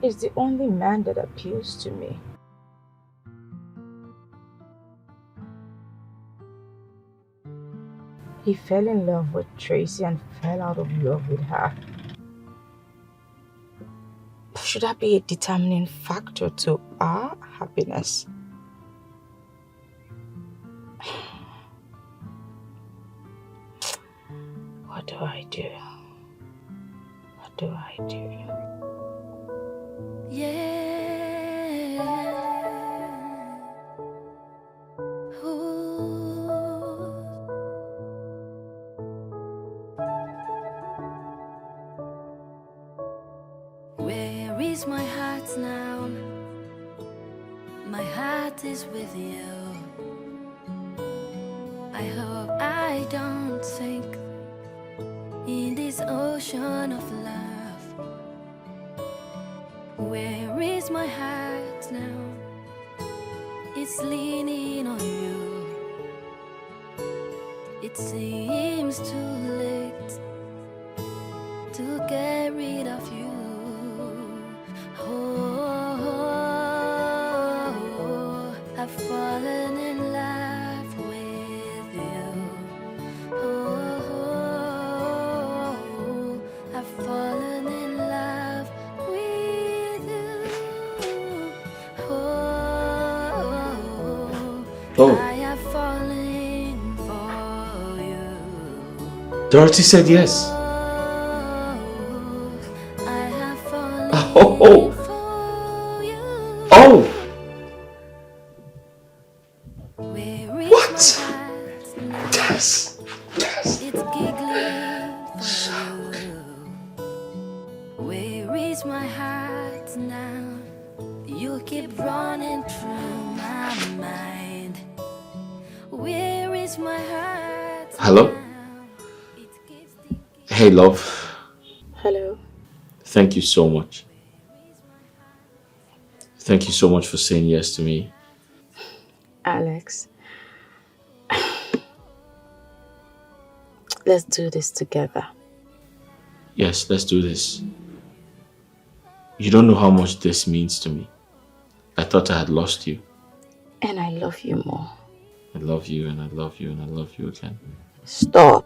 He's the only man that appeals to me. He fell in love with Tracy and fell out of love with her. Should that be a determining factor to our happiness? What do I do? What do I do? Yeah. Ooh. Where is my heart now? My heart is with you. I hope I don't sink in this ocean of love. Where is my heart now? It's leaning on you. It seems too late to get rid of you. Oh, Dorothy said yes. Oh! Oh! What? Yes. Yes. Where is my heart now? You keep running through my mind. Where is my heart? Hello? Hey, love. Hello. Thank you so much. Thank you so much for saying yes to me. Alex. Let's do this together. Yes, let's do this. You don't know how much this means to me. I thought I had lost you. And I love you more. I love you and I love you and I love you again. Stop.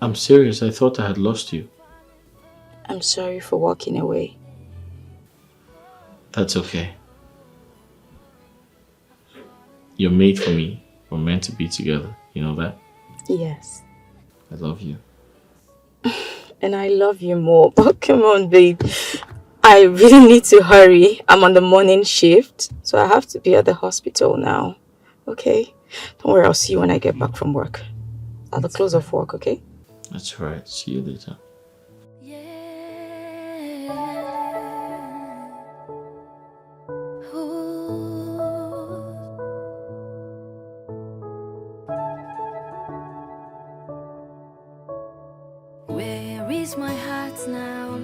I'm serious. I thought I had lost you. I'm sorry for walking away. That's okay. You're made for me. We're meant to be together. You know that? Yes. I love you. And I love you more. But come on, babe. I really need to hurry. I'm on the morning shift, so I have to be at the hospital now. Okay? Don't worry, I'll see you when I get back from work. At the close of work, okay? That's right. See you later. Where is my heart now?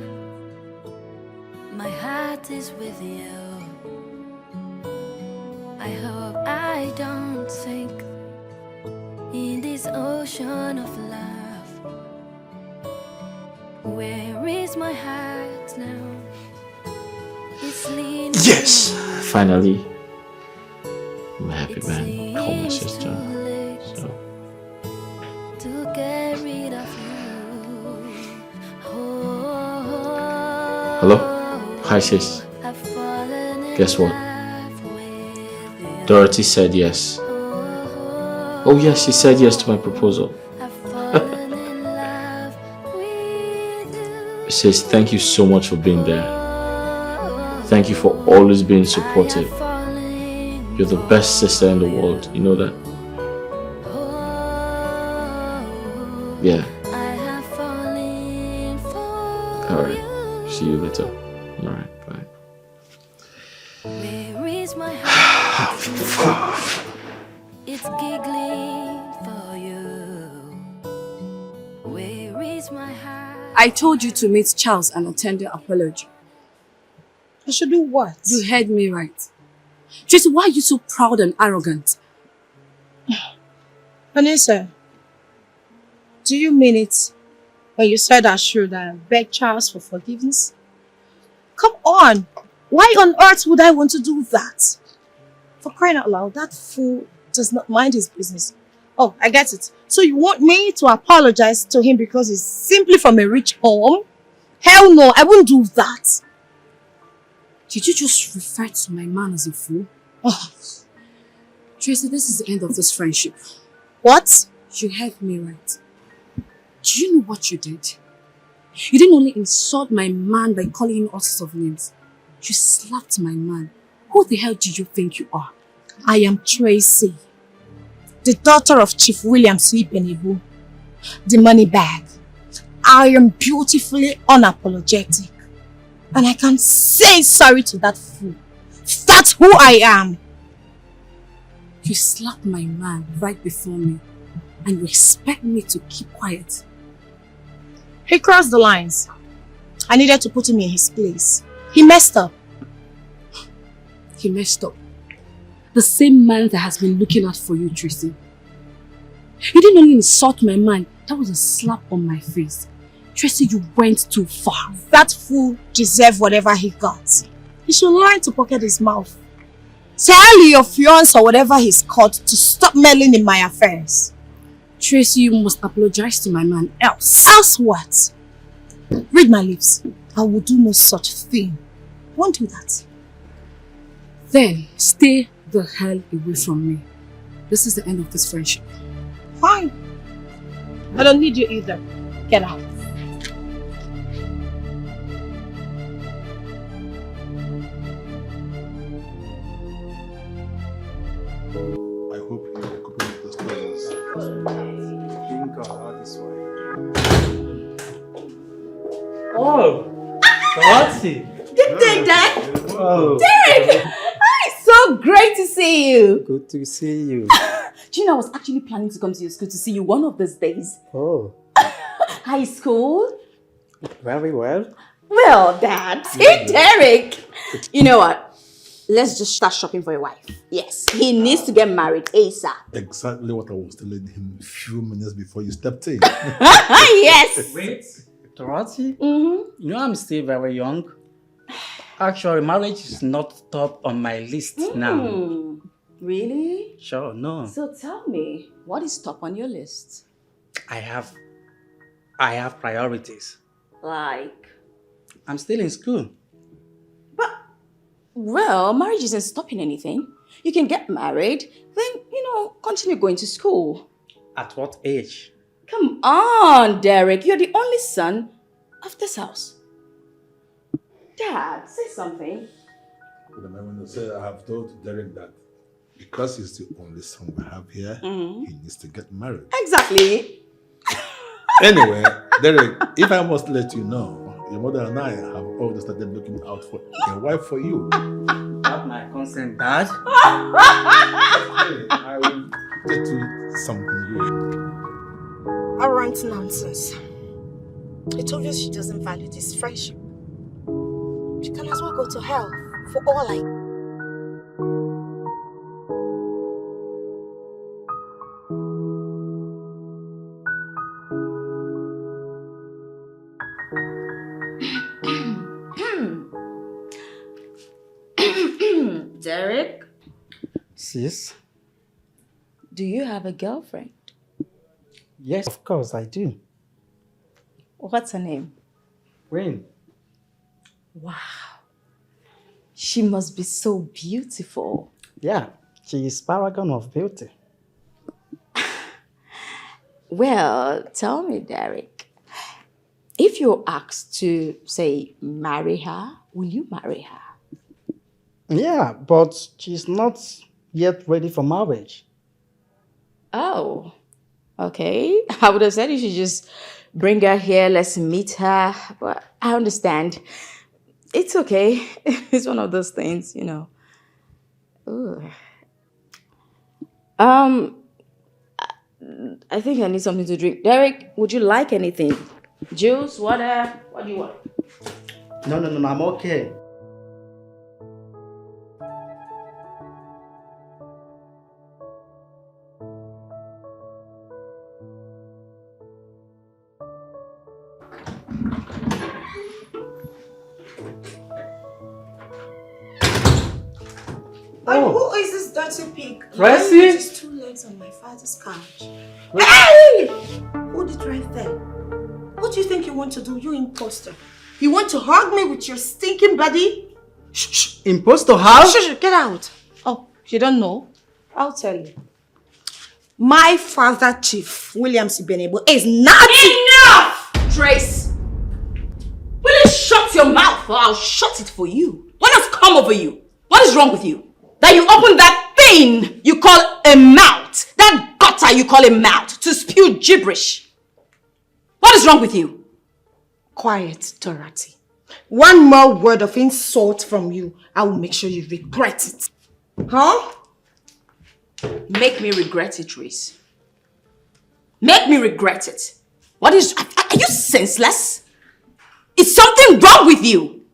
My heart is with you. I hope I don't sink in this ocean of love. Where is my heart now? It's leaning. Yes! Finally. I'm a happy man. Call my sister. So. To get rid of you. Hello? Hi, sis. Guess what? Dorothy said yes. Oh yes, she said yes to my proposal. Sis, thank you so much for being there. Thank you for always being supportive. You're the best sister in the world. You know that? Yeah. Alright. See you later. Alright, bye. Where is my heart? It's giggling for you. Where is my heart? I told you to meet Charles and attend the apology. I should do what? You heard me right. Tracy, why are you so proud and arrogant? Vanessa, do you mean it when you said I should beg Charles for forgiveness? Come on! Why on earth would I want to do that? For crying out loud, that fool does not mind his business. Oh, I get it. So you want me to apologize to him because he's simply from a rich home? Hell no, I wouldn't do that. Did you just refer to my man as a fool? Oh. Tracy, this is the end of this friendship. What? You heard me right. Do you know what you did? You didn't only insult my man by calling him all sorts of names. You slapped my man. Who the hell do you think you are? I am Tracy, the daughter of Chief William Sweepenibu, the money bag. I am beautifully unapologetic. And I can say sorry to that fool. That's who I am. You slapped my man right before me. And you expect me to keep quiet. He crossed the lines. I needed to put him in his place. He messed up. He messed up. The same man that has been looking out for you, Tracy. You didn't only insult my man. That was a slap on my face. Tracy, you went too far. That fool deserved whatever he got. He should learn to pocket his mouth. Tell your fiancé or whatever he's called to stop meddling in my affairs. Tracy, you must apologize to my man. Else what? Read my lips. I will do no such thing. I won't do that. Then stay the hell away from me. This is the end of this friendship. Fine. I don't need you either. Get out. I hope you are coping with the stories. Thank God, out this way. Oh, Dorothy. Good day, Dad. Whoa. Derek! It's so great to see you. Good to see you. Do you know I was actually planning to come to your school to see you one of these days. Oh, High school? very well. Well, Dad. Hey, Derek. You know what? Let's just start shopping for your wife. Yes, he needs to get married ASAP. Exactly what I was telling him a few minutes before you stepped in. Yes. Wait, Dorothy? Mm-hmm. You know I'm still very young. Actually, marriage is not top on my list now. Really? Sure, no. So tell me, what is top on your list? I have priorities. Like? I'm still in school. Well, marriage isn't stopping anything. You can get married, then, continue going to school. At what age? Come on, Derek. You're the only son of this house. Dad, say something. But I want to say I have told Derek that because he's the only son we have here, he needs to get married. Exactly. Anyway, Derek, if I must let you know, your mother and I have already started looking out for a wife for you. Have my consent, Dad. I will get you something good. Arrant nonsense. It's obvious she doesn't value this friendship. She can as well go to hell for all I... Derek, Sis? do you have a girlfriend? Yes, of course I do. What's her name? When? Wow. She must be so beautiful. Yeah, she is paragon of beauty. Well, tell me, Derek, if you're asked to, say, marry her, will you marry her? Yeah, but she's not yet ready for marriage. Oh, okay. I would have said you should just bring her here, let's meet her. But I understand. It's okay. It's one of those things, Ooh. I think I need something to drink. Derek, would you like anything? Juice, water? What do you want? No, I'm okay. Who is this dirty pig? Tracy? Lying with his 2 legs on my father's couch. Hey! Hold it right there. What do you think you want to do, you imposter? You want to hug me with your stinking body? Shh. Imposter how? Shh, get out. Oh, you don't know? I'll tell you. My father, Chief William Sibenebo, is not... Enough! Trace! Will you shut your mouth or I'll shut it for you? What has come over you? What is wrong with you? That you open that thing you call a mouth, that gutter you call a mouth, to spew gibberish. What is wrong with you? Quiet, Dorothy. One more word of insult from you, I will make sure you regret it. Huh? Make me regret it, Trace. Make me regret it. What is... Are you senseless? Is something wrong with you?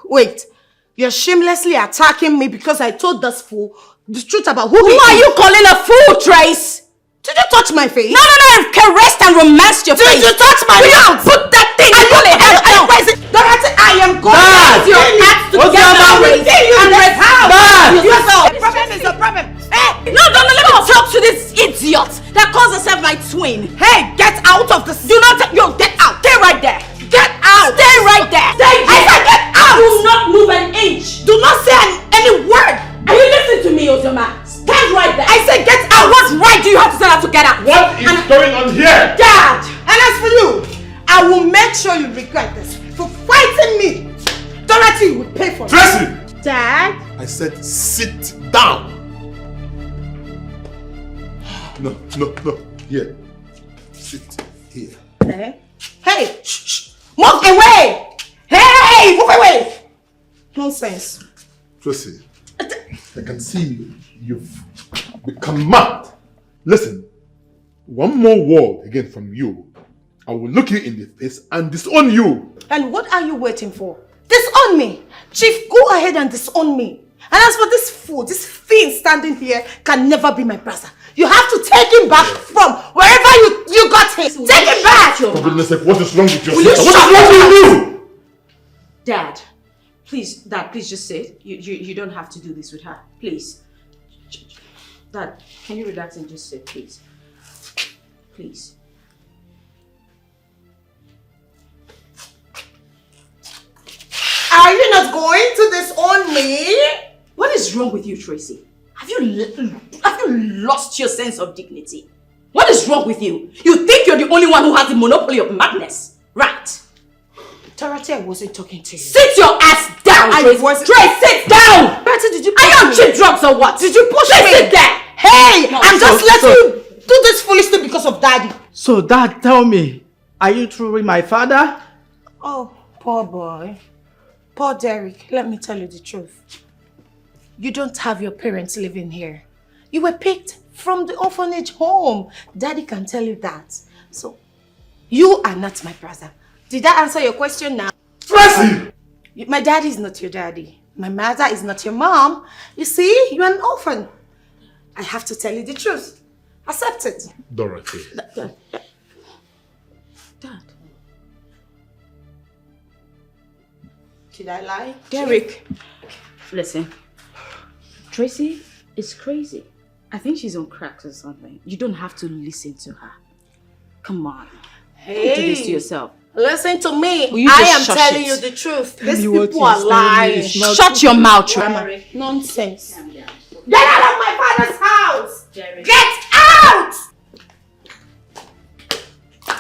Wait. You're shamelessly attacking me because I told this fool the truth about who are you calling a fool, Trace? Did you touch my face? No, I've caressed and romanced your face. Did you touch my mouth? Put that thing you call a head down. Dorothy, I am going to your hands to get married and rest house. The problem is a problem. Hey! No, let me talk to this idiot that calls herself my twin. Hey, get out of this. Do not, get out. Stay right there. Get out. Stay right there. Stay there. I said get out. Do not move an inch. Do not say any word. Are you listening to me, Ozoma? Stand right there. I said get out. What right do you have to tell her to get out? What is make sure you regret this. For fighting me, Dorothy will pay for it. Tracy! Dad? I said sit down. No. Here. Sit here. Hey! Shh. Move away! Hey! Move away! Nonsense. Tracy, I can see you've become mad. Listen, one more word again from you, I will look you in the face and disown you. And what are you waiting for? Disown me! Chief, go ahead and disown me. And as for this fool, this fiend standing here can never be my brother. You have to take him back from wherever you got him. Take him back! For goodness sake, what is wrong with your Will you sister? shut What is wrong with you? Dad, please, just say it. You don't have to do this with her. Please. Dad, can you relax and just say, please? Please. Are you not going to disown me? What is wrong with you, Tracy? Have you lost your sense of dignity? What is wrong with you? You think you're the only one who has the monopoly of madness, right? Dorothy, I wasn't talking to you. Sit your ass down, Tracy. Tracy, sit down! Bertie, did you push me? Are you on cheap drugs or what? Did you push me? Sit there! Hey! No, I'm just so- letting so- you do this foolish thing because of Daddy. So, Dad, tell me, are you truly my father? Oh, poor boy. Poor Derek, let me tell you the truth. You don't have your parents living here. You were picked from the orphanage home. Daddy can tell you that. So, you are not my brother. Did I answer your question now? Tracy! My daddy is not your daddy. My mother is not your mom. You see, you're an orphan. I have to tell you the truth. Accept it. Dorothy. Dad. Did I lie? Derek, listen. Tracy is crazy. I think she's on cracks or something. You don't have to listen to her. Come on. Don't do this to yourself. Listen to me. Will you I just am shush telling it? you the truth. Tell These me what people are he's telling me lying. is not Shut your mouth, Tracy. Nonsense. Get out of my father's house! Get out!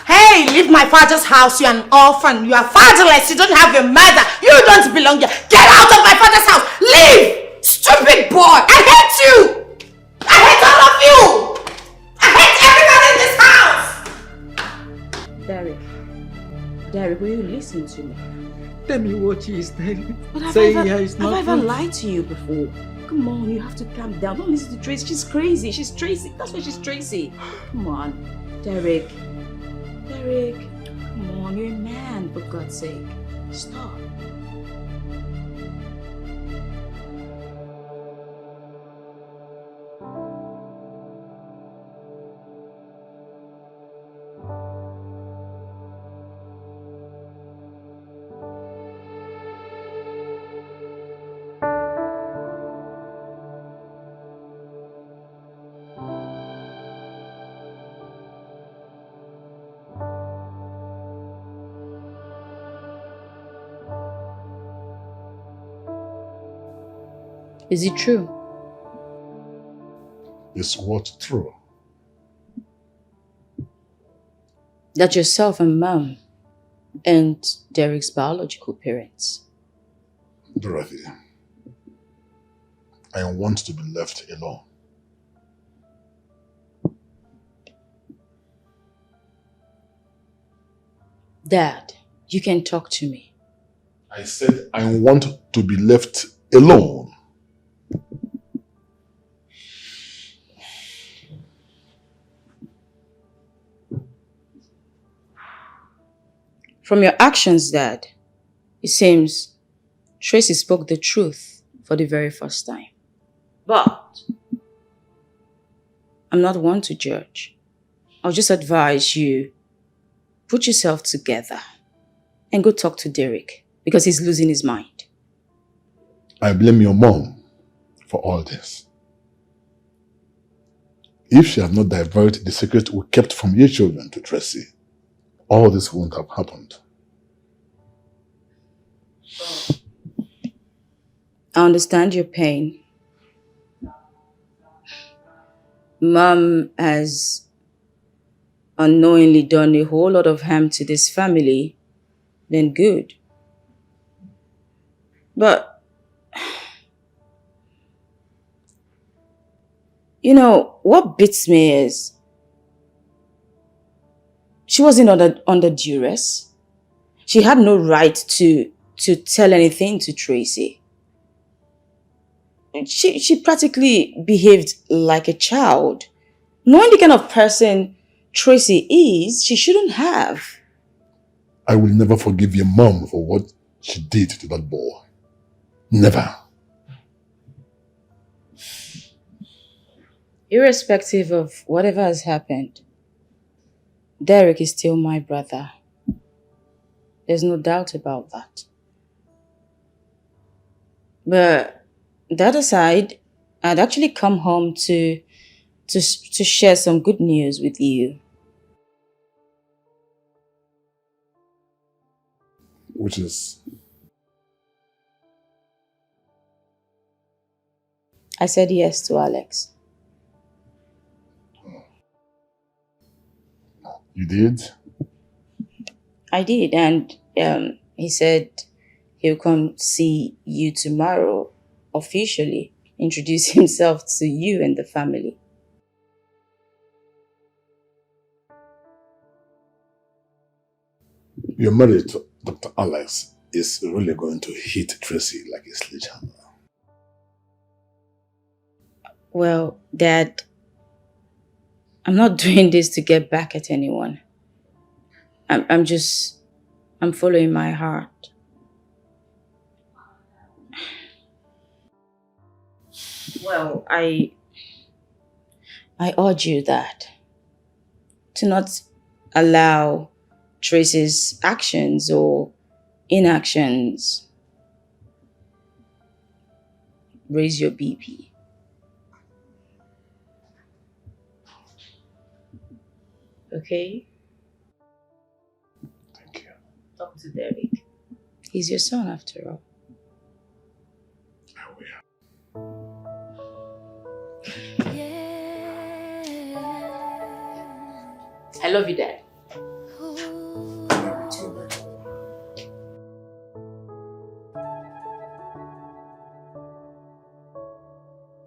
Hey, leave my father's house. You're an orphan. You are fatherless. You don't have your mother. You don't belong here. Get out of my father's house. Leave! Stupid boy. I hate you. I hate all of you. I hate everybody in this house. Derek, will you listen to me? Tell me what she is telling. But have Saying I here ever, is have I not ever true. lied to you before? Come on, you have to calm down. Don't listen to Tracy. She's crazy. She's Tracy. That's why she's Tracy. Come on, Derek. Derek, come on. You're a man, for God's sake. Stop. Is it true? Is what true? That yourself and Mom and Derek's biological parents? Dorothy, I want to be left alone. Dad, you can talk to me. I said I want to be left alone. From your actions, Dad, it seems Tracy spoke the truth for the very first time. But I'm not one to judge. I'll just advise you, put yourself together and go talk to Derek because he's losing his mind. I blame your mom for all this. If she had not diverted the secret we kept from your children to Tracy, all this wouldn't have happened. I understand your pain. Mom has unknowingly done a whole lot of harm to this family then good. But, you know, what beats me is she wasn't under duress. She had no right to tell anything to Tracy. She practically behaved like a child. Knowing the kind of person Tracy is, she shouldn't have. I will never forgive your mom for what she did to that boy. Never. Irrespective of whatever has happened, Derek is still my brother. There's no doubt about that. But that aside, I'd actually come home to share some good news with you. Which is? I said yes to Alex. You did? I did, and he said he'll come see you tomorrow, officially introduce himself to you and the family. Your marriage to Dr. Alex is really going to hit Tracy like a sledgehammer. Well, Dad, I'm not doing this to get back at anyone. I'm following my heart. Well, I urge you that to not allow Tracy's actions or inactions raise your BP. Okay? Thank you. Talk to Derek. He's your son after all. I love you, Dad.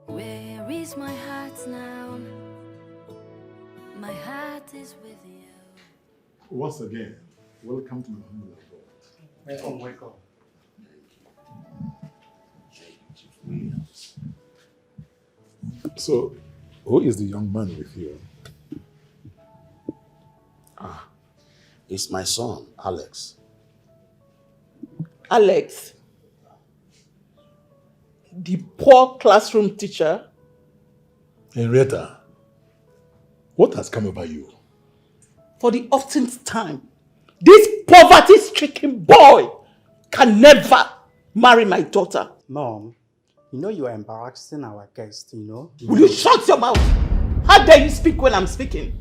Where is my heart now? My heart is with you. Once again, welcome to my humble abode. Welcome. So, who is the young man with you? It's my son, Alex. Alex, the poor classroom teacher. Henrietta, what has come over you? For the oftenth time, this poverty-stricken boy can never marry my daughter. Mom, you know you are embarrassing our guest, you know? Will you shut your mouth? How dare you speak when I'm speaking?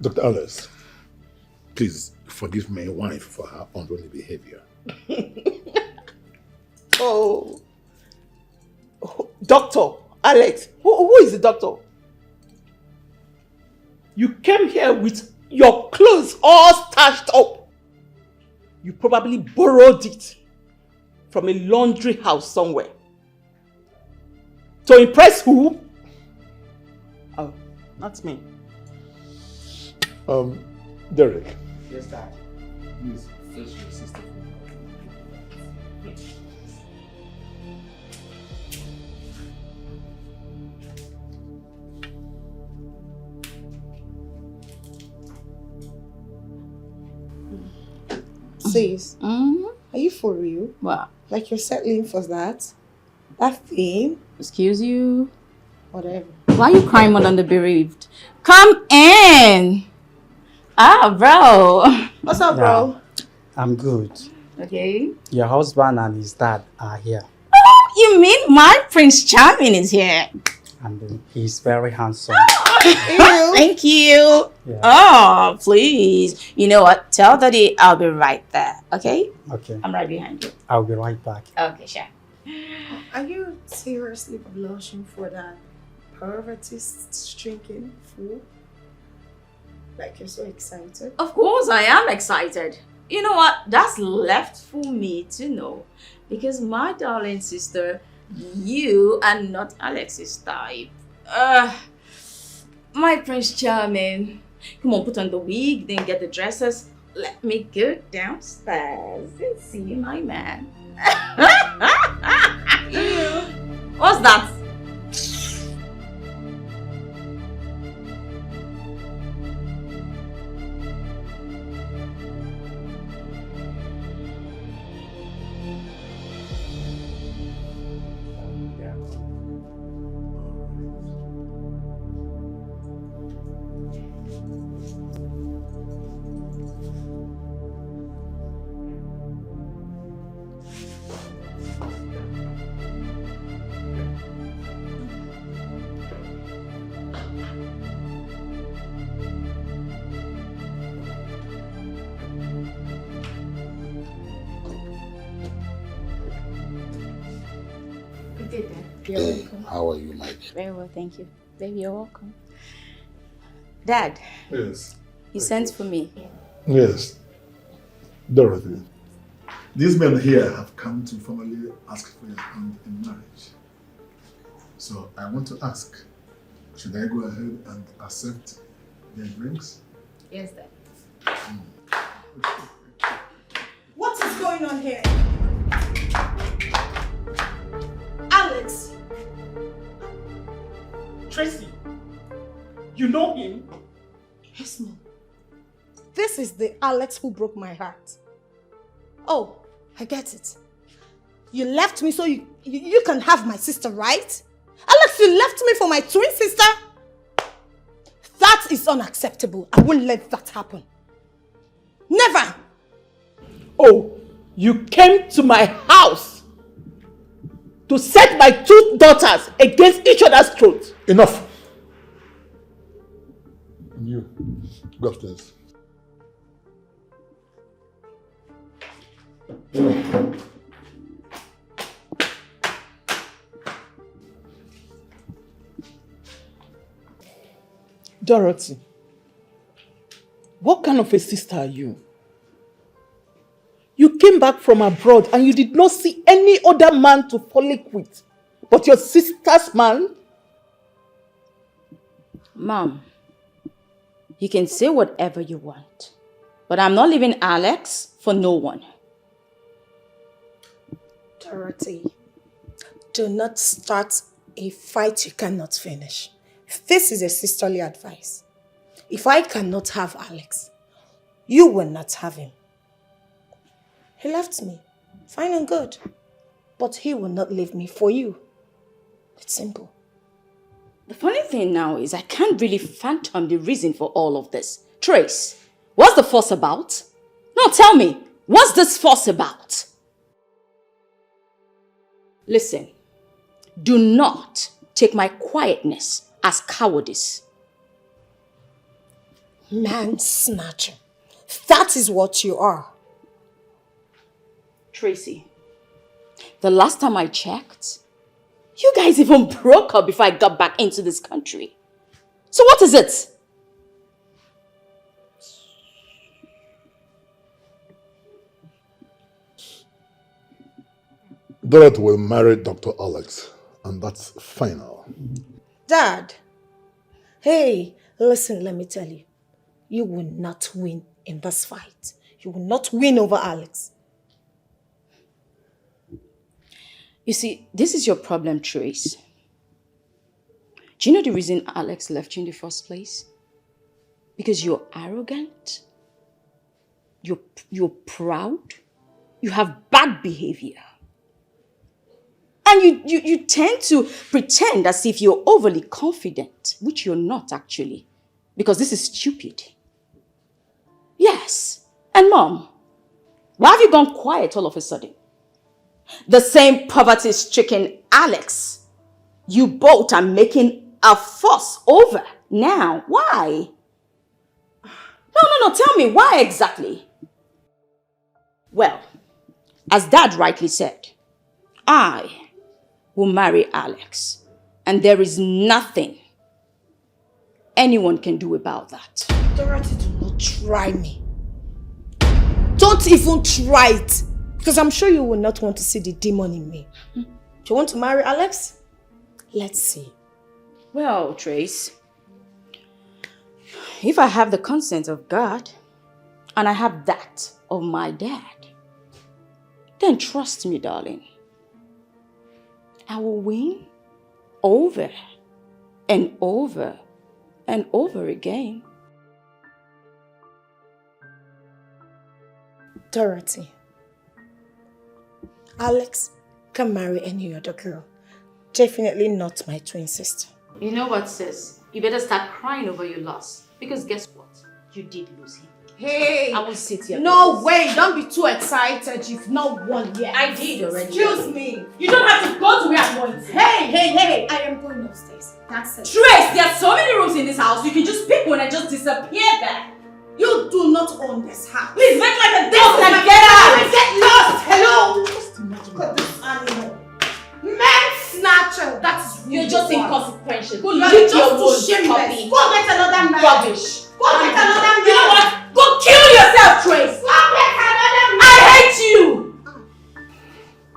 Dr. Alex, please forgive my wife for her unruly behavior. Oh, Doctor Alex, who is the doctor? You came here with your clothes all starched up. You probably borrowed it from a laundry house somewhere. To impress who? Oh, not me. Derek. Yes, Dad. Please fetch your sister. Sis, are you for real? What? Like you're settling for that? That thing? Excuse you? Whatever. Why are you crying more than the bereaved? Come in! Ah, bro. What's up, bro? I'm good. Okay. Your husband and his dad are here. Oh, you mean my Prince Charming is here? And he's very handsome. Thank you. Yeah. Oh, please. You know what? Tell Daddy I'll be right there, okay? Okay. I'm right behind you. I'll be right back. Okay, sure. Are you seriously blushing for that pervertist drinking fool? Like you're so excited. Of course I am excited. You know what? That's left for me to know. Because my darling sister, you are not Alex's type. My Prince Charming. Come on, put on the wig, then get the dresses. Let me go downstairs and see my man. What's that? Hey, how are you, Mike? Very well, thank you. Baby, you're welcome. Dad. Yes. You sent for me. Yes. Dorothy, these men here have come to formally ask for your hand in marriage. So I want to ask, should I go ahead and accept their drinks? Yes, Dad. What is going on here? Alex! Tracy, you know him? Yes, Mom. This is the Alex who broke my heart. Oh, I get it. You left me so you can have my sister, right? Alex, you left me for my twin sister? That is unacceptable. I won't let that happen. Never! Oh, you came to my house to set my two daughters against each other's throats. Enough! And you, go upstairs. Dorothy, what kind of a sister are you? You came back from abroad and you did not see any other man to frolic with but your sister's man? Mom, you can say whatever you want, but I'm not leaving Alex for no one. Dorothy, do not start a fight you cannot finish. This is a sisterly advice. If I cannot have Alex, you will not have him. He left me, fine and good, but he will not leave me for you. It's simple. The funny thing now is I can't really fathom the reason for all of this. Trace, what's the fuss about? No, tell me, what's this fuss about? Listen, do not take my quietness as cowardice. Man snatcher. That is what you are. Tracy, the last time I checked, you guys even broke up before I got back into this country. So what is it? Dorothy will marry Dr. Alex, and that's final. Dad, hey, listen, let me tell you. You will not win in this fight. You will not win over Alex. You see, this is your problem, Trace. Do you know the reason Alex left you in the first place? Because you're arrogant, you're proud, you have bad behavior. And you tend to pretend as if you're overly confident, which you're not actually, because this is stupid. Yes. And Mom, why have you gone quiet all of a sudden? The same poverty-stricken Alex you both are making a fuss over now. Why? No, tell me, why exactly? Well, as Dad rightly said, I will marry Alex, and there is nothing anyone can do about that. Dorothy, do not try me. Don't even try it. Because I'm sure you will not want to see the demon in me. Do you want to marry Alex? Let's see. Well, Trace, if I have the consent of God, and I have that of my dad, then trust me, darling. I will win over and over and over again. Dorothy, Alex can marry any other girl. Definitely not my twin sister. You know what, sis? You better start crying over your loss. Because guess what? You did lose him. Hey! I will sit here. No way! Don't be too excited. You've not won yet. I did already. Excuse me. You don't have to go to where I'm going. Hey! I am going upstairs. That's it. Trace, there are so many rooms in this house. You can just pick one and just disappear there. You do not own this house. Please make like a dog and get out. Get lost! Hello! Just imagine. Look at this animal. Man snatcher. That is You're just inconsequential. Go You're lick just your too wounds, shameless. puppy. Go get another man. Rubbish. Go get another man. You know what? Go kill yourself, Trace. Go get another man. I hate you.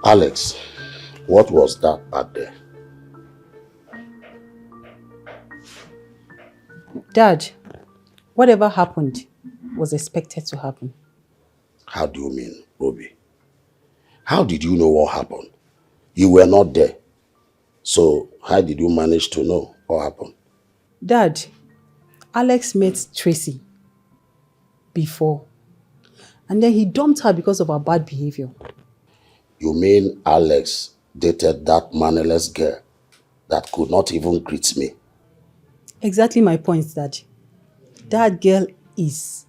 Alex, what was that back there? Dad, whatever happened was expected to happen. How do you mean, Ruby? How did you know what happened? You were not there. So how did you manage to know what happened? Dad, Alex met Tracy before. And then he dumped her because of her bad behavior. You mean Alex dated that mannerless girl that could not even greet me? Exactly my point, Dad. That girl is.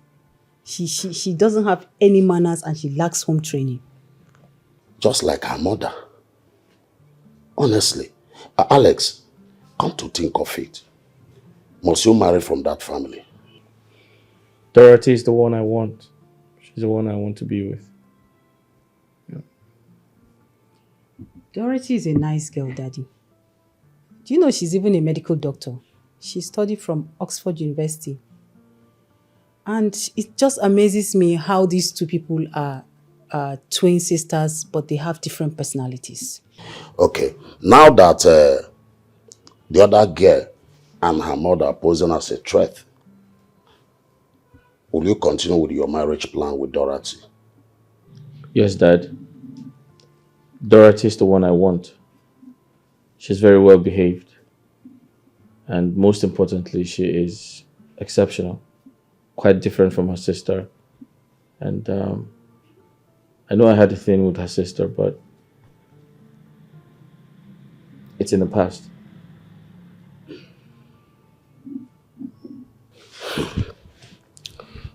She doesn't have any manners and she lacks home training. Just like her mother. Honestly, Alex, come to think of it. Must you marry from that family? Dorothy is the one I want. She's the one I want to be with. Yeah. Dorothy is a nice girl, Daddy. Do you know she's even a medical doctor? She studied from Oxford University. And it just amazes me how these two people are twin sisters, but they have different personalities. Okay, now that the other girl and her mother are posing as a threat, will you continue with your marriage plan with Dorothy? Yes, Dad. Dorothy is the one I want. She's very well behaved. And most importantly, she is exceptional. Quite different from her sister. And I know I had a thing with her sister, but it's in the past.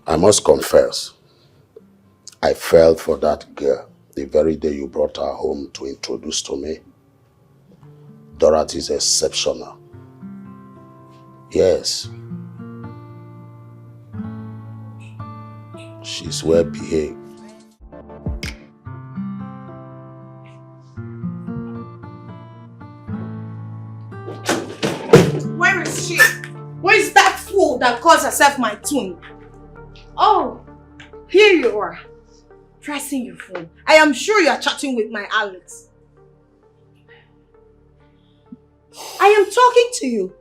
I must confess, I fell for that girl the very day you brought her home to introduce to me. Dorothy is exceptional. Yes. She's well behaved. Where is she? Where is that fool that calls herself my twin? Oh, here you are. Pressing your phone. I am sure you are chatting with my Alex. I am talking to you.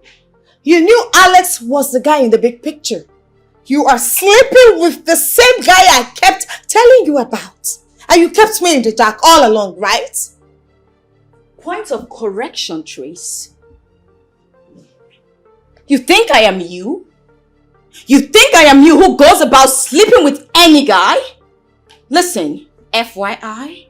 You knew Alex was the guy in the big picture. You are sleeping with the same guy I kept telling you about. And you kept me in the dark all along, right? Point of correction, Trace. You think I am you? You think I am you who goes about sleeping with any guy? Listen, FYI,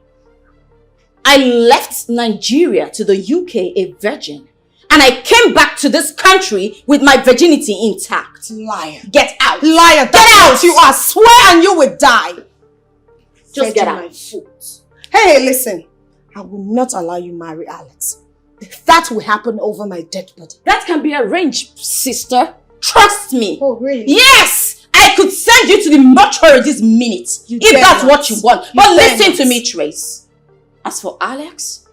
I left Nigeria to the UK a virgin. And I came back to this country with my virginity intact. Liar. Get out. Liar. Get out. You are. Swear and you will die. Just get out. My foot. Hey, listen. I will not allow you marry Alex. That will happen over my dead body. That can be arranged, sister. Trust me. Oh, really? Yes! I could send you to the mortuary this minute. If that's what you want. But listen to me, Trace. As for Alex,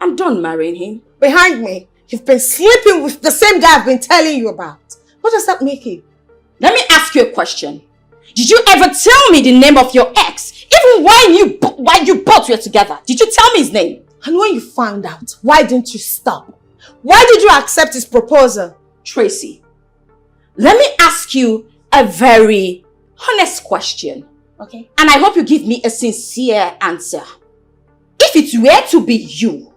I'm done marrying him. Behind me, you've been sleeping with the same guy I've been telling you about. What does that make you? Let me ask ask you a question. Did you ever tell me the name of your ex? Even when you both were together, did you tell me his name? And when you found out, why didn't you stop? Why did you accept his proposal? Tracy, let me ask you a very honest question. Okay. And I hope you give me a sincere answer. If it were to be you,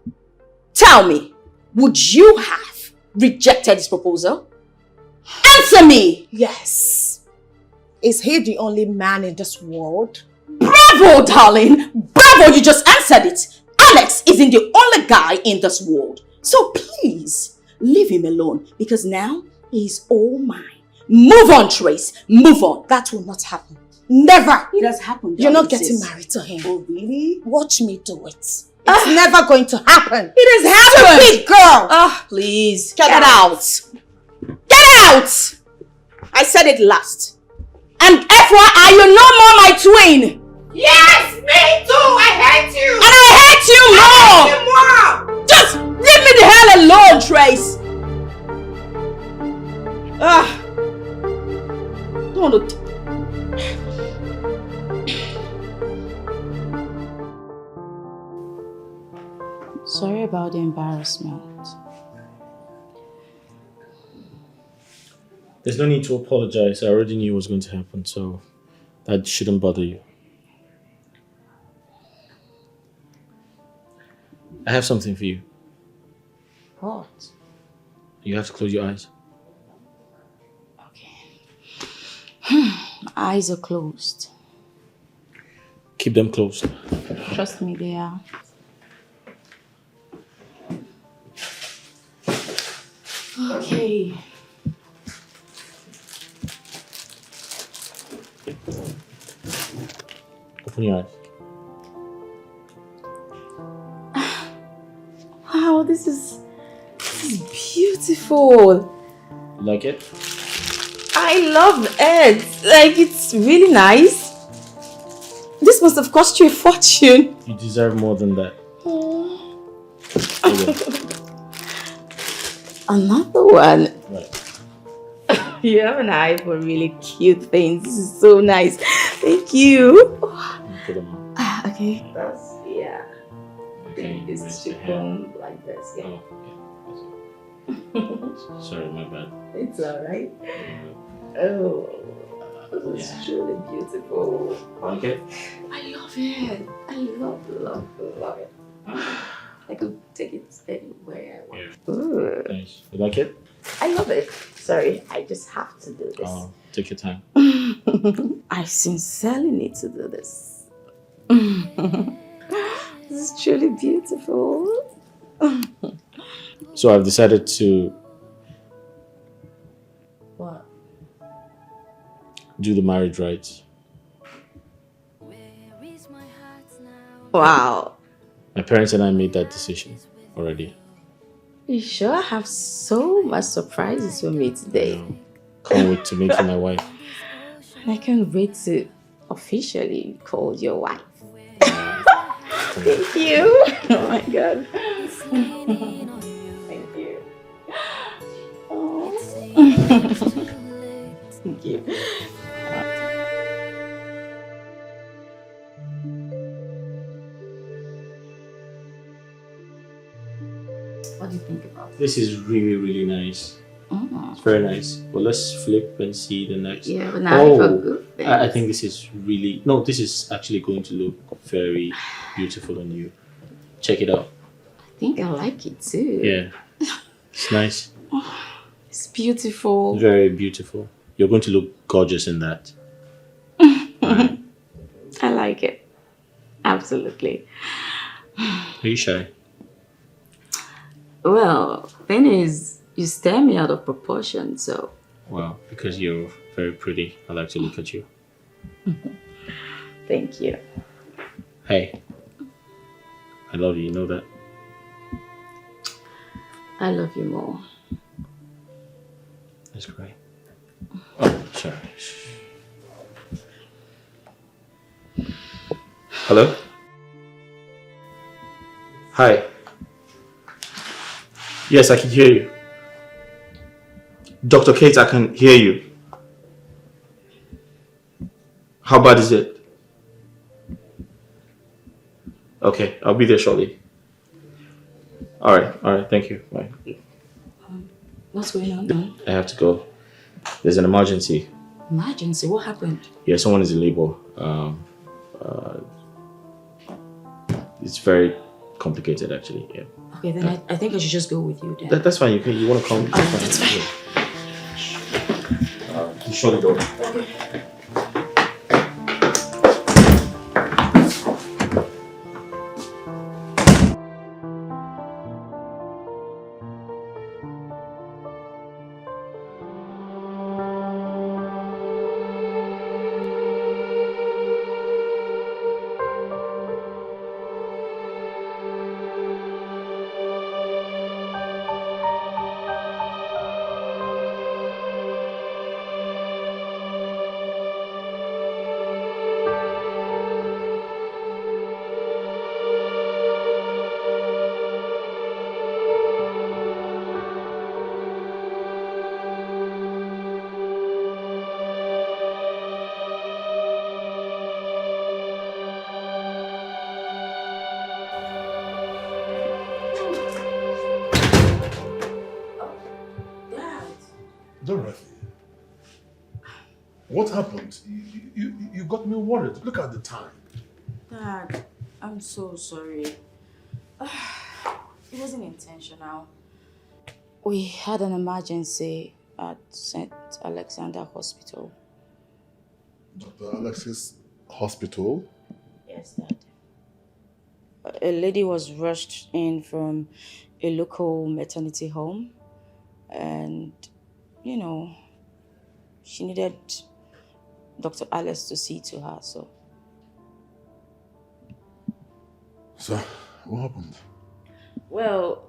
tell me, would you have rejected his proposal? Answer me! Yes. Is he the only man in this world? Bravo, darling! Bravo, you just answered it. Alex isn't the only guy in this world. So please, leave him alone because now he's all mine. Move on, Trace. Move on. That will not happen. Never. It has happened. You're not getting married to him. Oh, really? Watch me do it. It's never going to happen. It has happened. Stupid girl. Ah, please. Get out. Get out! I said it last. And FYI, you're no more my twin. Yes, me too. I hate you. And I hate you more. I hate you more. Just leave me the hell alone, Trace. Don't want to... Sorry about the embarrassment. There's no need to apologize. I already knew what was going to happen, so that shouldn't bother you. I have something for you. What? You have to close your eyes. My eyes are closed. Keep them closed. Trust me, they are. Okay. Open your eyes. Wow, this is beautiful. You like it? I love it. Like, it's really nice. This must have cost you a fortune. You deserve more than that. Another one. Right. You have an eye for really cute things. This is so nice. Thank you. Put them on. Okay. That's, yeah. Okay, It's chicken like this. Yeah. Oh, sorry, my bad. It's alright. Oh, this is truly beautiful. Like it? I love it. I love it. I could take it anywhere I want. Yeah. Nice. You like it? I love it. Sorry, I just have to do this. Take your time. I sincerely need to do this. This is truly beautiful. So I've decided to What? do the marriage rites. Wow. My parents and I made that decision already. You sure have so much surprises for me today. Can't wait to make you my wife. I can't wait to officially call your wife. Thank you. Oh my god. Thank you. Oh. Thank you. What do you think about it? This is really, really nice. It's very nice. Well, let's flip and see the next. Yeah, but now for good things. I think this is really... No, this is actually going to look very beautiful on you. Check it out. I think I like it too. Yeah. It's nice. It's beautiful. Very beautiful. You're going to look gorgeous in that. I like it. Absolutely. Are you shy? Well, thing is, you stare me out of proportion, so... Well, because you're very pretty. I like to look at you. Thank you. Hey. I love you, you know that? I love you more. That's great. Oh, sorry. Hello? Hi. Yes, I can hear you. Dr. Kate, I can hear you. How bad is it? Okay, I'll be there shortly. Alright, thank you. Bye. What's going on now? I have to go. There's an emergency. Emergency? What happened? Yeah, someone is in labor. It's very complicated actually. Yeah. Okay, then I think I should just go with you then. That's fine. You want to come? That's fine. You shut the door. Okay. Dorothy, what happened? You got me worried. Look at the time. Dad, I'm so sorry. It wasn't intentional. We had an emergency at St. Alexander Hospital. Dr. Alexis Hospital? Yes, Dad. A lady was rushed in from a local maternity home and, you know, she needed Dr. Alex to see to her, so. So, what happened? Well,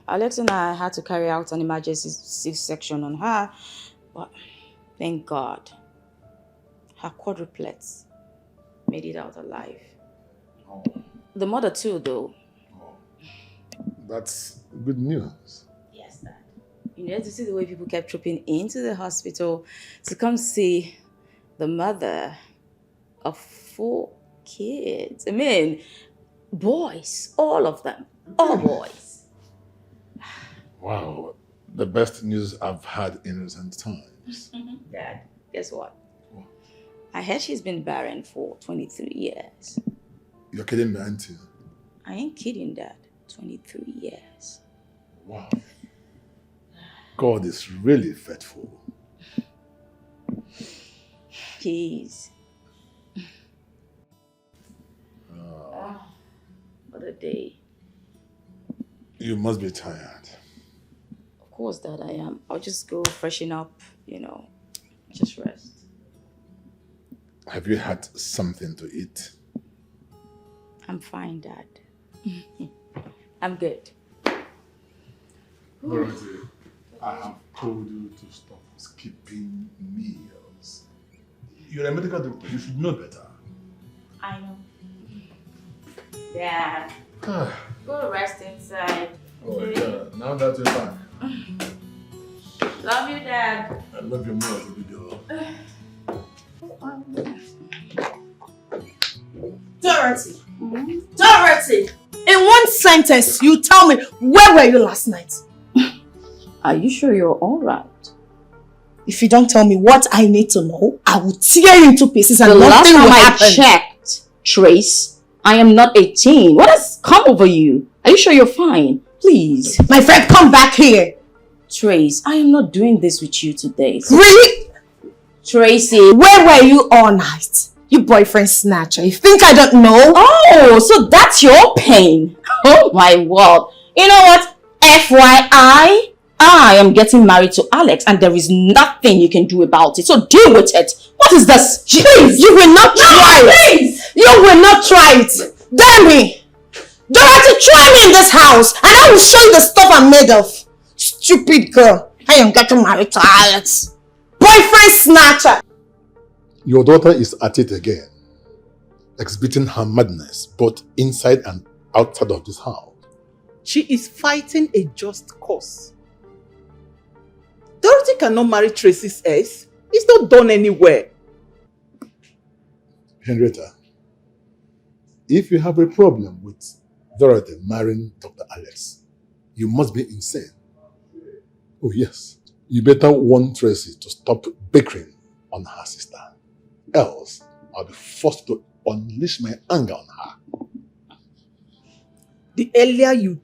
Alex and I had to carry out an emergency C-section on her, but thank God, her quadruplets made it out alive. Oh. The mother too, though. Oh. That's good news. Yes, Dad. You need to see the way people kept trooping into the hospital to come see the mother of 4 kids. I mean, boys, all of them, all boys. Wow, the best news I've had in recent times. Dad, guess what? I heard she's been barren for 23 years. You're kidding me, auntie? I ain't kidding, Dad. 23 years. Wow. God is really faithful. He is. What a day. You must be tired. Of course, Dad, I am. I'll just go freshen up, you know, just rest. Have you had something to eat? I'm fine, Dad. I'm good. Dorothy, I have told you to stop skipping meals. You're a medical doctor. You should know better. I know. Dad, go rest inside. Oh, yeah. Now that you're back. Love you, Dad. I love you more, baby girl. Dorothy. Dorothy! In one sentence, you tell me, where were you last night? Are you sure you're alright? If you don't tell me what I need to know, I will tear you into pieces and the last nothing time will I happen. checked, Trace, I am not 18. What has come over you? Are you sure you're fine? Please. My friend, come back here. Trace, I am not doing this with you today. Really? Tracy. Where were you all night? You boyfriend snatcher. You think I don't know? Oh, so that's your pain. Oh my word. You know what? FYI, I am getting married to Alex and there is nothing you can do about it. So deal with it. What is this? Please, you will not try it. Please. You will not try it. Dare me. Dorothy, try me in this house and I will show you the stuff I'm made of. Stupid girl. I am getting married to Alex. Boyfriend snatcher. Your daughter is at it again, exhibiting her madness both inside and outside of this house. She is fighting a just cause. Dorothy cannot marry Tracy's ex. It's not done anywhere. Henrietta, if you have a problem with Dorothy marrying Dr. Alex, you must be insane. Oh yes, you better warn Tracy to stop bickering on her sister. Else, I'll be forced to unleash my anger on her. The earlier you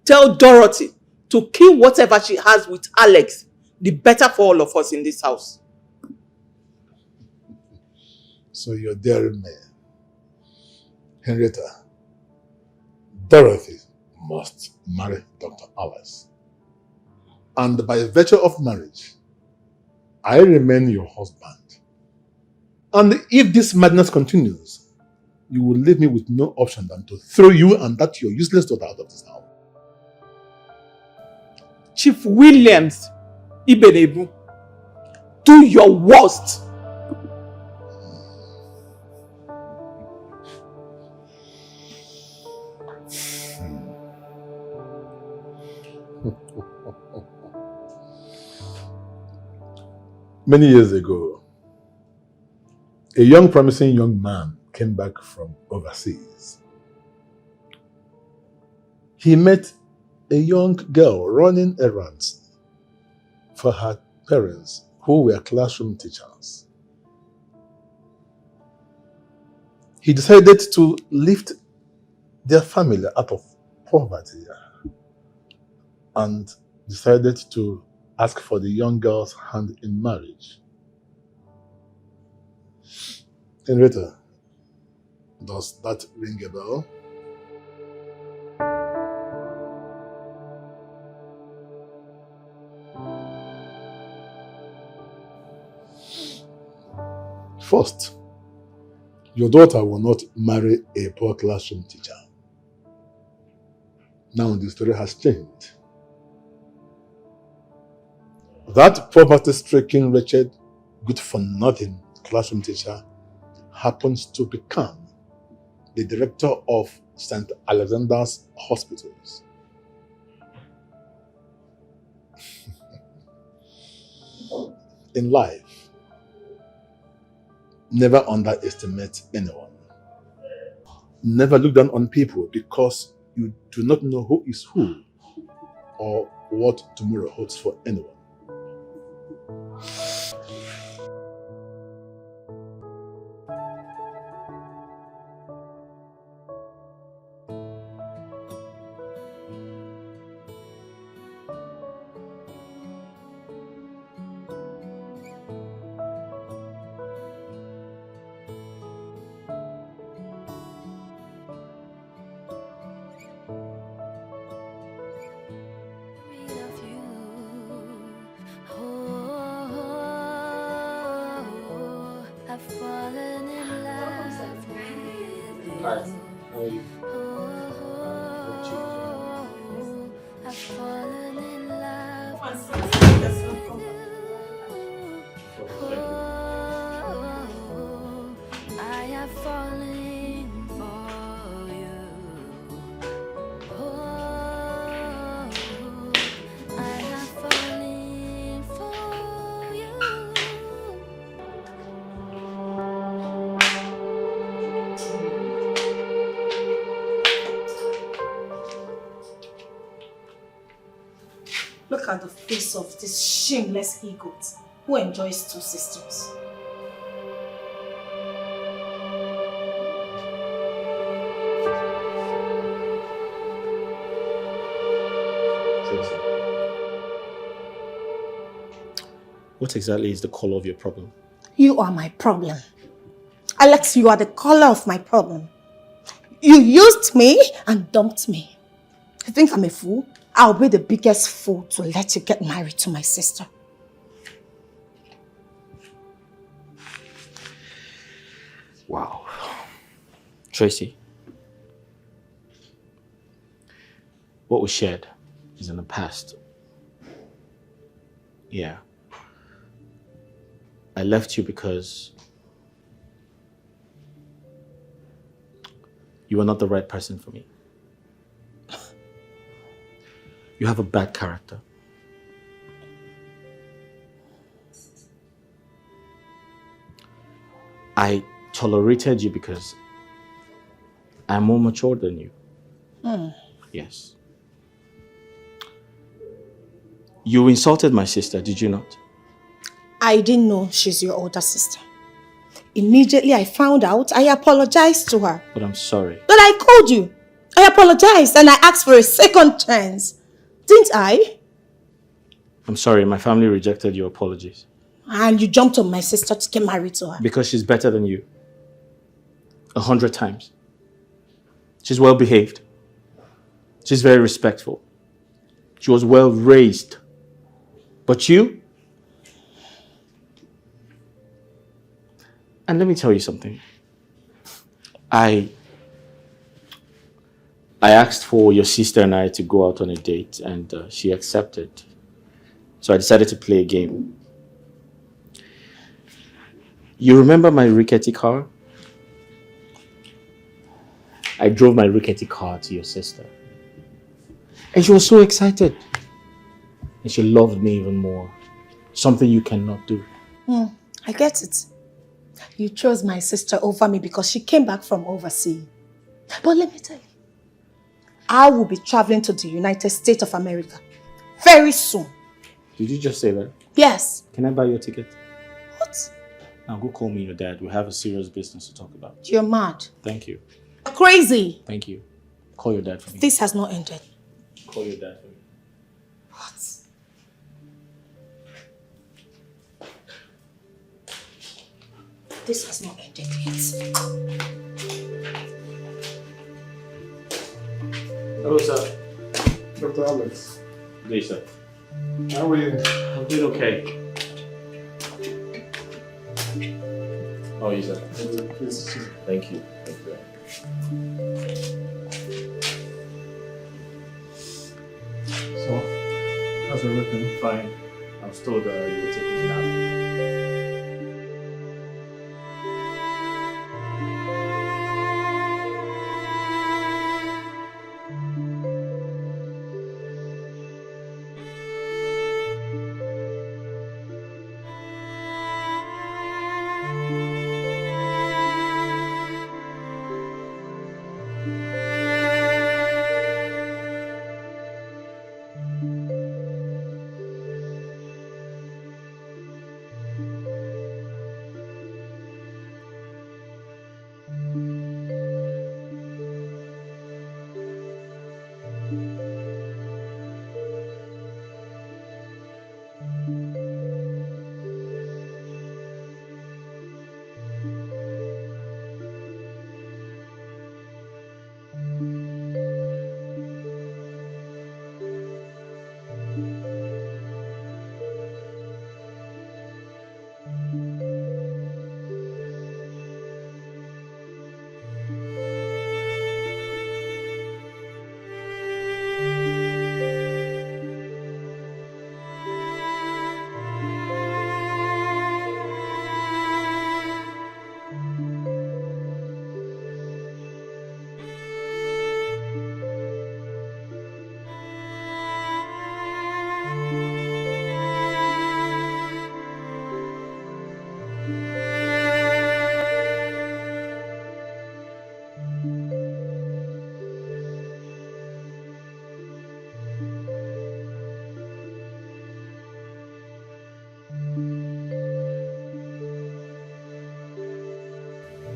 tell Dorothy to kill whatever she has with Alex, the better for all of us in this house. So you're daring me. Henrietta, Dorothy must marry Dr. Alex. And by virtue of marriage, I remain your husband. And if this madness continues, you will leave me with no option than to throw you and that your useless daughter out of this house. Chief Williams Ibenebu, do your worst. Many years ago, a young promising young man came back from overseas. He met a young girl running errands for her parents who were classroom teachers. He decided to lift their family out of poverty and decided to ask for the young girl's hand in marriage. Henrietta, does that ring a bell? First, your daughter will not marry a poor classroom teacher. Now the story has changed. That poverty-stricken, wretched, good-for-nothing classroom teacher happens to become the director of St. Alexander's Hospitals. In life, never underestimate anyone. Never look down on people because you do not know who is who or what tomorrow holds for anyone. Look at the face of this shameless egot who enjoys two systems. What exactly is the color of your problem? You are my problem. Alex, you are the color of my problem. You used me and dumped me. You think I'm a fool? I'll be the biggest fool to let you get married to my sister. Wow. Tracy, what we shared is in the past. Yeah. I left you because you were not the right person for me. You have a bad character. I tolerated you because I'm more mature than you. Yes. You insulted my sister, did you not? I didn't know she's your older sister. Immediately I found out, I apologized to her. But I'm sorry. But I called you. I apologized and I asked for a second chance. Didn't I? I'm sorry, my family rejected your apologies. And you jumped on my sister to get married to her. Because she's better than you. 100 times. She's well behaved. She's very respectful. She was well raised. But you? And let me tell you something. I asked for your sister and I to go out on a date and she accepted. So I decided to play a game. You remember my rickety car? I drove my rickety car to your sister. And she was so excited. And she loved me even more. Something you cannot do. I get it. You chose my sister over me because she came back from overseas. But let me tell you, I will be traveling to the United States of America very soon. Did you just say that? Yes. Can I buy your ticket? What? Now go call me your dad. We have a serious business to talk about. You're mad. Thank you. You're crazy. Thank you. Call your dad for me. This has not ended. Call your dad for me. What? This has not ended yet. Hello, sir. Dr. Alex. Good day, sir. How are you? I'm doing okay. How are you, sir? Thank you. Thank you. So, how's everything? Fine. I was told you were taking a nap.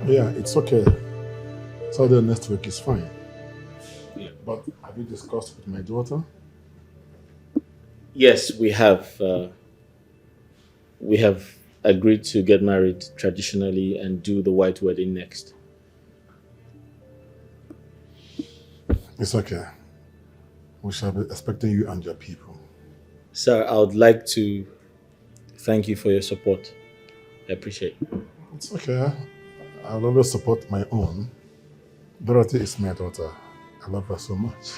Yeah, it's okay. Saturday next week is fine. Yeah. But have you discussed with my daughter? Yes, we have. We have agreed to get married traditionally and do the white wedding next. It's okay. We shall be expecting you and your people. Sir, I would like to thank you for your support. I appreciate it. It's okay. I'll always support my own. Dorothy is my daughter. I love her so much.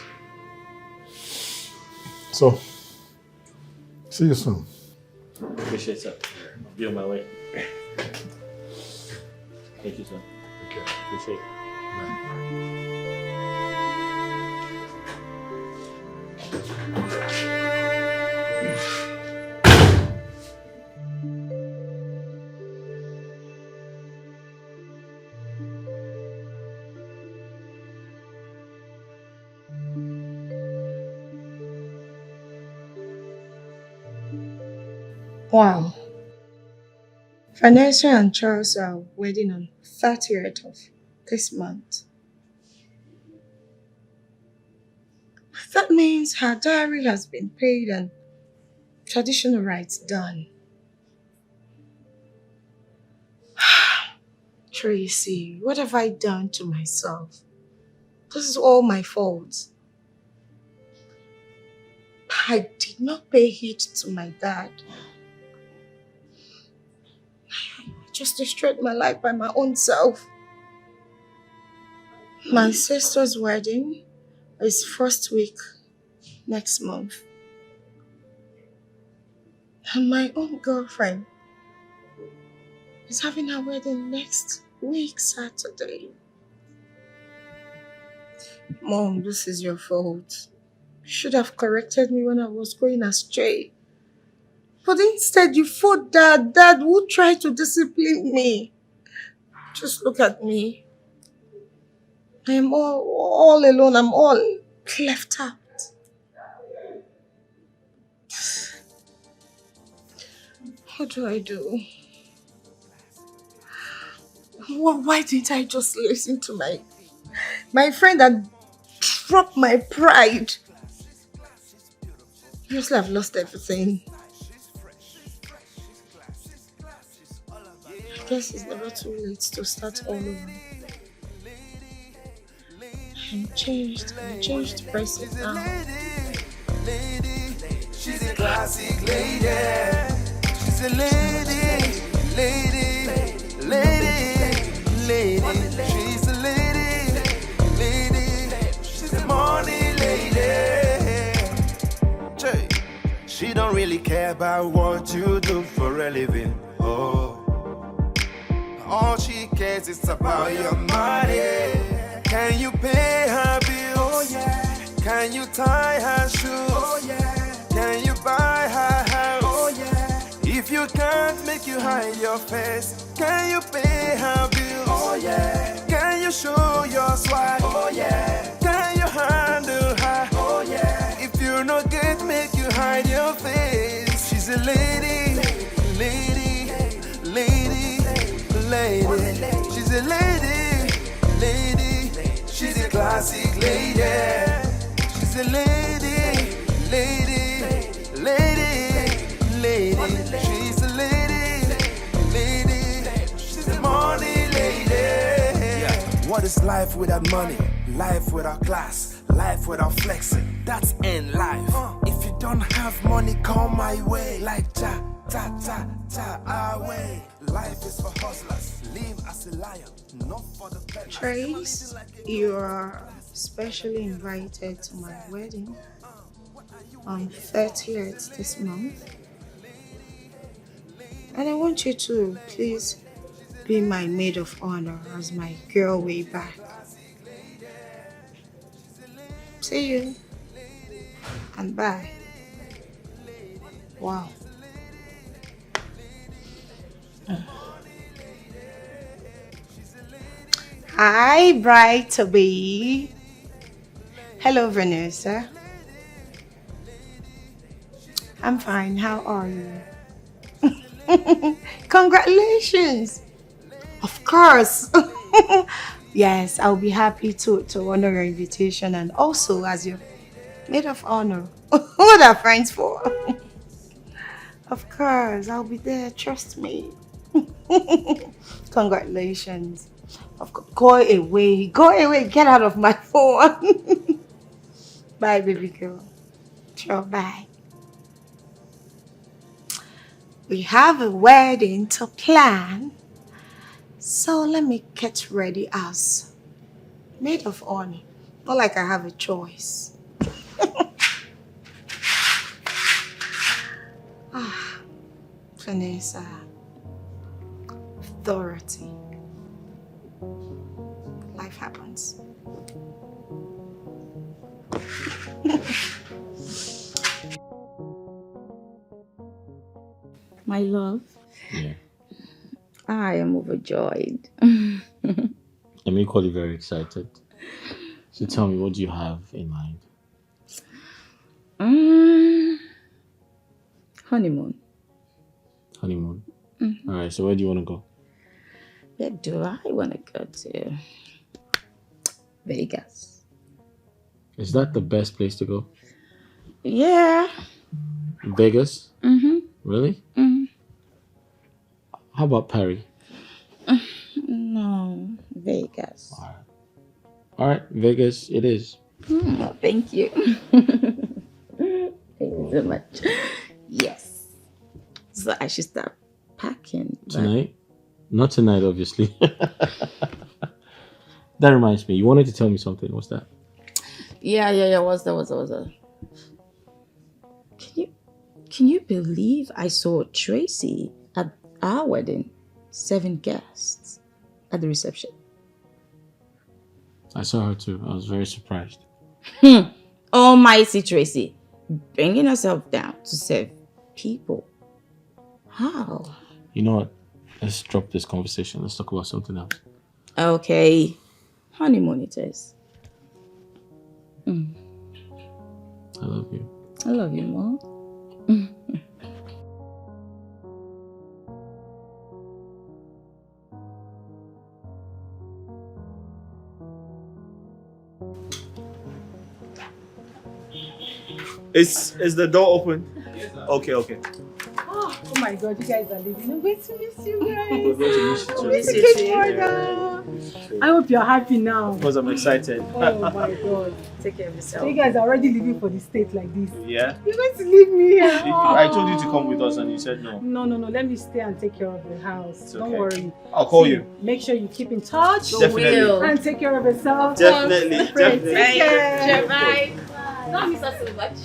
So, see you soon. Appreciate it, sir. I'll be on my way. Thank you, sir. Okay. Appreciate it. Wow. Vanessa and Charles are wedding on 30th of this month. That means her dowry has been paid and traditional rites done. Tracy, what have I done to myself? This is all my fault. I did not pay heed to my dad. I just destroyed my life by my own self. My sister's wedding is first week next month. And my own girlfriend is having her wedding next week, Saturday. Mom, this is your fault. You should have corrected me when I was going astray. But instead, you fought Dad. Dad would try to discipline me. Just look at me. I am all alone. I'm all left out. What do I do? Why didn't I just listen to my friend and drop my pride? Obviously, I've lost everything. I guess it's never too late to start all over. I'm changed the person now. She's a classic lady. She's a lady. She's a lady. She's a money lady. She don't really care about what you do for a living. Oh, all she cares is about your money. Can you pay her bills? Oh yeah. Can you tie her shoes? Oh yeah. Can you buy her house? Oh yeah. If you can't make you hide your face, can you pay her bills? Oh yeah. Can you show your swag? Oh yeah. Can you handle her? Oh yeah. If you no get make you hide your face, she's a lady. She's a lady. She's a classic lady. She's a lady. She's a lady. She's a money lady. Yeah. What is life without money? Life without class. Life without flexing. That's in life. If you don't have money, come my way. Like ta away. Life is for hustlers. Live as a lion. Not for the beggars. Trace, you are specially invited to my wedding on 30th this month. And I want you to please be my maid of honor as my girl way back. See you and bye. Wow. Hi, bride to be. Hello, Vanessa. I'm fine. How are you? Congratulations. Of course. Yes, I'll be happy to honor your invitation and also as your maid of honor. What are friends for? Of course, I'll be there. Trust me. Congratulations. Of course, go away. Get out of my phone. Bye, baby girl. Sure, bye. We have a wedding to plan. So let me get ready as maid of honor. Not like I have a choice. Vanessa. Dorothy. Life happens. My love. Yeah. I am overjoyed. I'm equally very excited. So tell me, what do you have in mind? Honeymoon. Honeymoon. Mhm. All right, so where do you want to go? Where do I want to go to? Vegas. Is that the best place to go? Yeah. Vegas? Mm-hmm. Really? Mm-hmm. How about Paris? No, Vegas. All right, Vegas it is. Thank you. Thank you so much. Yes. So I should start packing. but- Tonight? Not tonight, obviously. That reminds me, you wanted to tell me something. What's that? Yeah. What's that? Can you believe I saw Tracy at our wedding? 7 guests at the reception. I saw her too. I was very surprised. Almighty Tracy, bringing herself down to serve people. How? You know what? Let's drop this conversation. Let's talk about something else. Okay, honeymoon it is. I love you. I love you more. Is the door open? Okay. Oh my God, you guys are leaving. I'm going to miss you guys. We're going to miss you too. Miss you too. I hope you're happy now. Because I'm excited. Oh my God. Take care of yourself. So you guys are already leaving for the state like this. Yeah. You're going to leave me here. I told you to come with us and you said no. No. Let me stay and take care of the house. Don't okay. worry. I'll call you. Make sure you keep in touch. Definitely. And take care of yourself. Definitely. Take care. Bye. Don't miss us so much.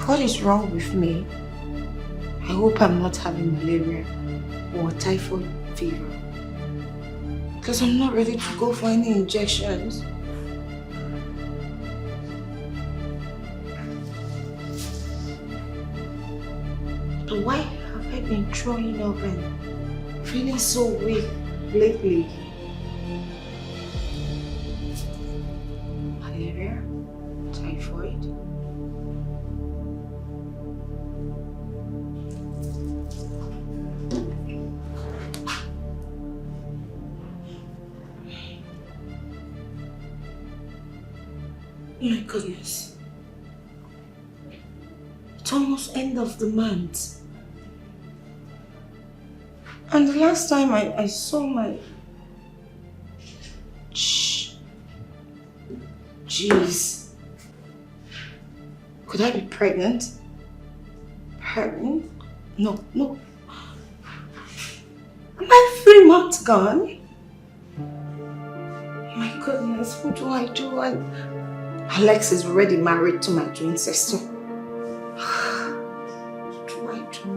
What is wrong with me? I hope I'm not having malaria or typhoid fever. Because I'm not ready to go for any injections. But why have I been throwing up and feeling so weak lately? Malaria? Typhoid? My goodness. It's almost end of the month. And the last time I saw my... Jeez. Could I be pregnant? Pregnant? No. Am I 3 months gone? My goodness, what do I do? Alex is already married to my twin sister. What do I do?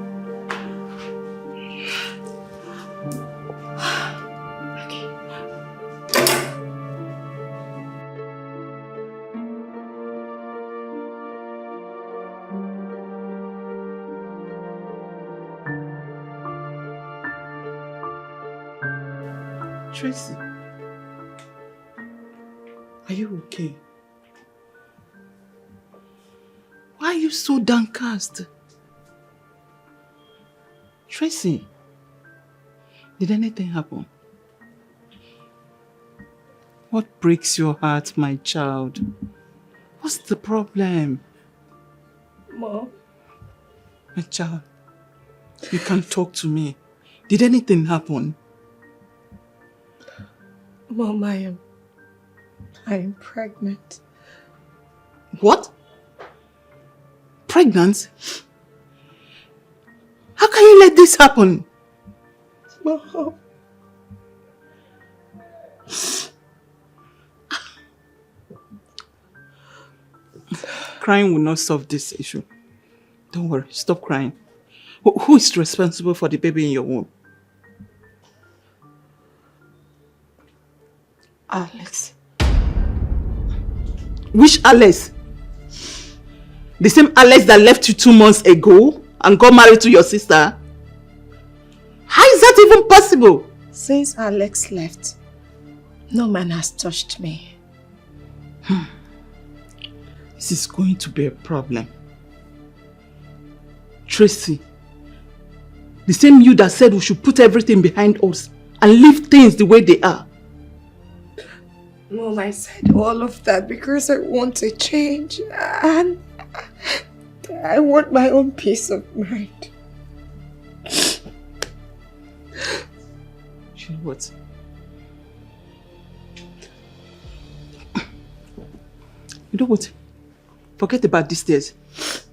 Tracy, are you okay? Why are you so downcast? Tracy, did anything happen? What breaks your heart, my child? What's the problem? Mom. My child, you can talk to me. Did anything happen? Mom, I am pregnant. What? Pregnant? How can you let this happen? Mom. crying will not solve this issue. Don't worry, stop crying. Who is responsible for the baby in your womb? Alex. Which Alex? The same Alex that left you 2 months ago and got married to your sister? How is that even possible? Since Alex left, no man has touched me. This is going to be a problem. Tracy, the same you that said we should put everything behind us and leave things the way they are. Mom, I said all of that because I want a change and I want my own peace of mind. You know what? You know what? Forget about these days.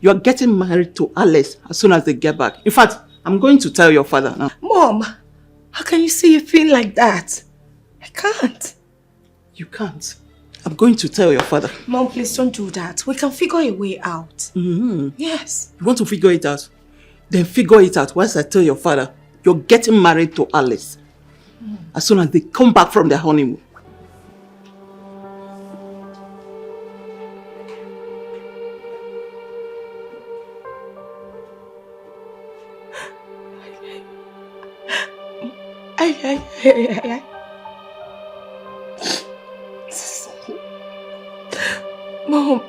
You are getting married to Alice as soon as they get back. In fact, I'm going to tell your father now. Mom, how can you say you feel like that? I can't. You can't. I'm going to tell your father. Mom, please don't do that. We can figure a way out. Yes. You want to figure it out? Then figure it out once I tell your father you're getting married to Alice. As soon as they come back from their honeymoon. Mom.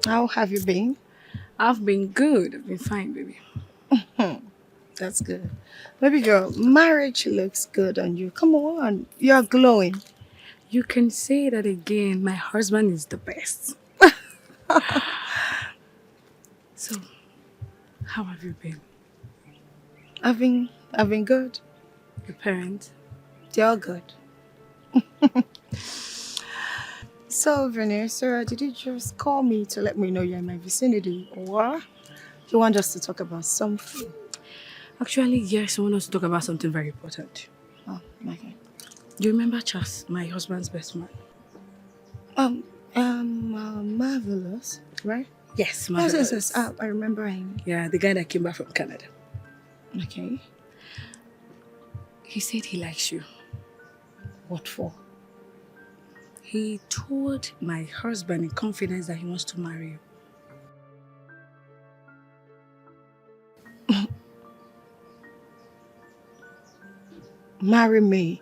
How have you been? I've been good. I've been fine, baby. That's good. Baby girl, marriage looks good on you. Come on, you're glowing. You can say that again. My husband is the best. So, how have you been? I've been good. Your parents? They're all good. So, Vanessa, did you just call me to let me know you're in my vicinity, or you want us to talk about something? Actually, yes, I want us to talk about something very important. Oh, okay. Do you remember Chas, my husband's best man? Marvelous, right? Yes, Marvelous. Yes. I remember him. Yeah, the guy that came back from Canada. Okay. He said he likes you. What for? He told my husband in confidence that he wants to marry you. Marry me?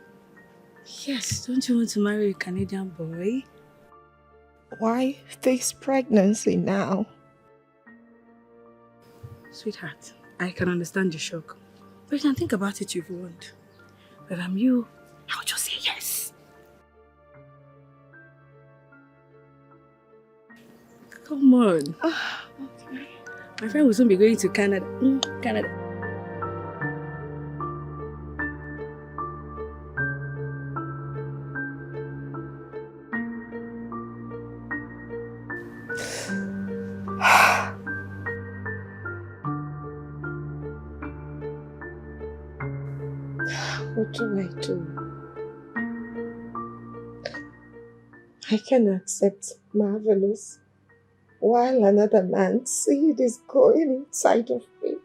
Yes, don't you want to marry a Canadian boy? Why this pregnancy now? Sweetheart, I can understand the shock. But you can think about it if you want. But I'm you, I would just say yes. Come on. Okay. My friend will soon be going to Canada. Canada. What do I do? I can accept Marvelous while another man's seed is growing inside of me.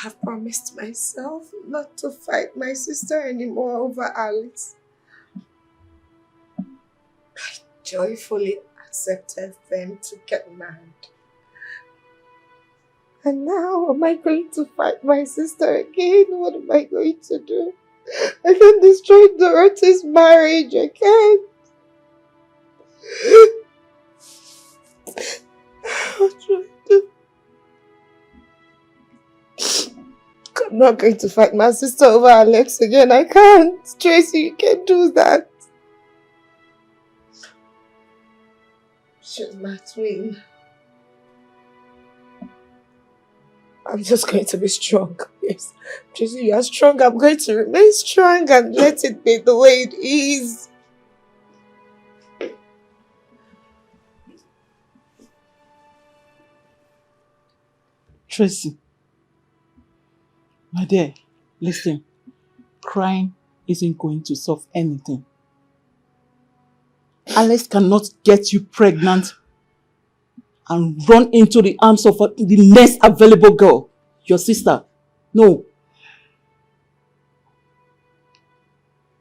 I've promised myself not to fight my sister anymore over Alice. I joyfully accepted them to get married. And now am I going to fight my sister again? What am I going to do? I can destroy Dorothy's marriage. I can't. What do I do? I'm not going to fight my sister over Alex again. I can't. Tracy, you can't do that. She's my twin. I'm just going to be strong. Yes. Tracy, you are strong. I'm going to remain strong and let it be the way it is. Tracy, My dear, listen. Crying isn't going to solve anything. Alex cannot get you pregnant and run into the arms of the next available girl, your sister. No.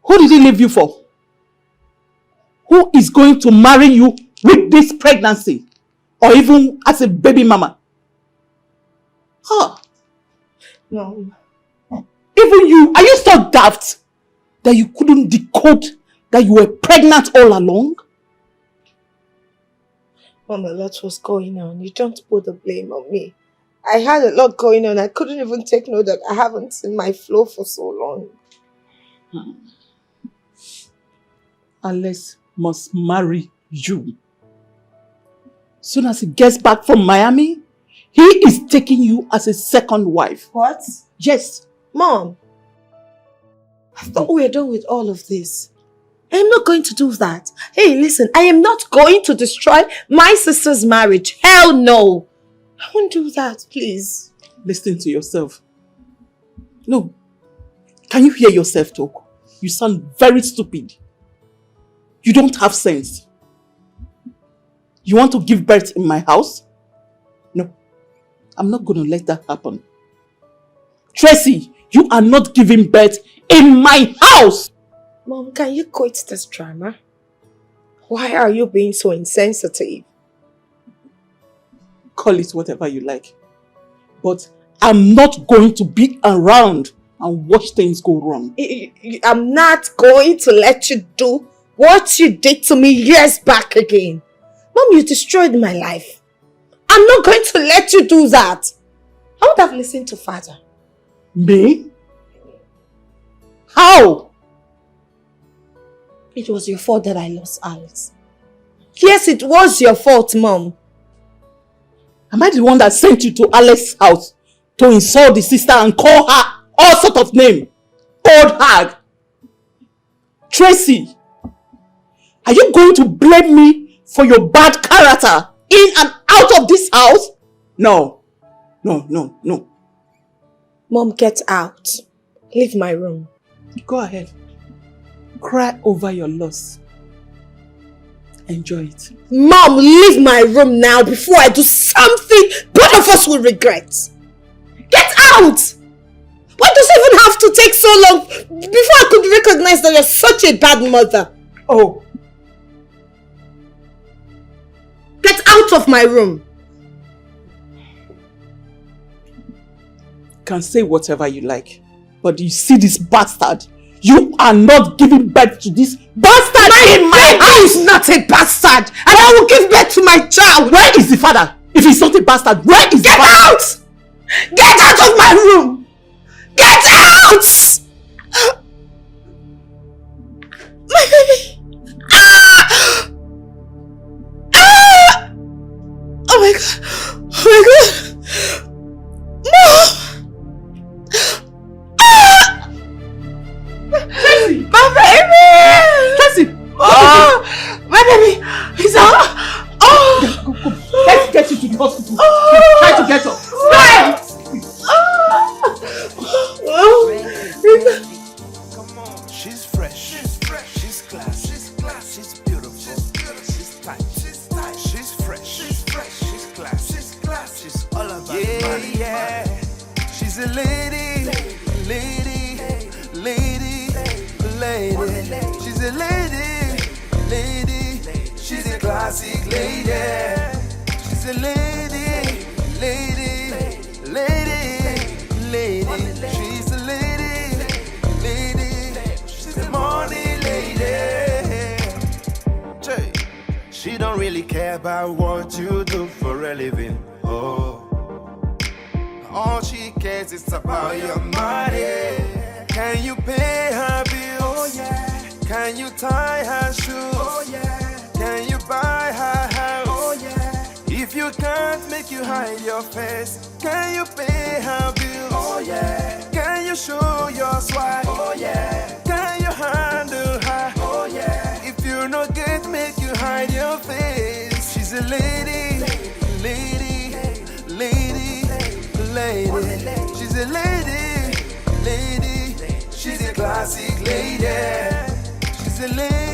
Who did he leave you for? Who is going to marry you with this pregnancy? Or even as a baby mama? Huh. Mom. Even you, are you so daft that you couldn't decode that you were pregnant all along? Mom, a lot was going on. You don't put the blame on me. I had a lot going on. I couldn't even take note that I haven't seen my flow for so long. Alex must marry you. Soon as he gets back from Miami, he is taking you as a second wife. What? Yes. Mom, I thought we were done with all of this. I am not going to do that. Hey, listen, I am not going to destroy my sister's marriage. Hell no. I won't do that, please. Listen to yourself. No. Can you hear yourself talk? You sound very stupid. You don't have sense. You want to give birth in my house? No. I'm not going to let that happen. Tracy, you are not giving birth in my house! Mom, can you quit this drama? Why are you being so insensitive? Call it whatever you like. But I'm not going to be around and watch things go wrong. I'm not going to let you do what you did to me years back again. Mom, you destroyed my life. I'm not going to let you do that. I would have listened to Father. Me? How? It was your fault that I lost Alex. Yes, it was your fault, Mom. Am I the one that sent you to Alex's house to insult the sister and call her all sort of name? Old hag. Tracy, are you going to blame me for your bad character in and out of this house? No. No, no, no. Mom, get out. Leave my room. Go ahead. Cry over your loss. Enjoy it. Mom, leave my room now before I do something both of us will regret. Get out! Why does it even have to take so long before I could recognize that you're such a bad mother? Oh. Get out of my room. You can say whatever you like. But you see this bastard? You are not giving birth to this bastard in my house! Is not a bastard! And I will give birth to my child! Where is the father? If he's not a bastard, where is the father? Get out! Get out of my room! Get out! My baby! Ah! Ah! Oh my god! Oh my god! Mom! Ah! Tracy! My baby! Tracy! Oh! My baby! He's out! Oh! Go. Let's get you to the hospital. Try to get up. Right! Come on, she's fresh, she's class, she's beautiful, she's tight, she's fresh, she's class, she's all about money. She's a lady. She's a lady. She's a classic lady. She's a lady. She's a lady. She's a money lady. She don't really care about what you do for a living. Oh, all she cares is about your money. Can you pay her bills? Oh yeah. Can you tie her shoes? Oh yeah. Can you buy her house? Oh yeah. If you can't, make you hide your face. Can you pay her bills? Oh yeah. Can you show your swag? Oh yeah. Can you handle her? Oh yeah. If you no get, make you hide your face. She's a lady. She's a lady. lady. She's a classic lady. She's a lady.